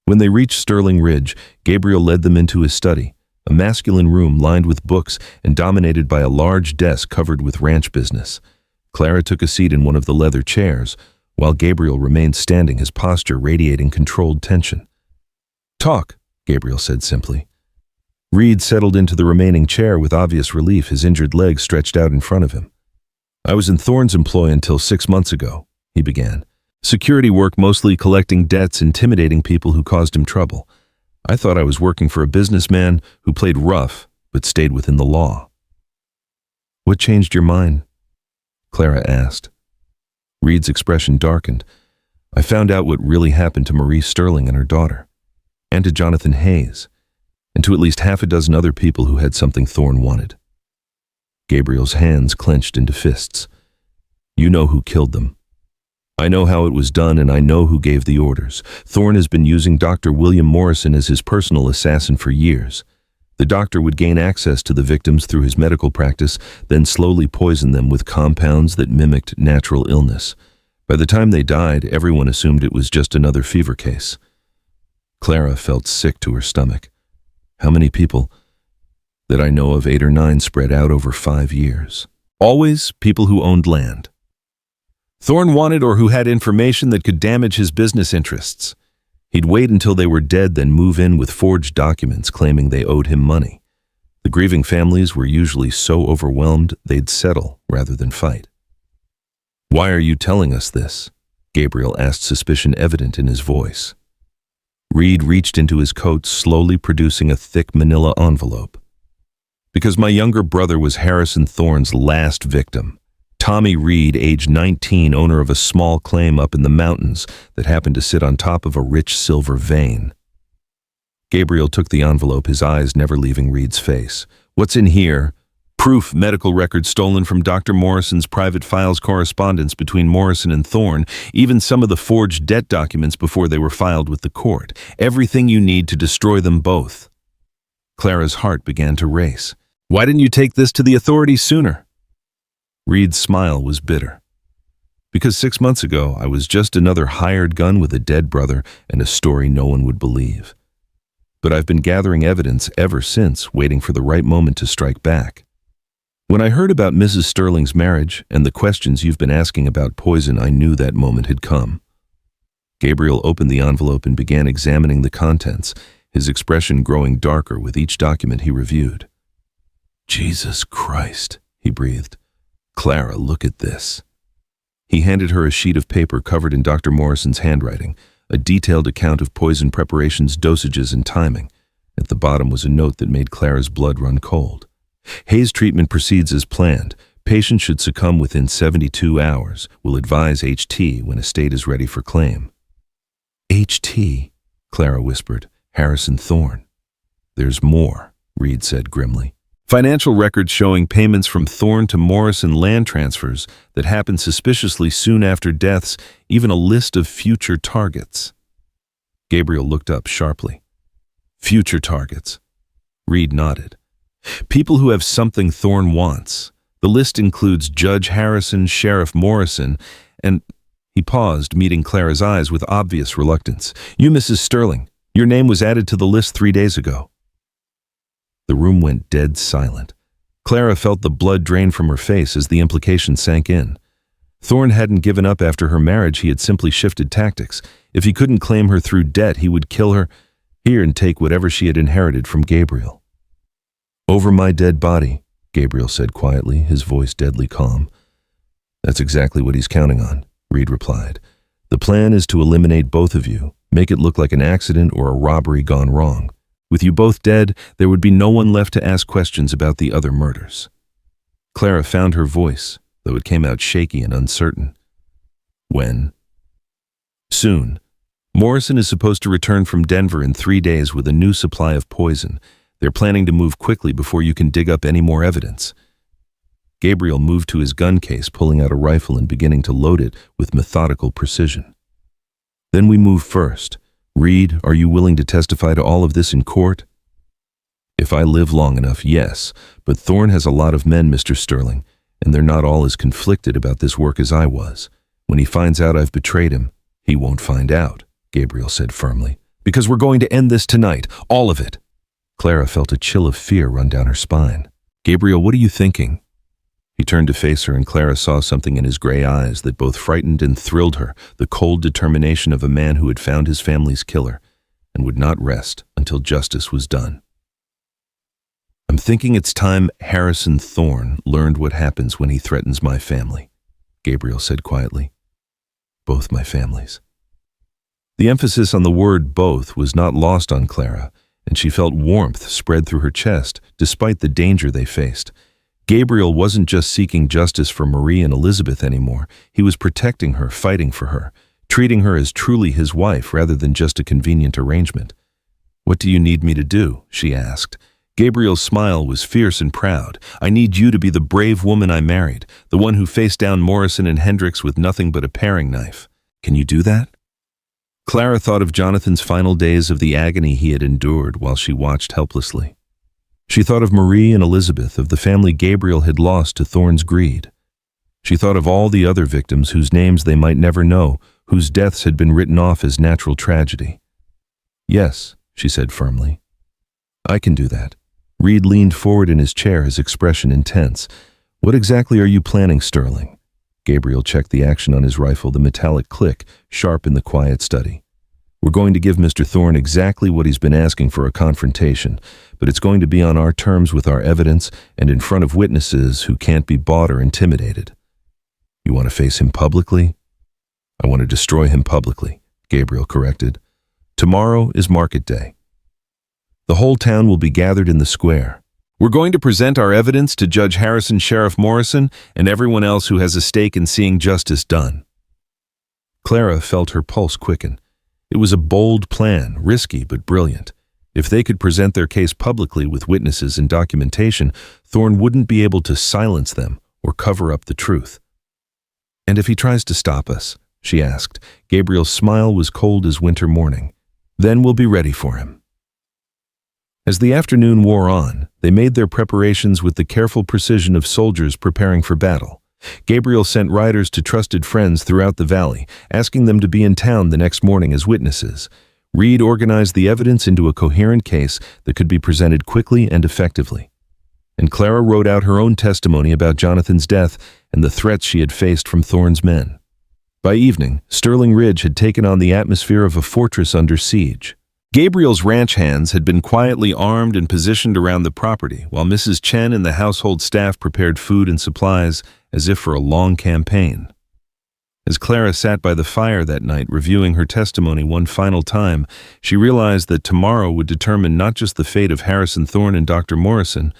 When they reached Sterling Ridge, Gabriel led them into his study, a masculine room lined with books and dominated by a large desk covered with ranch business. Clara took a seat in one of the leather chairs, while Gabriel remained standing, his posture radiating controlled tension. Talk, Gabriel said simply. Reed settled into the remaining chair with obvious relief, his injured leg stretched out in front of him. I was in Thorne's employ until 6 months ago, he began. Security work, mostly collecting debts, intimidating people who caused him trouble. I thought I was working for a businessman who played rough, but stayed within the law. What changed your mind? Clara asked. Reed's expression darkened. I found out what really happened to Marie Sterling and her daughter, and to Jonathan Hayes, and to at least half a dozen other people who had something Thorne wanted. Gabriel's hands clenched into fists. You know who killed them. I know how it was done, and I know who gave the orders. Thorne has been using Dr. William Morrison as his personal assassin for years. The doctor would gain access to the victims through his medical practice, then slowly poison them with compounds that mimicked natural illness. By the time they died, everyone assumed it was just another fever case. Clara felt sick to her stomach. How many people? That I know of, 8 or 9, spread out over 5 years. Always people who owned land. Thorne wanted, or who had information that could damage his business interests. He'd wait until they were dead, then move in with forged documents claiming they owed him money. The grieving families were usually so overwhelmed they'd settle rather than fight. Why are you telling us this? Gabriel asked, suspicion evident in his voice. Reed reached into his coat, slowly producing a thick manila envelope. Because my younger brother was Harrison Thorne's last victim. Tommy Reed, age 19, owner of a small claim up in the mountains that happened to sit on top of a rich silver vein. Gabriel took the envelope, his eyes never leaving Reed's face. What's in here? Proof, medical records stolen from Dr. Morrison's private files, correspondence between Morrison and Thorne, even some of the forged debt documents before they were filed with the court. Everything you need to destroy them both. Clara's heart began to race. Why didn't you take this to the authorities sooner? Reed's smile was bitter. Because 6 months ago, I was just another hired gun with a dead brother and a story no one would believe. But I've been gathering evidence ever since, waiting for the right moment to strike back. When I heard about Mrs. Sterling's marriage and the questions you've been asking about poison, I knew that moment had come. Gabriel opened the envelope and began examining the contents, his expression growing darker with each document he reviewed. "Jesus Christ," he breathed. "Clara, look at this." He handed her a sheet of paper covered in Dr. Morrison's handwriting, a detailed account of poison preparations, dosages, and timing. At the bottom was a note that made Clara's blood run cold. "Hayes' treatment proceeds as planned. Patient should succumb within 72 hours. Will advise HT when a state is ready for claim." "HT," Clara whispered. "Harrison Thorne." "There's more," Reed said grimly. "Financial records showing payments from Thorne to Morrison land transfers that happened suspiciously soon after deaths, even a list of future targets." Gabriel looked up sharply. "Future targets?" Reed nodded. "People who have something Thorne wants. The list includes Judge Harrison, Sheriff Morrison, and—" He paused, meeting Clara's eyes with obvious reluctance. "You, Mrs. Sterling. Your name was added to the list 3 days ago." The room went dead silent. Clara felt the blood drain from her face as the implication sank in. Thorne hadn't given up after her marriage, he had simply shifted tactics. If he couldn't claim her through debt, he would kill her here and take whatever she had inherited from Gabriel. "Over my dead body," Gabriel said quietly, his voice deadly calm. "That's exactly what he's counting on," Reed replied. "The plan is to eliminate both of you, make it look like an accident or a robbery gone wrong. With you both dead, there would be no one left to ask questions about the other murders." Clara found her voice, though it came out shaky and uncertain. "When?" "Soon. Morrison is supposed to return from Denver in 3 days with a new supply of poison. They're planning to move quickly before you can dig up any more evidence." Gabriel moved to his gun case, pulling out a rifle and beginning to load it with methodical precision. "Then we move first. Reed, are you willing to testify to all of this in court?" "If I live long enough, yes. But Thorne has a lot of men, Mr. Sterling, and they're not all as conflicted about this work as I was. When he finds out I've betrayed him, he won't find out," Gabriel said firmly. "Because we're going to end this tonight, all of it." Clara felt a chill of fear run down her spine. "Gabriel, what are you thinking?" He turned to face her, and Clara saw something in his gray eyes that both frightened and thrilled her, the cold determination of a man who had found his family's killer and would not rest until justice was done. "I'm thinking it's time Harrison Thorne learned what happens when he threatens my family," Gabriel said quietly. "Both my families." The emphasis on the word "both" was not lost on Clara, and she felt warmth spread through her chest despite the danger they faced. Gabriel wasn't just seeking justice for Marie and Elizabeth anymore. He was protecting her, fighting for her, treating her as truly his wife rather than just a convenient arrangement. "What do you need me to do?" she asked. Gabriel's smile was fierce and proud. "I need you to be the brave woman I married, the one who faced down Morrison and Hendricks with nothing but a paring knife. Can you do that?" Clara thought of Jonathan's final days, of the agony he had endured while she watched helplessly. She thought of Marie and Elizabeth, of the family Gabriel had lost to Thorne's greed. She thought of all the other victims whose names they might never know, whose deaths had been written off as natural tragedy. "Yes," she said firmly. "I can do that." Reed leaned forward in his chair, his expression intense. "What exactly are you planning, Sterling?" Gabriel checked the action on his rifle, the metallic click, sharp in the quiet study. "We're going to give Mr. Thorne exactly what he's been asking for, a confrontation, but it's going to be on our terms with our evidence and in front of witnesses who can't be bought or intimidated." "You want to face him publicly?" "I want to destroy him publicly," Gabriel corrected. "Tomorrow is market day. The whole town will be gathered in the square. We're going to present our evidence to Judge Harrison, Sheriff Morrison, and everyone else who has a stake in seeing justice done." Clara felt her pulse quicken. It was a bold plan, risky but brilliant. If they could present their case publicly with witnesses and documentation, Thorne wouldn't be able to silence them or cover up the truth. "And if he tries to stop us?" she asked. Gabriel's smile was cold as winter morning. "Then we'll be ready for him." As the afternoon wore on, they made their preparations with the careful precision of soldiers preparing for battle. Gabriel sent riders to trusted friends throughout the valley, asking them to be in town the next morning as witnesses. Reed organized the evidence into a coherent case that could be presented quickly and effectively. And Clara wrote out her own testimony about Jonathan's death and the threats she had faced from Thorne's men. By evening, Sterling Ridge had taken on the atmosphere of a fortress under siege. Gabriel's ranch hands had been quietly armed and positioned around the property, while Mrs. Chen and the household staff prepared food and supplies as if for a long campaign. As Clara sat by the fire that night reviewing her testimony one final time, she realized that tomorrow would determine not just the fate of Harrison Thorne and Dr. Morrison,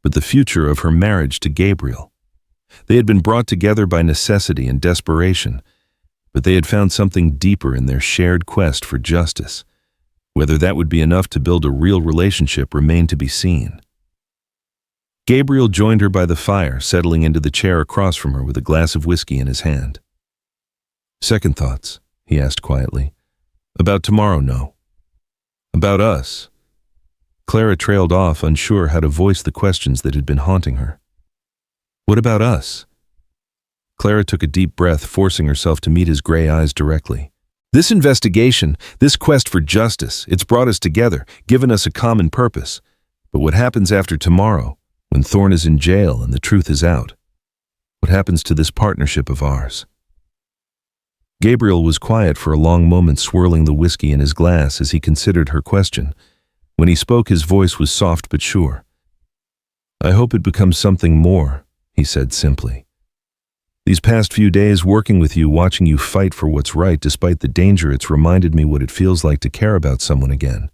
but the future of her marriage to Gabriel. They had been brought together by necessity and desperation, but they had found something deeper in their shared quest for justice. Whether that would be enough to build a real relationship remained to be seen. Gabriel joined her by the fire, settling into the chair across from her with a glass of whiskey in his hand. "Second thoughts?" he asked quietly. "About tomorrow, no. About us." Clara trailed off, unsure how to voice the questions that had been haunting her. "What about us?" Clara took a deep breath, forcing herself to meet his gray eyes directly. "This investigation, this quest for justice, it's brought us together, given us a common purpose. But what happens after tomorrow, when Thorne is in jail and the truth is out? What happens to this partnership of ours?" Gabriel was quiet for a long moment, swirling the whiskey in his glass as he considered her question. When he spoke, his voice was soft but sure. "I hope it becomes something more," he said simply. "These past few days working with you, watching you fight for what's right despite the danger, it's reminded me what it feels like to care about someone again.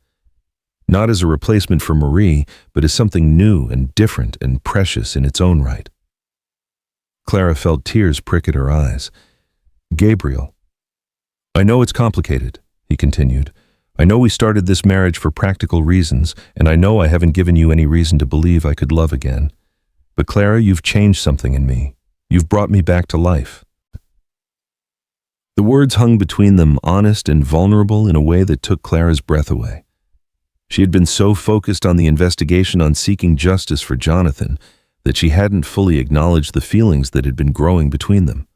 Not as a replacement for Marie, but as something new and different and precious in its own right." Clara felt tears prick at her eyes. "Gabriel, I know it's complicated," he continued. "I know we started this marriage for practical reasons, and I know I haven't given you any reason to believe I could love again. But Clara, you've changed something in me. You've brought me back to life." The words hung between them, honest and vulnerable in a way that took Clara's breath away. She had been so focused on the investigation, on seeking justice for Jonathan, that she hadn't fully acknowledged the feelings that had been growing between them.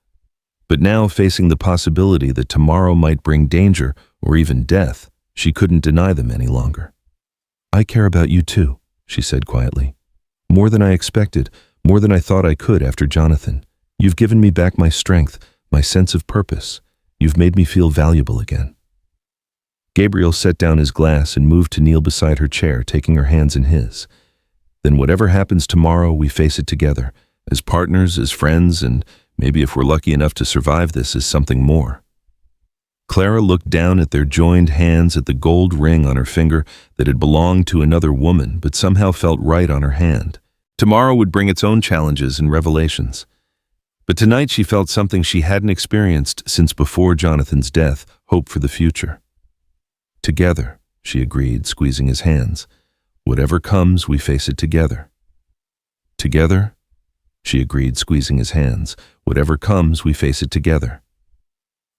But now, facing the possibility that tomorrow might bring danger or even death, she couldn't deny them any longer. "I care about you too," she said quietly. "More than I expected, more than I thought I could after Jonathan. You've given me back my strength, my sense of purpose. You've made me feel valuable again." Gabriel set down his glass and moved to kneel beside her chair, taking her hands in his. "Then whatever happens tomorrow, we face it together, as partners, as friends, and maybe if we're lucky enough to survive this, as something more." Clara looked down at their joined hands, at the gold ring on her finger that had belonged to another woman but somehow felt right on her hand. Tomorrow would bring its own challenges and revelations. But tonight she felt something she hadn't experienced since before Jonathan's death, hope for the future. "Together," she agreed, squeezing his hands. "Whatever comes, we face it together." "Together," she agreed, squeezing his hands. "Whatever comes, we face it together."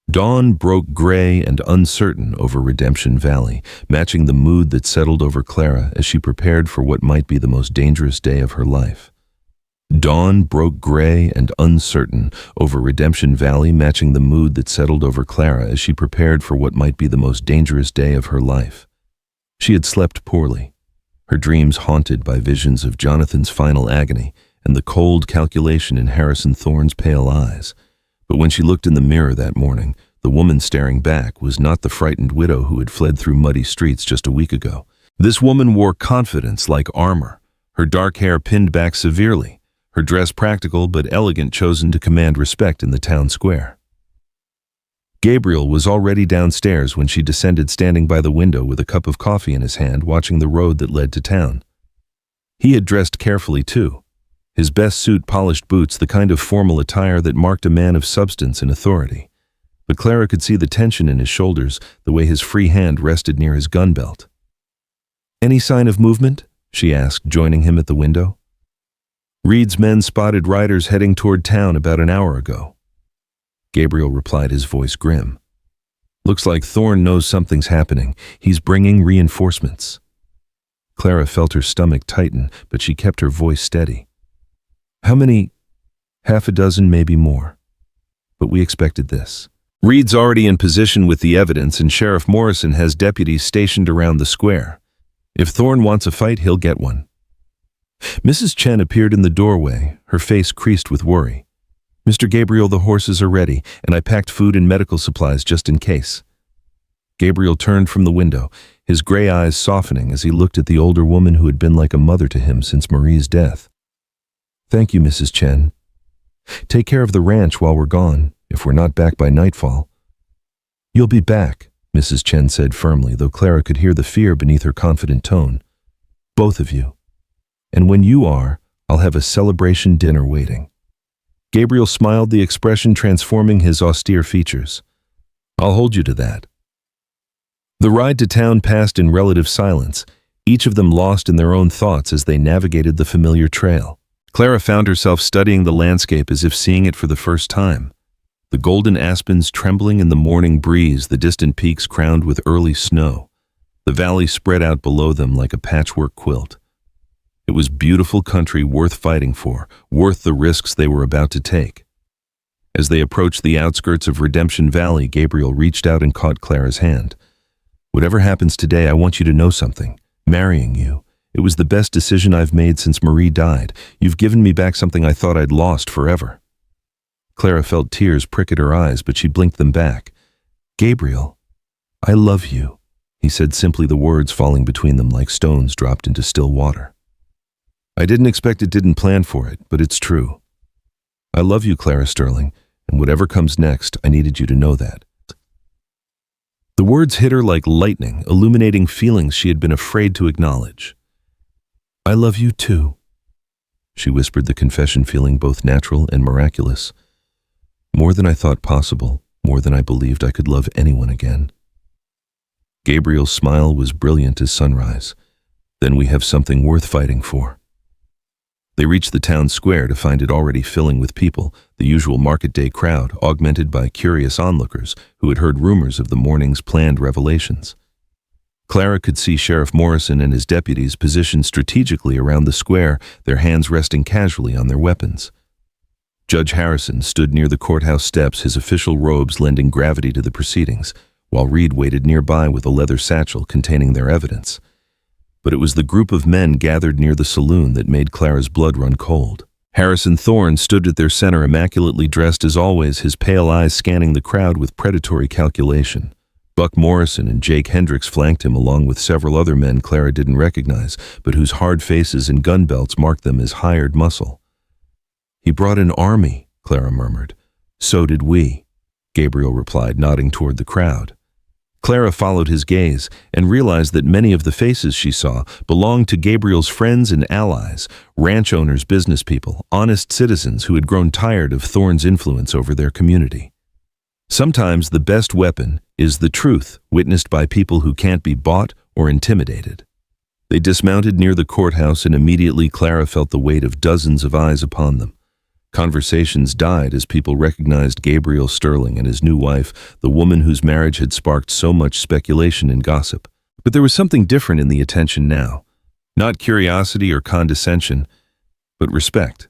Dawn broke gray and uncertain over Redemption Valley, matching the mood that settled over Clara as she prepared for what might be the most dangerous day of her life. Dawn broke gray and uncertain over Redemption Valley, matching the mood that settled over Clara as she prepared for what might be the most dangerous day of her life. She had slept poorly, her dreams haunted by visions of Jonathan's final agony and the cold calculation in Harrison Thorne's pale eyes. But when she looked in the mirror that morning, the woman staring back was not the frightened widow who had fled through muddy streets just a week ago. This woman wore confidence like armor, her dark hair pinned back severely, her dress practical but elegant, chosen to command respect in the town square. Gabriel was already downstairs when she descended, standing by the window with a cup of coffee in his hand, watching the road that led to town. He had dressed carefully too. His best suit, polished boots, the kind of formal attire that marked a man of substance and authority. But Clara could see the tension in his shoulders, the way his free hand rested near his gun belt. "Any sign of movement?" she asked, joining him at the window. "Reed's men spotted riders heading toward town about an hour ago." Gabriel replied, his voice grim. "Looks like Thorne knows something's happening. He's bringing reinforcements." Clara felt her stomach tighten, but she kept her voice steady. "How many? Half a dozen, maybe more. But we expected this. Reed's already in position with the evidence, and Sheriff Morrison has deputies stationed around the square. If Thorne wants a fight, he'll get one." Mrs. Chen appeared in the doorway, her face creased with worry. "Mr. Gabriel, the horses are ready, and I packed food and medical supplies just in case." Gabriel turned from the window, his gray eyes softening as he looked at the older woman who had been like a mother to him since Marie's death. "Thank you, Mrs. Chen. Take care of the ranch while we're gone, if we're not back by nightfall." "You'll be back," Mrs. Chen said firmly, though Clara could hear the fear beneath her confident tone. "Both of you. And when you are, I'll have a celebration dinner waiting." Gabriel smiled, the expression transforming his austere features. "I'll hold you to that." The ride to town passed in relative silence, each of them lost in their own thoughts as they navigated the familiar trail. Clara found herself studying the landscape as if seeing it for the first time. The golden aspens trembling in the morning breeze, the distant peaks crowned with early snow. The valley spread out below them like a patchwork quilt. It was beautiful country worth fighting for, worth the risks they were about to take. As they approached the outskirts of Redemption Valley, Gabriel reached out and caught Clara's hand. "Whatever happens today, I want you to know something. Marrying you. It was the best decision I've made since Marie died. You've given me back something I thought I'd lost forever." Clara felt tears prick at her eyes, but she blinked them back. "Gabriel, I love you," he said simply, the words falling between them like stones dropped into still water. "I didn't expect it, didn't plan for it, but it's true. I love you, Clara Sterling, and whatever comes next, I needed you to know that." The words hit her like lightning, illuminating feelings she had been afraid to acknowledge. "I love you too," she whispered, the confession feeling both natural and miraculous. "More than I thought possible, more than I believed I could love anyone again." Gabriel's smile was brilliant as sunrise. "Then we have something worth fighting for." They reached the town square to find it already filling with people, the usual market day crowd, augmented by curious onlookers who had heard rumors of the morning's planned revelations. Clara could see Sheriff Morrison and his deputies positioned strategically around the square, their hands resting casually on their weapons. Judge Harrison stood near the courthouse steps, his official robes lending gravity to the proceedings, while Reed waited nearby with a leather satchel containing their evidence. But it was the group of men gathered near the saloon that made Clara's blood run cold. Harrison Thorne stood at their center, immaculately dressed as always, his pale eyes scanning the crowd with predatory calculation. Buck Morrison and Jake Hendricks flanked him, along with several other men Clara didn't recognize, but whose hard faces and gun belts marked them as hired muscle. "He brought an army," Clara murmured. "So did we," Gabriel replied, nodding toward the crowd. Clara followed his gaze and realized that many of the faces she saw belonged to Gabriel's friends and allies, ranch owners, business people, honest citizens who had grown tired of Thorne's influence over their community. Sometimes the best weapon is the truth, witnessed by people who can't be bought or intimidated. They dismounted near the courthouse, and immediately Clara felt the weight of dozens of eyes upon them. Conversations died as people recognized Gabriel Sterling and his new wife, the woman whose marriage had sparked so much speculation and gossip. But there was something different in the attention now. Not curiosity or condescension, but respect.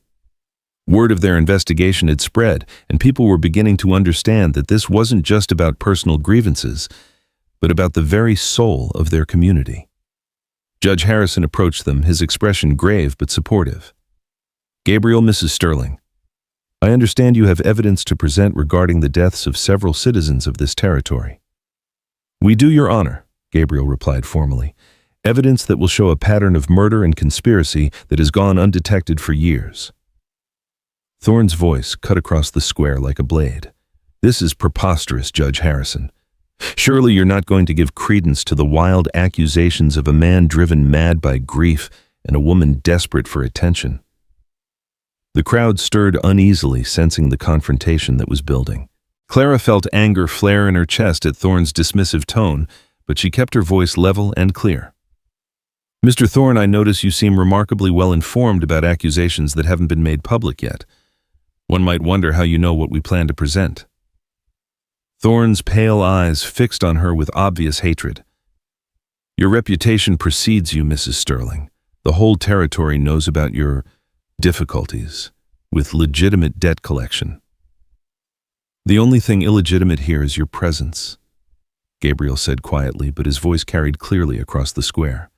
Word of their investigation had spread, and people were beginning to understand that this wasn't just about personal grievances, but about the very soul of their community. Judge Harrison approached them, his expression grave but supportive. "Gabriel, Mrs. Sterling, I understand you have evidence to present regarding the deaths of several citizens of this territory." "We do, Your Honor," Gabriel replied formally. "Evidence that will show a pattern of murder and conspiracy that has gone undetected for years." Thorne's voice cut across the square like a blade. "This is preposterous, Judge Harrison. Surely you're not going to give credence to the wild accusations of a man driven mad by grief and a woman desperate for attention." The crowd stirred uneasily, sensing the confrontation that was building. Clara felt anger flare in her chest at Thorne's dismissive tone, but she kept her voice level and clear. "Mr. Thorne, I notice you seem remarkably well informed about accusations that haven't been made public yet. One might wonder how you know what we plan to present." Thorne's pale eyes fixed on her with obvious hatred. "Your reputation precedes you, Mrs. Sterling. The whole territory knows about your difficulties with legitimate debt collection. The only thing illegitimate here is your presence," Gabriel said quietly, but his voice carried clearly across the square.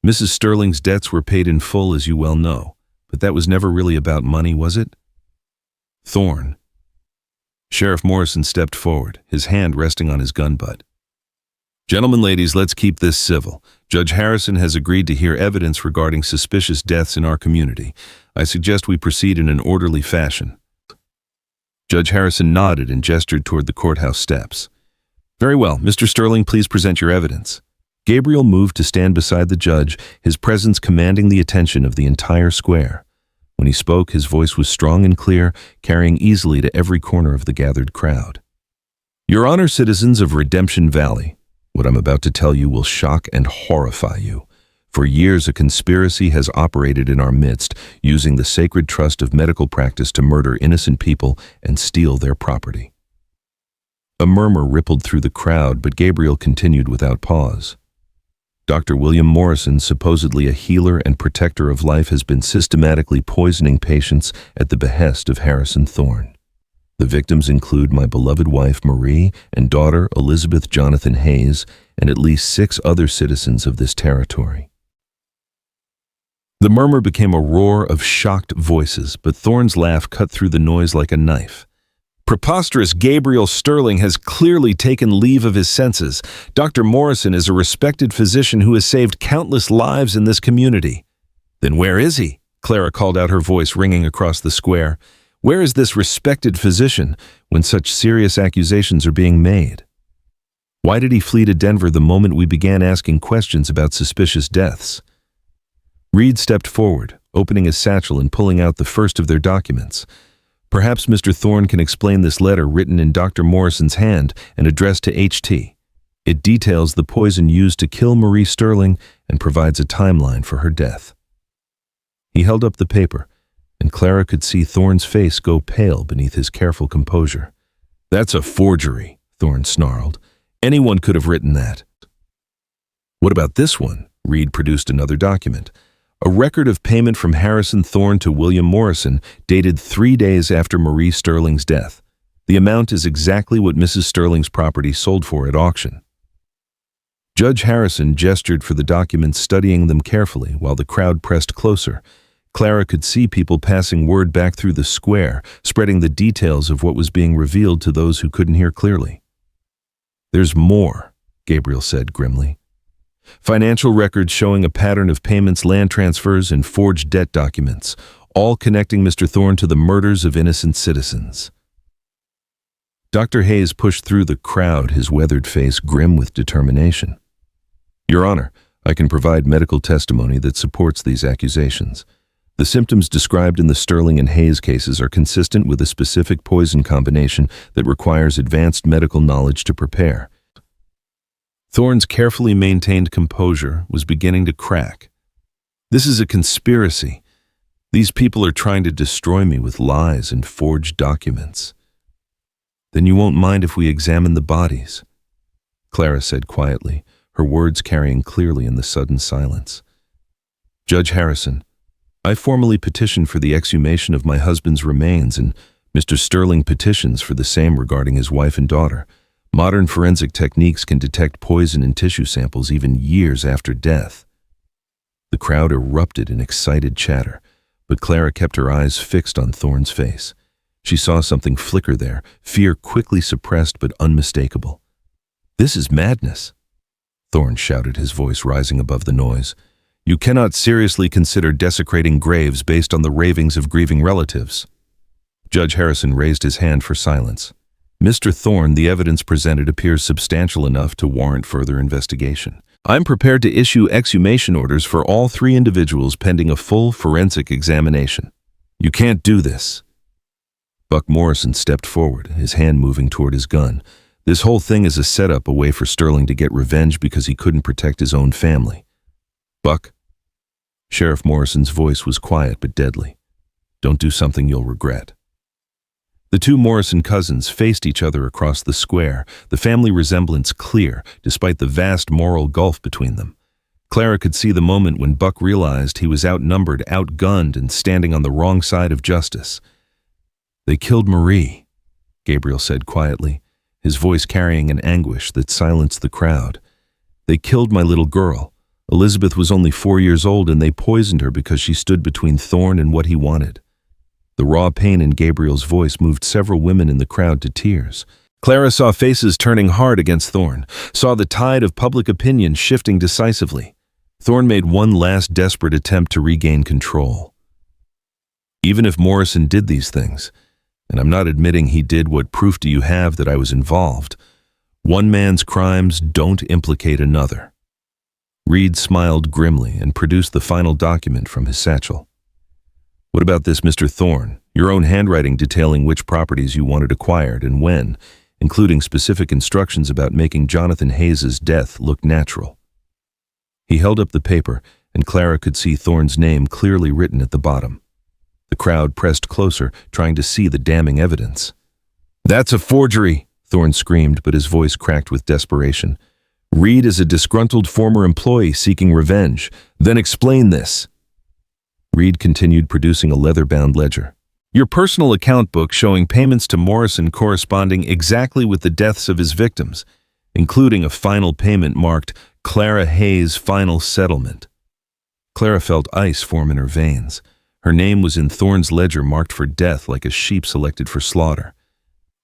"Mrs. Sterling's debts were paid in full, as you well know, but that was never really about money, was it?" "Thorne." Sheriff Morrison stepped forward, his hand resting on his gun butt. Gentlemen, ladies, let's keep this civil. Judge Harrison has agreed to hear evidence regarding suspicious deaths in our community. I suggest we proceed in an orderly fashion. Judge Harrison nodded and gestured toward the courthouse steps. Very well, Mr. Sterling, please present your evidence. Gabriel moved to stand beside the judge, his presence commanding the attention of the entire square. When he spoke, his voice was strong and clear, carrying easily to every corner of the gathered crowd. Your Honor, citizens of Redemption Valley, what I'm about to tell you will shock and horrify you. For years, a conspiracy has operated in our midst, using the sacred trust of medical practice to murder innocent people and steal their property. A murmur rippled through the crowd, but Gabriel continued without pause. Dr. William Morrison, supposedly a healer and protector of life, has been systematically poisoning patients at the behest of Harrison Thorne. The victims include my beloved wife, Marie, and daughter, Elizabeth Jonathan Hayes, and at least 6 other citizens of this territory. The murmur became a roar of shocked voices, but Thorne's laugh cut through the noise like a knife. Preposterous! Gabriel Sterling has clearly taken leave of his senses. Dr. Morrison is a respected physician who has saved countless lives in this community. Then where is he? Clara called out, her voice ringing across the square. Where is this respected physician when such serious accusations are being made? Why did he flee to Denver the moment we began asking questions about suspicious deaths? Reed stepped forward, opening his satchel and pulling out the first of their documents. Perhaps Mr. Thorne can explain this letter written in Dr. Morrison's hand and addressed to H.T. It details the poison used to kill Marie Sterling and provides a timeline for her death. He held up the paper, and Clara could see Thorne's face go pale beneath his careful composure. That's a forgery, Thorne snarled. Anyone could have written that. What about this one? Reed produced another document. A record of payment from Harrison Thorne to William Morrison, dated 3 days after Marie Sterling's death. The amount is exactly what Mrs. Sterling's property sold for at auction. Judge Harrison gestured for the documents, studying them carefully while the crowd pressed closer. Clara could see people passing word back through the square, spreading the details of what was being revealed to those who couldn't hear clearly. There's more, Gabriel said grimly. Financial records showing a pattern of payments, land transfers, and forged debt documents, all connecting Mr. Thorne to the murders of innocent citizens. Dr. Hayes pushed through the crowd, his weathered face grim with determination. Your Honor, I can provide medical testimony that supports these accusations. The symptoms described in the Sterling and Hayes cases are consistent with a specific poison combination that requires advanced medical knowledge to prepare. Thorne's carefully maintained composure was beginning to crack. This is a conspiracy. These people are trying to destroy me with lies and forged documents. Then you won't mind if we examine the bodies, Clara said quietly, her words carrying clearly in the sudden silence. Judge Harrison, I formally petitioned for the exhumation of my husband's remains, and Mr. Sterling petitions for the same regarding his wife and daughter. Modern forensic techniques can detect poison in tissue samples even years after death. The crowd erupted in excited chatter, but Clara kept her eyes fixed on Thorne's face. She saw something flicker there, fear quickly suppressed but unmistakable. This is madness, Thorne shouted, his voice rising above the noise. You cannot seriously consider desecrating graves based on the ravings of grieving relatives. Judge Harrison raised his hand for silence. Mr. Thorne, the evidence presented appears substantial enough to warrant further investigation. I'm prepared to issue exhumation orders for all 3 individuals pending a full forensic examination. You can't do this. Buck Morrison stepped forward, his hand moving toward his gun. This whole thing is a setup, a way for Sterling to get revenge because he couldn't protect his own family. Buck? Sheriff Morrison's voice was quiet but deadly. Don't do something you'll regret. The 2 Morrison cousins faced each other across the square, the family resemblance clear, despite the vast moral gulf between them. Clara could see the moment when Buck realized he was outnumbered, outgunned, and standing on the wrong side of justice. They killed Marie, Gabriel said quietly, his voice carrying an anguish that silenced the crowd. They killed my little girl. Elizabeth was only 4 years old, and they poisoned her because she stood between Thorne and what he wanted. The raw pain in Gabriel's voice moved several women in the crowd to tears. Clara saw faces turning hard against Thorne, saw the tide of public opinion shifting decisively. Thorne made one last desperate attempt to regain control. Even if Morrison did these things, and I'm not admitting he did, what proof do you have that I was involved? One man's crimes don't implicate another. Reed smiled grimly and produced the final document from his satchel. What about this, Mr. Thorne? Your own handwriting detailing which properties you wanted acquired and when, including specific instructions about making Jonathan Hayes's death look natural. He held up the paper, and Clara could see Thorne's name clearly written at the bottom. The crowd pressed closer, trying to see the damning evidence. "That's a forgery!" Thorne screamed, but his voice cracked with desperation. "Reed is a disgruntled former employee seeking revenge. Then explain this." Reed continued, producing a leather-bound ledger. "Your personal account book showing payments to Morrison corresponding exactly with the deaths of his victims, including a final payment marked Clara Hayes' Final Settlement." Clara felt ice form in her veins. Her name was in Thorne's ledger, marked for death like a sheep selected for slaughter.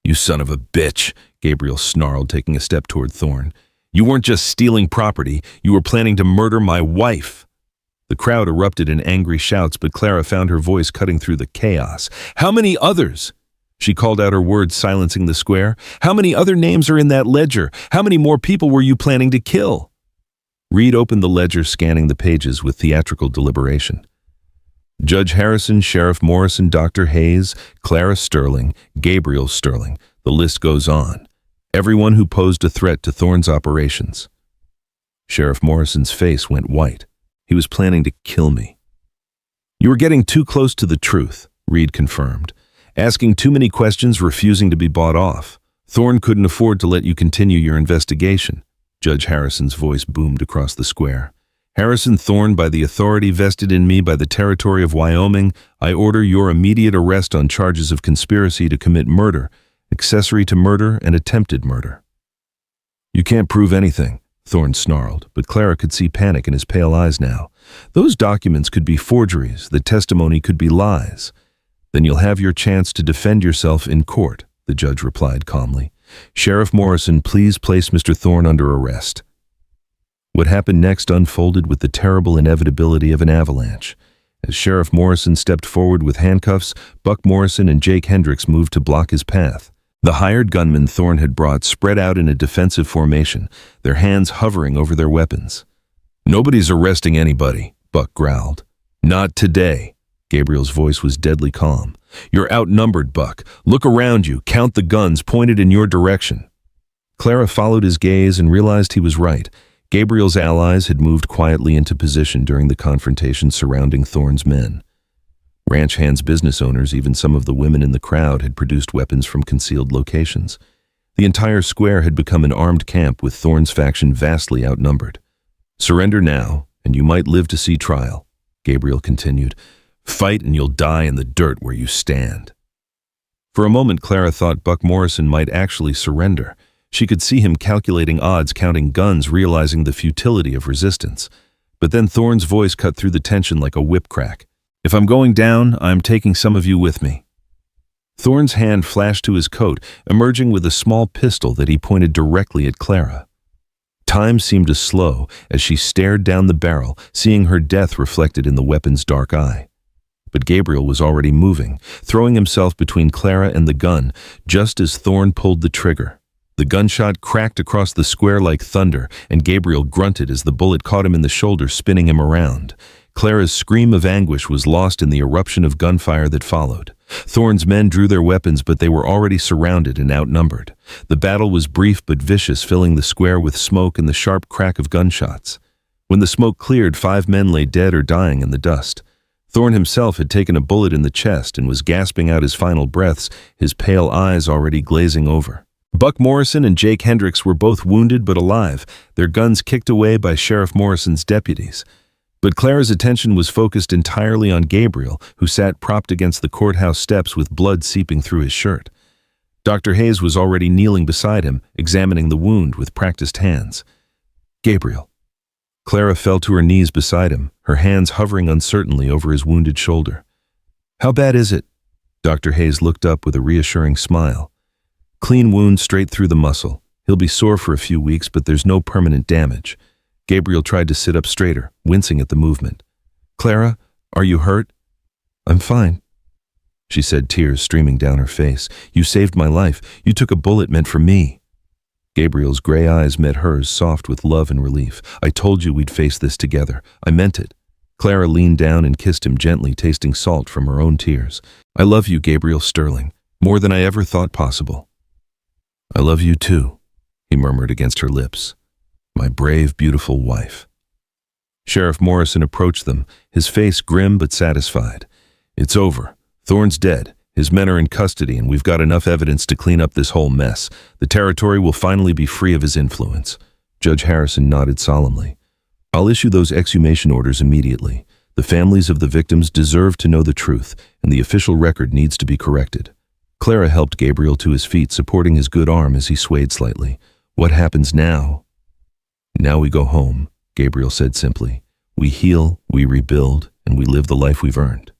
"You son of a bitch," Gabriel snarled, taking a step toward Thorne. "You weren't just stealing property, you were planning to murder my wife." The crowd erupted in angry shouts, but Clara found her voice cutting through the chaos. "How many others?" She called out her words, silencing the square. "How many other names are in that ledger? How many more people were you planning to kill?" Reed opened the ledger, scanning the pages with theatrical deliberation. Judge Harrison, Sheriff Morrison, Dr. Hayes, Clara Sterling, Gabriel Sterling. The list goes on. Everyone who posed a threat to Thorne's operations. Sheriff Morrison's face went white. He was planning to kill me. "You were getting too close to the truth," Reed confirmed. "Asking too many questions, refusing to be bought off. Thorne couldn't afford to let you continue your investigation." Judge Harrison's voice boomed across the square. "Harrison Thorne, by the authority vested in me by the territory of Wyoming, I order your immediate arrest on charges of conspiracy to commit murder, accessory to murder, and attempted murder." "You can't prove anything," Thorne snarled, but Clara could see panic in his pale eyes now. "Those documents could be forgeries, the testimony could be lies." "Then you'll have your chance to defend yourself in court," the judge replied calmly. "Sheriff Morrison, please place Mr. Thorne under arrest." What happened next unfolded with the terrible inevitability of an avalanche. As Sheriff Morrison stepped forward with handcuffs, Buck Morrison and Jake Hendricks moved to block his path. The hired gunmen Thorne had brought spread out in a defensive formation, their hands hovering over their weapons. "Nobody's arresting anybody," Buck growled. "Not today." Gabriel's voice was deadly calm. "You're outnumbered, Buck. Look around you, count the guns pointed in your direction." Clara followed his gaze and realized he was right. Gabriel's allies had moved quietly into position during the confrontation surrounding Thorne's men. Ranch hands, business owners, even some of the women in the crowd had produced weapons from concealed locations. The entire square had become an armed camp with Thorne's faction vastly outnumbered. "Surrender now, and you might live to see trial," Gabriel continued. "Fight and you'll die in the dirt where you stand." For a moment, Clara thought Buck Morrison might actually surrender. She could see him calculating odds, counting guns, realizing the futility of resistance. But then Thorne's voice cut through the tension like a whip crack. "If I'm going down, I'm taking some of you with me." Thorne's hand flashed to his coat, emerging with a small pistol that he pointed directly at Clara. Time seemed to slow as she stared down the barrel, seeing her death reflected in the weapon's dark eye. But Gabriel was already moving, throwing himself between Clara and the gun, just as Thorne pulled the trigger. The gunshot cracked across the square like thunder, and Gabriel grunted as the bullet caught him in the shoulder, spinning him around. Clara's scream of anguish was lost in the eruption of gunfire that followed. Thorne's men drew their weapons, but they were already surrounded and outnumbered. The battle was brief but vicious, filling the square with smoke and the sharp crack of gunshots. When the smoke cleared, 5 men lay dead or dying in the dust. Thorne himself had taken a bullet in the chest and was gasping out his final breaths, his pale eyes already glazing over. Buck Morrison and Jake Hendricks were both wounded but alive, their guns kicked away by Sheriff Morrison's deputies. But Clara's attention was focused entirely on Gabriel, who sat propped against the courthouse steps with blood seeping through his shirt. Dr. Hayes was already kneeling beside him, examining the wound with practiced hands. "Gabriel." Clara fell to her knees beside him, her hands hovering uncertainly over his wounded shoulder. "How bad is it?" Dr. Hayes looked up with a reassuring smile. Clean wound straight through the muscle. He'll be sore for a few weeks, but there's no permanent damage. Gabriel tried to sit up straighter, wincing at the movement. Clara, are you hurt? I'm fine, she said, tears streaming down her face. You saved my life. You took a bullet meant for me. Gabriel's gray eyes met hers, soft with love and relief. I told you we'd face this together. I meant it. Clara leaned down and kissed him gently, tasting salt from her own tears. I love you, Gabriel Sterling, more than I ever thought possible. I love you too, he murmured against her lips. My brave, beautiful wife. Sheriff Morrison approached them, his face grim but satisfied. It's over. Thorne's dead. His men are in custody, and we've got enough evidence to clean up this whole mess. The territory will finally be free of his influence. Judge Harrison nodded solemnly. I'll issue those exhumation orders immediately. The families of the victims deserve to know the truth, and the official record needs to be corrected. Clara helped Gabriel to his feet, supporting his good arm as he swayed slightly. What happens now? Now we go home, Gabriel said simply. We heal, we rebuild, and we live the life we've earned.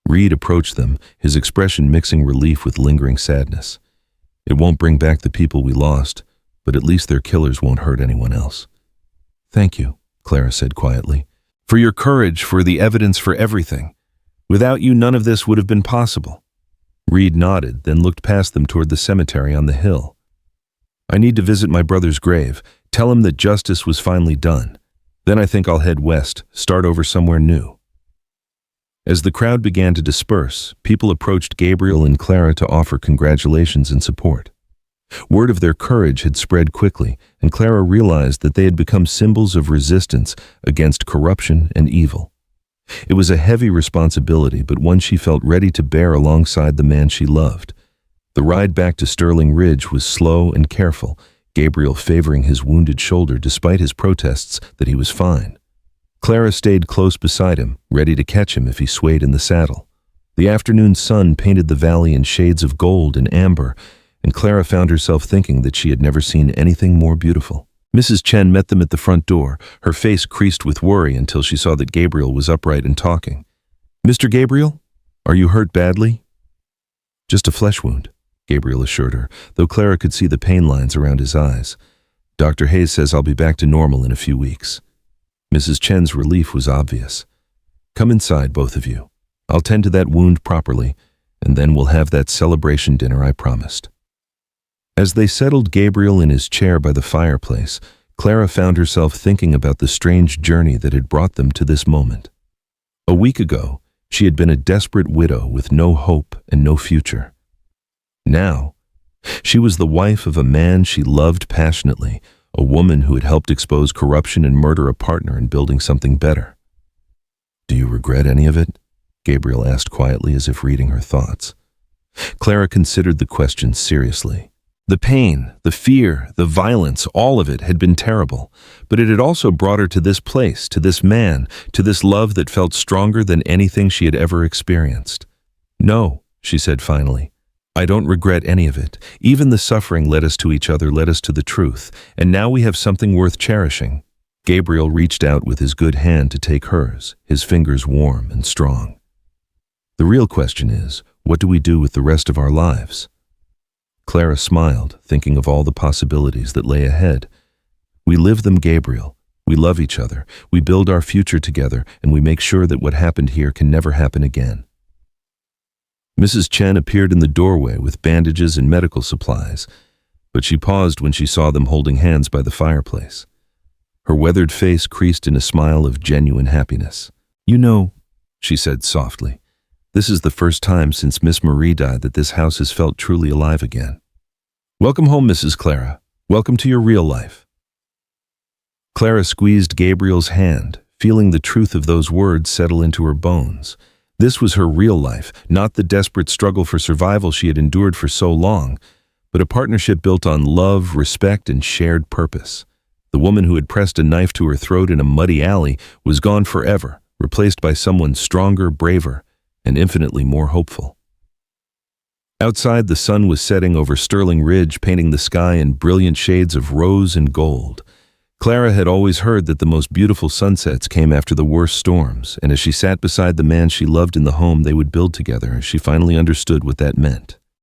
Reed approached them, his expression mixing relief with lingering sadness. It won't bring back the people we lost, but at least their killers won't hurt anyone else. Thank you, Clara said quietly, for your courage, for the evidence, for everything. Without you, none of this would have been possible. Reed nodded, then looked past them toward the cemetery on the hill. I need to visit my brother's grave, tell him that justice was finally done. Then I think I'll head west, start over somewhere new. As the crowd began to disperse, people approached Gabriel and Clara to offer congratulations and support. Word of their courage had spread quickly, and Clara realized that they had become symbols of resistance against corruption and evil. It was a heavy responsibility, but one she felt ready to bear alongside the man she loved. The ride back to Sterling Ridge was slow and careful, Gabriel favoring his wounded shoulder despite his protests that he was fine. Clara stayed close beside him, ready to catch him if he swayed in the saddle. The afternoon sun painted the valley in shades of gold and amber, and Clara found herself thinking that she had never seen anything more beautiful. Mrs. Chen met them at the front door, her face creased with worry until she saw that Gabriel was upright and talking. Mr. Gabriel, are you hurt badly? Just a flesh wound, Gabriel assured her, though Clara could see the pain lines around his eyes. Dr. Hayes says I'll be back to normal in a few weeks. Mrs. Chen's relief was obvious. Come inside, both of you. I'll tend to that wound properly, and then we'll have that celebration dinner I promised. As they settled Gabriel in his chair by the fireplace, Clara found herself thinking about the strange journey that had brought them to this moment. A week ago, she had been a desperate widow with no hope and no future. Now, she was the wife of a man she loved passionately, a woman who had helped expose corruption and murder a partner in building something better. Do you regret any of it? Gabriel asked quietly as if reading her thoughts. Clara considered the question seriously. The pain, the fear, the violence, all of it had been terrible, but it had also brought her to this place, to this man, to this love that felt stronger than anything she had ever experienced. No, she said finally. I don't regret any of it. Even the suffering led us to each other, led us to the truth, and now we have something worth cherishing. Gabriel reached out with his good hand to take hers, his fingers warm and strong. The real question is, what do we do with the rest of our lives? Clara smiled, thinking of all the possibilities that lay ahead. We live them, Gabriel. We love each other. We build our future together, and we make sure that what happened here can never happen again. Mrs. Chen appeared in the doorway with bandages and medical supplies, but she paused when she saw them holding hands by the fireplace. Her weathered face creased in a smile of genuine happiness. You know, she said softly, this is the first time since Miss Marie died that this house has felt truly alive again. Welcome home, Mrs. Clara. Welcome to your real life. Clara squeezed Gabriel's hand, feeling the truth of those words settle into her bones. This was her real life, not the desperate struggle for survival she had endured for so long, but a partnership built on love, respect, and shared purpose. The woman who had pressed a knife to her throat in a muddy alley was gone forever, replaced by someone stronger, braver, and infinitely more hopeful. Outside, the sun was setting over Sterling Ridge, painting the sky in brilliant shades of rose and gold. Clara had always heard that the most beautiful sunsets came after the worst storms, and as she sat beside the man she loved in the home they would build together, she finally understood what that meant.